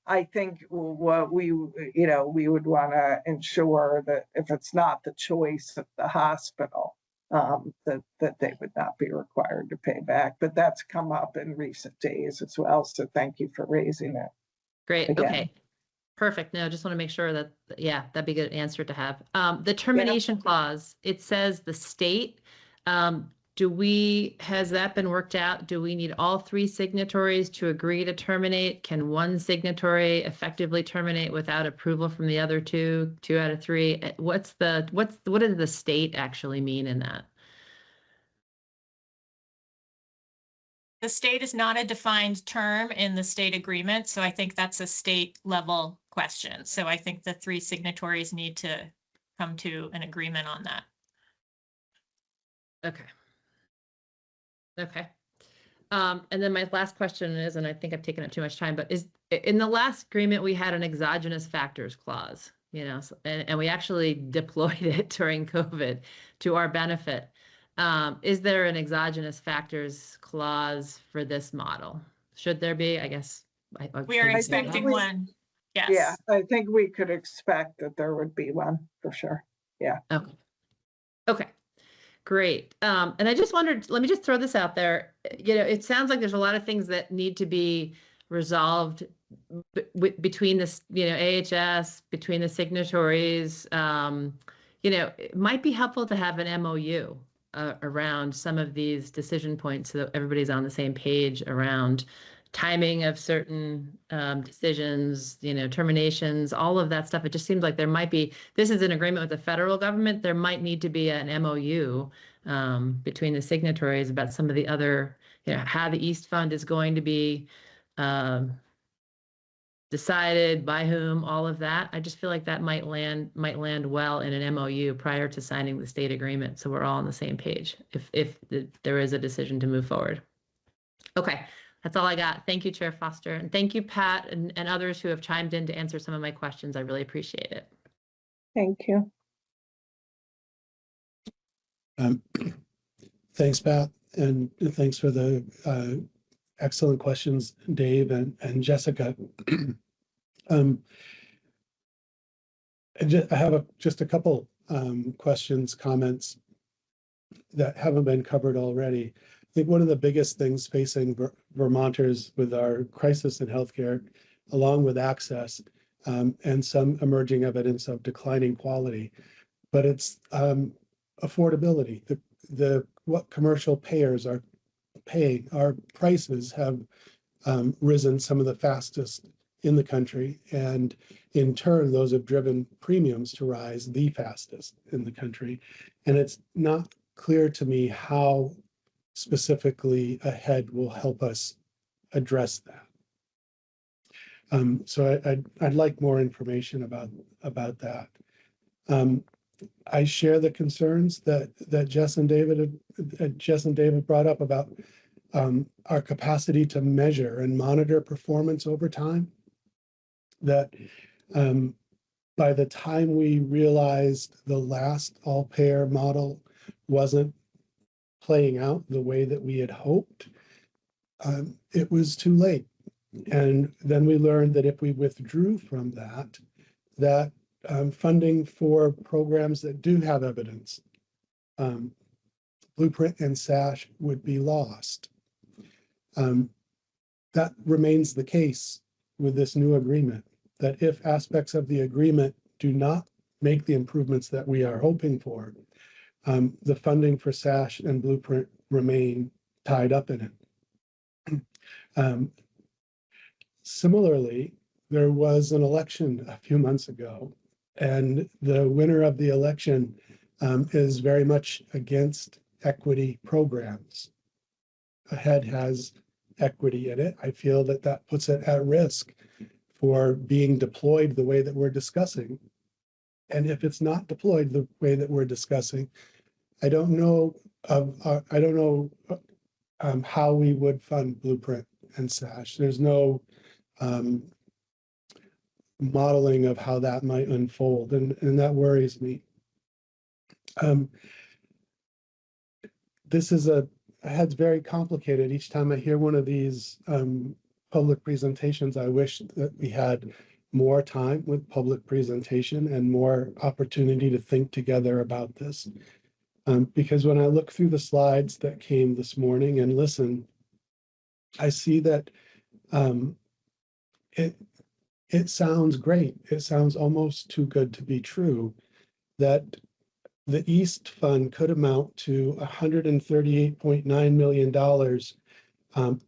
I think what we would want to ensure that if it's not the choice of the hospital, that they would not be required to pay back. But that's come up in recent days as well. So thank you for raising it. Great. Again. Okay. Perfect. No, just want to make sure that, yeah, that'd be a good answer to have. The termination clause, it says the state, has that been worked out? Do we need all 3 signatories to agree to terminate? Can one signatory effectively terminate without approval from the other 2 out of 3? What does the state actually mean in that? The state is not a defined term in the state agreement, so I think that's a state level question. So I think the 3 signatories need to come to an agreement on that. Okay. Okay. And then my last question is, and I think I've taken up too much time, but is in the last agreement, we had an exogenous factors clause, and we actually deployed it during COVID to our benefit. Is there an exogenous factors clause for this model? Should there be? I guess. We are expecting one. Yes. Yeah, I think we could expect that there would be one for sure. Yeah. Okay. Okay. Great. And I just wondered, let me just throw this out there. It sounds like there's a lot of things that need to be resolved between this, AHS, between the signatories. It might be helpful to have an MOU around some of these decision points so that everybody's on the same page around timing of certain decisions, terminations, all of that stuff. It just seems like there might be, this is an agreement with the federal government. There might need to be an MOU between the signatories about some of the other, how the East Fund is going to be decided by whom, all of that. I just feel like that might land well in an MOU prior to signing the state agreement. So we're all on the same page if there is a decision to move forward. Okay. That's all I got. Thank you, Chair Foster. And thank you, Pat, and others who have chimed in to answer some of my questions. I really appreciate it. Thank you. Thanks, Pat, and thanks for the excellent questions, Dave and Jessica. I have just a couple questions, comments that haven't been covered already. I think one of the biggest things facing Vermonters with our crisis in healthcare, along with access and some emerging evidence of declining quality, but it's affordability. What commercial payers are paying, our prices have risen some of the fastest in the country, and in turn, those have driven premiums to rise the fastest in the country. And it's not clear to me how specifically ahead will help us address that. So I'd like more information about that. I share the concerns that Jess and David brought up about our capacity to measure and monitor performance over time. That by the time we realized the last all-payer model wasn't playing out the way that we had hoped, it was too late. And then we learned that if we withdrew from that, that funding for programs that do have evidence, Blueprint and SASH, would be lost. That remains the case with this new agreement, that if aspects of the agreement do not make the improvements that we are hoping for, the funding for SASH and Blueprint remain tied up in it. Similarly, there was an election a few months ago, and the winner of the election is very much against equity programs. AHEAD has equity in it. I feel that that puts it at risk for being deployed the way that we're discussing. And if it's not deployed the way that we're discussing, I don't know how we would fund Blueprint and SASH. There's no modeling of how that might unfold, and that worries me. This is AHEAD's very complicated. Each time I hear one of these public presentations, I wish that we had more time with public presentation and more opportunity to think together about this. Because when I look through the slides that came this morning and listen, I see that it sounds great. It sounds almost too good to be true that the East Fund could amount to $138.9 million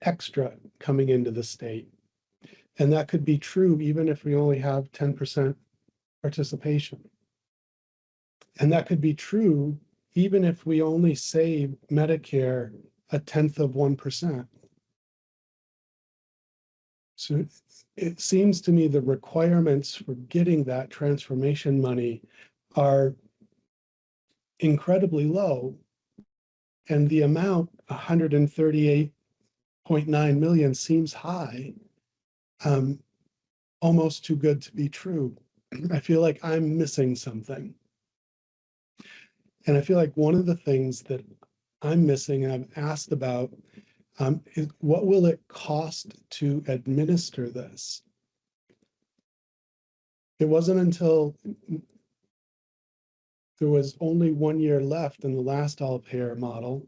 extra coming into the state. And that could be true even if we only have 10% participation. And that could be true even if we only save Medicare 0.1%. So it seems to me the requirements for getting that transformation money are incredibly low. And the amount, 138.9 million, seems high, almost too good to be true. I feel like I'm missing something. And I feel like one of the things that I'm missing and I've asked about is what will it cost to administer this? It wasn't until there was only 1 year left in the last all-payer model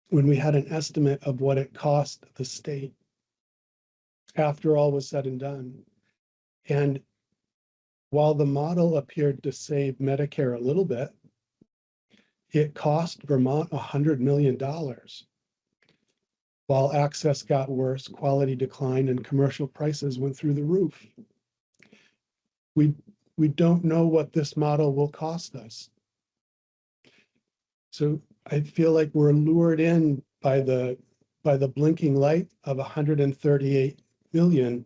when we had an estimate of what it cost the state after all was said and done. And while the model appeared to save Medicare a little bit, it cost Vermont $100 million. While access got worse, quality declined, and commercial prices went through the roof. We don't know what this model will cost us. So I feel like we're lured in by the blinking light of 138 million,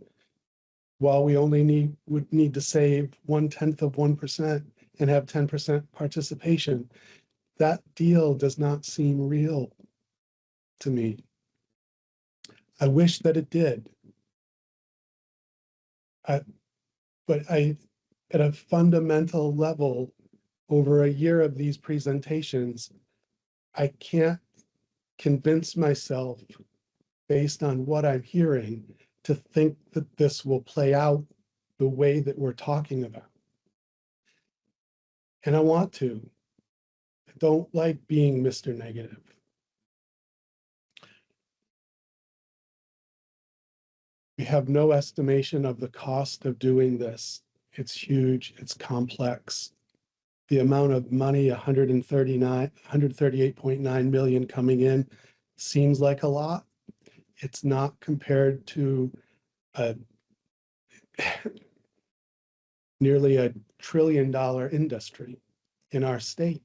while we only would need to save 0.1% and have 10% participation. That deal does not seem real to me. I wish that it did. But at a fundamental level, over a year of these presentations, I can't convince myself, based on what I'm hearing, to think that this will play out the way that we're talking about. And I want to. I don't like being Mr. Negative. We have no estimation of the cost of doing this. It's huge, it's complex. The amount of money, 138.9 million coming in, seems like a lot. It's not compared to nearly $1 trillion industry in our state.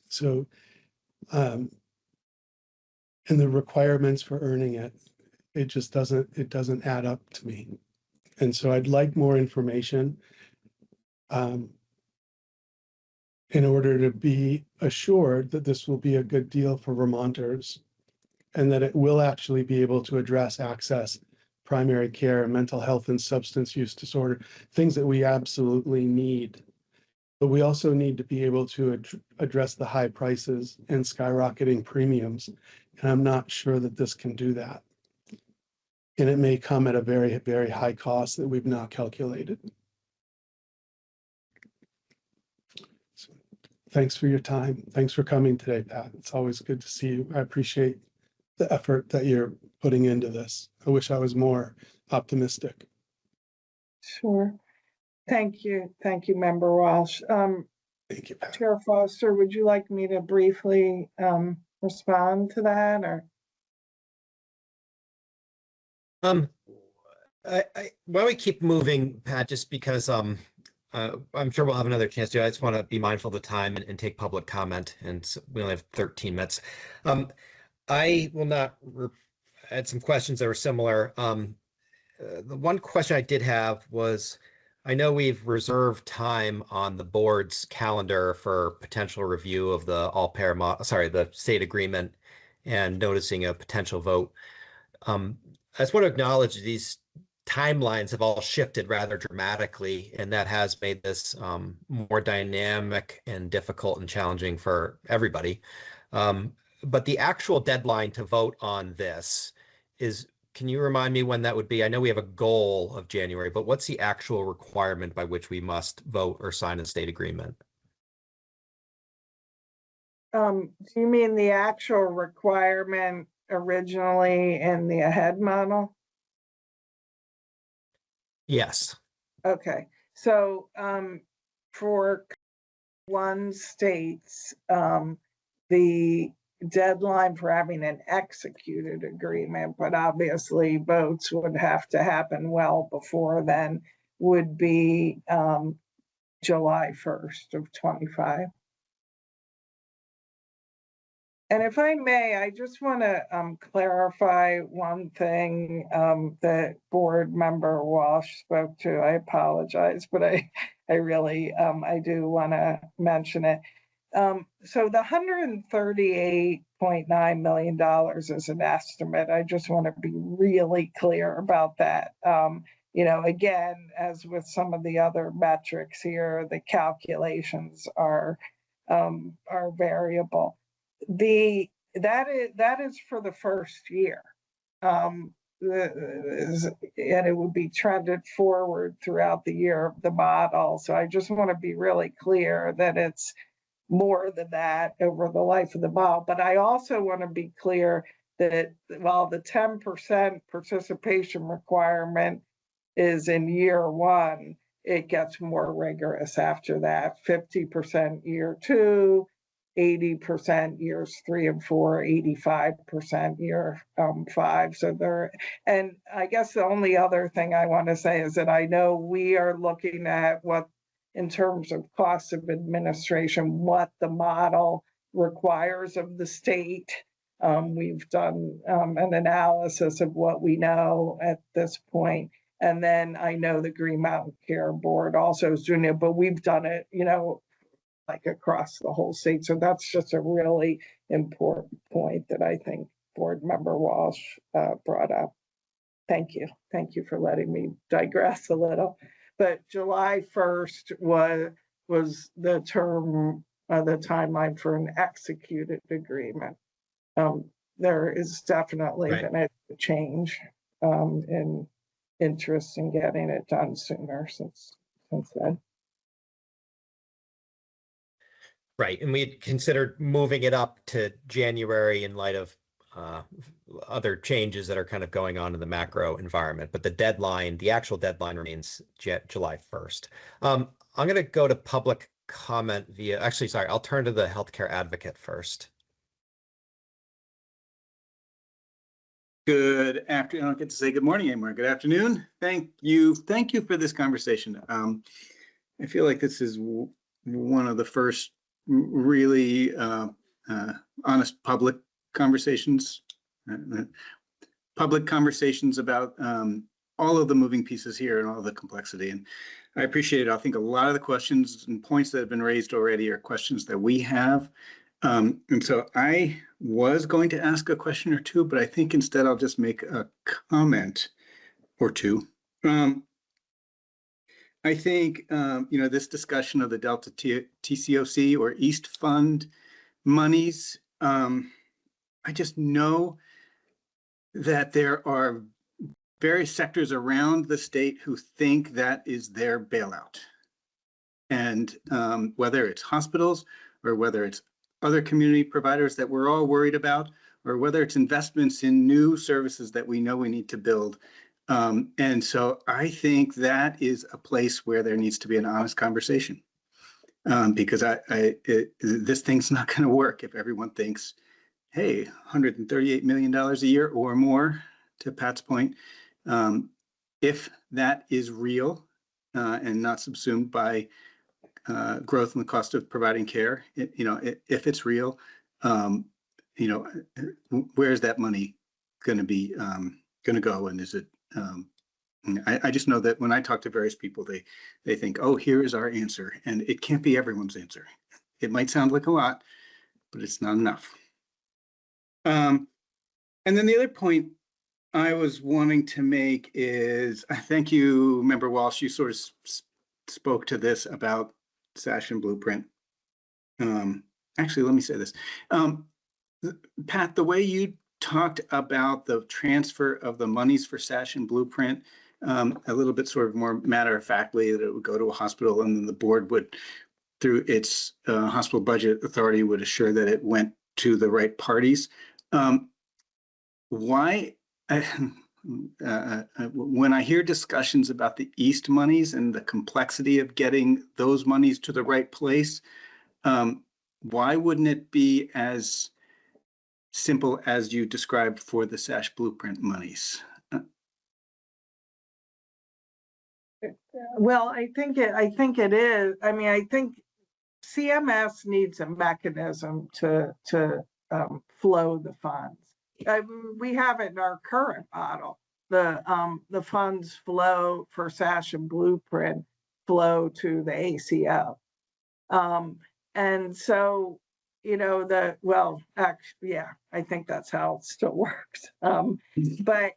So, and the requirements for earning it, it just doesn't add up to me. And so I'd like more information in order to be assured that this will be a good deal for Vermonters and that it will actually be able to address access, primary care, mental health, and substance use disorder, things that we absolutely need. But we also need to be able to address the high prices and skyrocketing premiums. And I'm not sure that this can do that. And it may come at a very, very high cost that we've not calculated. So, thanks for your time. Thanks for coming today, Pat. It's always good to see you. I appreciate the effort that you're putting into this. I wish I was more optimistic. Sure. Thank you. Thank you, Member Walsh. Thank you, Pat. Chair Foster, would you like me to briefly respond to that, or? Why don't we keep moving, Pat, just because I'm sure we'll have another chance to. I just want to be mindful of the time and take public comment, and so we only have 13 minutes. I will not add some questions that were similar. The one question I did have was, I know we've reserved time on the board's calendar for potential review of the the state agreement and noticing a potential vote. I just want to acknowledge these timelines have all shifted rather dramatically, and that has made this more dynamic and difficult and challenging for everybody. But the actual deadline to vote on this is, can you remind me when that would be? I know we have a goal of January, but what's the actual requirement by which we must vote or sign a state agreement? Do you mean the actual requirement originally in the ahead model? Yes. Okay, so for one states, the deadline for having an executed agreement, but obviously votes would have to happen well before then, would be July 1st of 25. And if I may, I just want to clarify one thing that board member Walsh spoke to. I apologize, but I really, I do want to mention it. So the $138.9 million is an estimate. I just want to be really clear about that. You know, again, as with some of the other metrics here, the calculations are variable. That is for the first year. And it would be trended forward throughout the year of the model. So I just want to be really clear that it's more than that over the life of the model. But I also want to be clear that while the 10% participation requirement is in year one, it gets more rigorous after that. 50% year two, 80% years 3 and 4, 85% year 5. So there, and I guess the only other thing I want to say is that I know we are looking at what, in terms of cost of administration, what the model requires of the state. We've done an analysis of what we know at this point. And then I know the Green Mountain Care Board also is doing it, but we've done it, you know, like across the whole state. So that's just a really important point that I think board member Walsh brought up. Thank you. Thank you for letting me digress a little. But July 1st was the term, the timeline for an executed agreement. There is definitely been a change in interest in getting it done sooner since then. Right, and we had considered moving it up to January in light of other changes that are kind of going on in the macro environment, but the deadline, the actual deadline remains July 1st. I'm going to go to public comment via, actually, sorry, I'll turn to the healthcare advocate first. Good afternoon. I don't get to say good morning anymore. Good afternoon. Thank you for this conversation. I feel like this is one of the first really honest public conversations about all of the moving pieces here and all of the complexity. And I appreciate it. I think a lot of the questions and points that have been raised already are questions that we have. And so I was going to ask a question or two, but I think instead I'll just make a comment or two. I think, you know, this discussion of the Delta TCOC or East Fund monies, I just know that there are various sectors around the state who think that is their bailout. And whether it's hospitals or whether it's other community providers that we're all worried about, or whether it's investments in new services that we know we need to build. And so I think that is a place where there needs to be an honest conversation. Because this thing's not going to work if everyone thinks, hey, $138 million a year or more, to Pat's point. If that is real and not subsumed by growth in the cost of providing care, if it's real, where's that money going to be going to go? And is it? I just know that when I talk to various people, they think, oh, here is our answer, and it can't be everyone's answer. It might sound like a lot, but it's not enough. And then the other point I was wanting to make is, thank you, Member Walsh, you sort of spoke to this about SASH and Blueprint. Actually, let me say this. Pat, the way you talked about the transfer of the monies for SASH and Blueprint, a little bit sort of more matter-of-factly, that it would go to a hospital and then the board would, through its hospital budget authority, would assure that it went to the right parties. Why? When I hear discussions about the East monies and the complexity of getting those monies to the right place, why wouldn't it be as simple as you described for the SASH Blueprint monies? Well, I think it is. I mean, I think CMS needs a mechanism to flow the funds. We have it in our current model. The funds flow for SASH and Blueprint flow to the ACO. And so, actually, yeah, I think that's how it still works. But,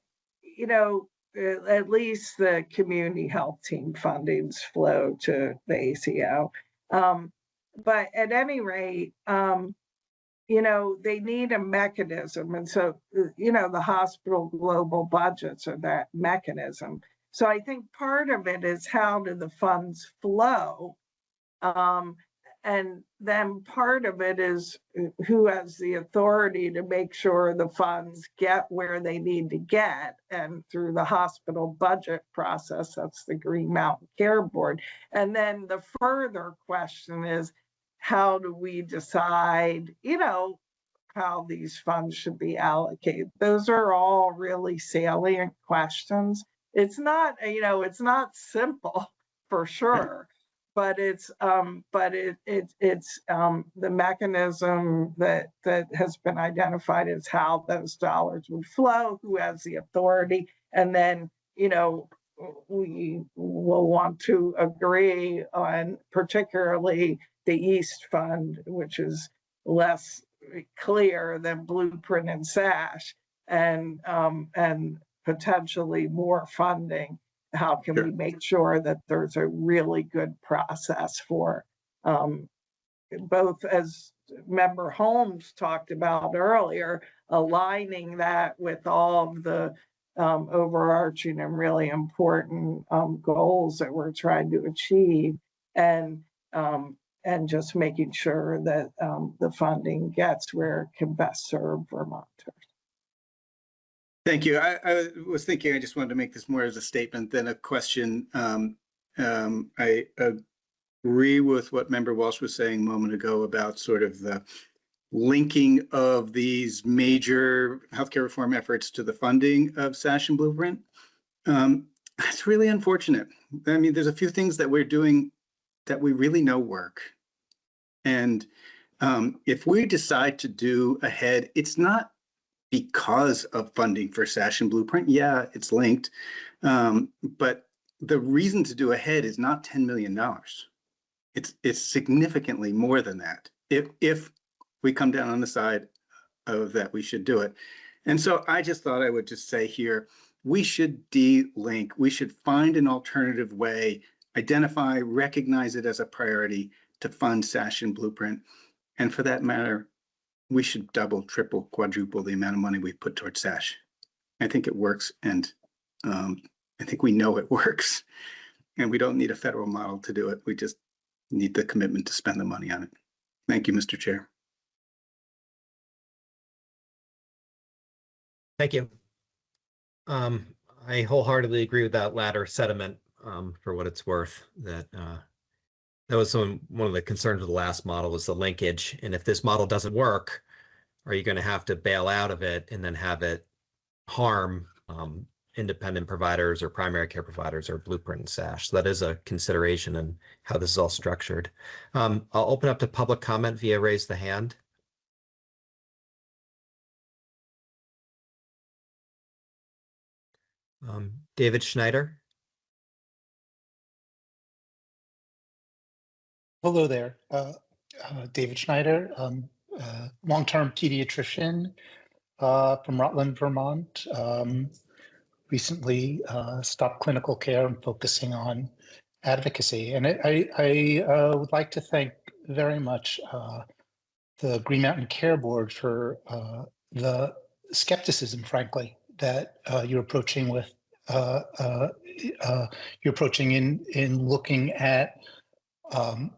at least the community health team fundings flow to the ACO. But at any rate, they need a mechanism. And so, the hospital global budgets are that mechanism. So I think part of it is how do the funds flow? And then part of it is who has the authority to make sure the funds get where they need to get. And through the hospital budget process, that's the Green Mountain Care Board. And then the further question is, how do we decide, how these funds should be allocated? Those are all really salient questions. It's not, it's not simple for sure. But it's the mechanism that has been identified as how those dollars would flow, who has the authority, and then we will want to agree on particularly the East Fund, which is less clear than Blueprint and SASH, and potentially more funding. How can we make sure that there's a really good process for both, as Member Holmes talked about earlier, aligning that with all of the overarching and really important goals that we're trying to achieve, and just making sure that the funding gets where it can best serve Vermonters. Thank you. I was thinking, I just wanted to make this more as a statement than a question. I agree with what Member Walsh was saying a moment ago about sort of the linking of these major healthcare reform efforts to the funding of SASH and Blueprint. That's really unfortunate. I mean, there's a few things that we're doing that we really know work. And if we decide to do ahead, it's not because of funding for SASH and Blueprint. Yeah, it's linked. But the reason to do ahead is not $10 million. It's significantly more than that. If we come down on the side of that, we should do it. And so I just thought I would just say here, we should de-link. We should find an alternative way, identify, recognize it as a priority to fund SASH and Blueprint. And for that matter, we should double, triple, quadruple the amount of money we put towards SASH. I think it works, and I think we know it works, and we don't need a federal model to do it. We just need the commitment to spend the money on it. Thank you, Mr. Chair. Thank you. I wholeheartedly agree with that latter sentiment, for what it's worth, that was one of the concerns of the last model was the linkage. And if this model doesn't work, are you going to have to bail out of it and then have it harm independent providers or primary care providers or Blueprint and SASH? So that is a consideration in how this is all structured. I'll open up to public comment via raise the hand. David Schneider. Hello there, David Schneider, long-term pediatrician from Rutland, Vermont. Recently stopped clinical care and focusing on advocacy. And I would like to thank very much the Green Mountain Care Board for the skepticism, frankly, that you're approaching with you're approaching in looking at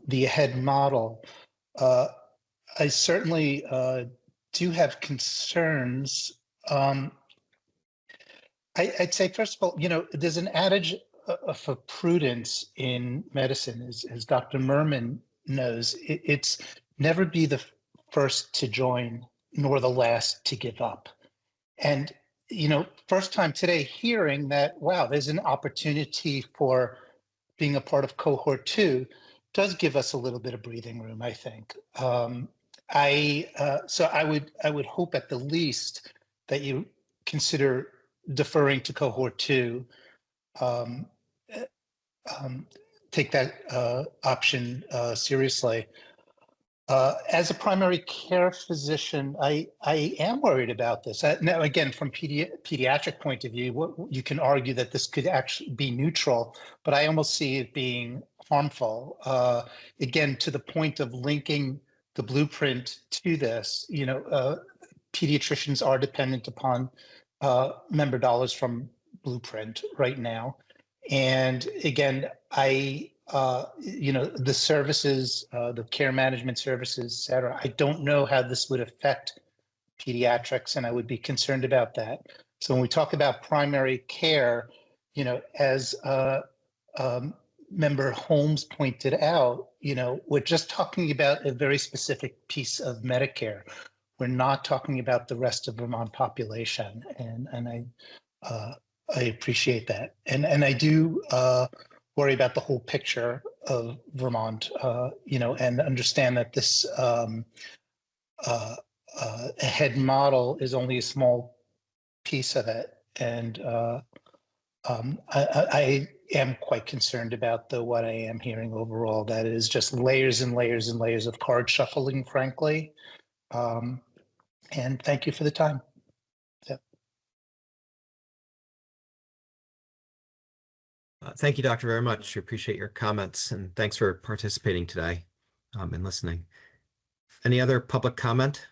the AHEAD model. I certainly do have concerns. I'd say, first of all, there's an adage for prudence in medicine, as Dr. Merman knows. It's never be the first to join, nor the last to give up. And, first time today hearing that, wow, there's an opportunity for being a part of cohort 2 does give us a little bit of breathing room, I think. So I would hope at the least that you consider deferring to cohort 2, take that option seriously. As a primary care physician, I am worried about this. Now, again, from pediatric point of view, you can argue that this could actually be neutral, but I almost see it being harmful. Again, to the point of linking the Blueprint to this, pediatricians are dependent upon member dollars from Blueprint right now. And again, the services, the care management services, et cetera, I don't know how this would affect pediatrics, and I would be concerned about that. So when we talk about primary care, as Member Holmes pointed out, we're just talking about a very specific piece of Medicare. We're not talking about the rest of Vermont population, and I appreciate that. And I do worry about the whole picture of Vermont, and understand that this AHEAD model is only a small piece of it. And I am quite concerned about what I am hearing overall. That is just layers and layers and layers of card shuffling, frankly. And thank you for the time. Thank you, Doctor, very much. We appreciate your comments, and thanks for participating today and listening. Any other public comment?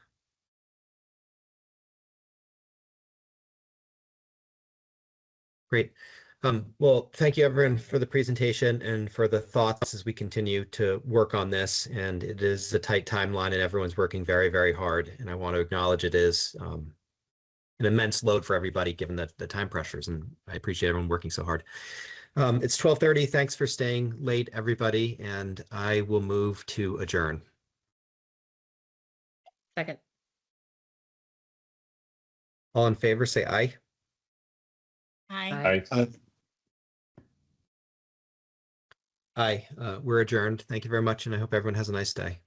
Great. Well, thank you, everyone, for the presentation and for the thoughts as we continue to work on this. And it is a tight timeline, and everyone's working very, very hard. And I want to acknowledge it is an immense load for everybody, given the time pressures. And I appreciate everyone working so hard. It's 12:30. Thanks for staying late, everybody. And I will move to adjourn. Second. All in favor, say aye. Aye. Aye. Aye. We're adjourned. Thank you very much, and I hope everyone has a nice day.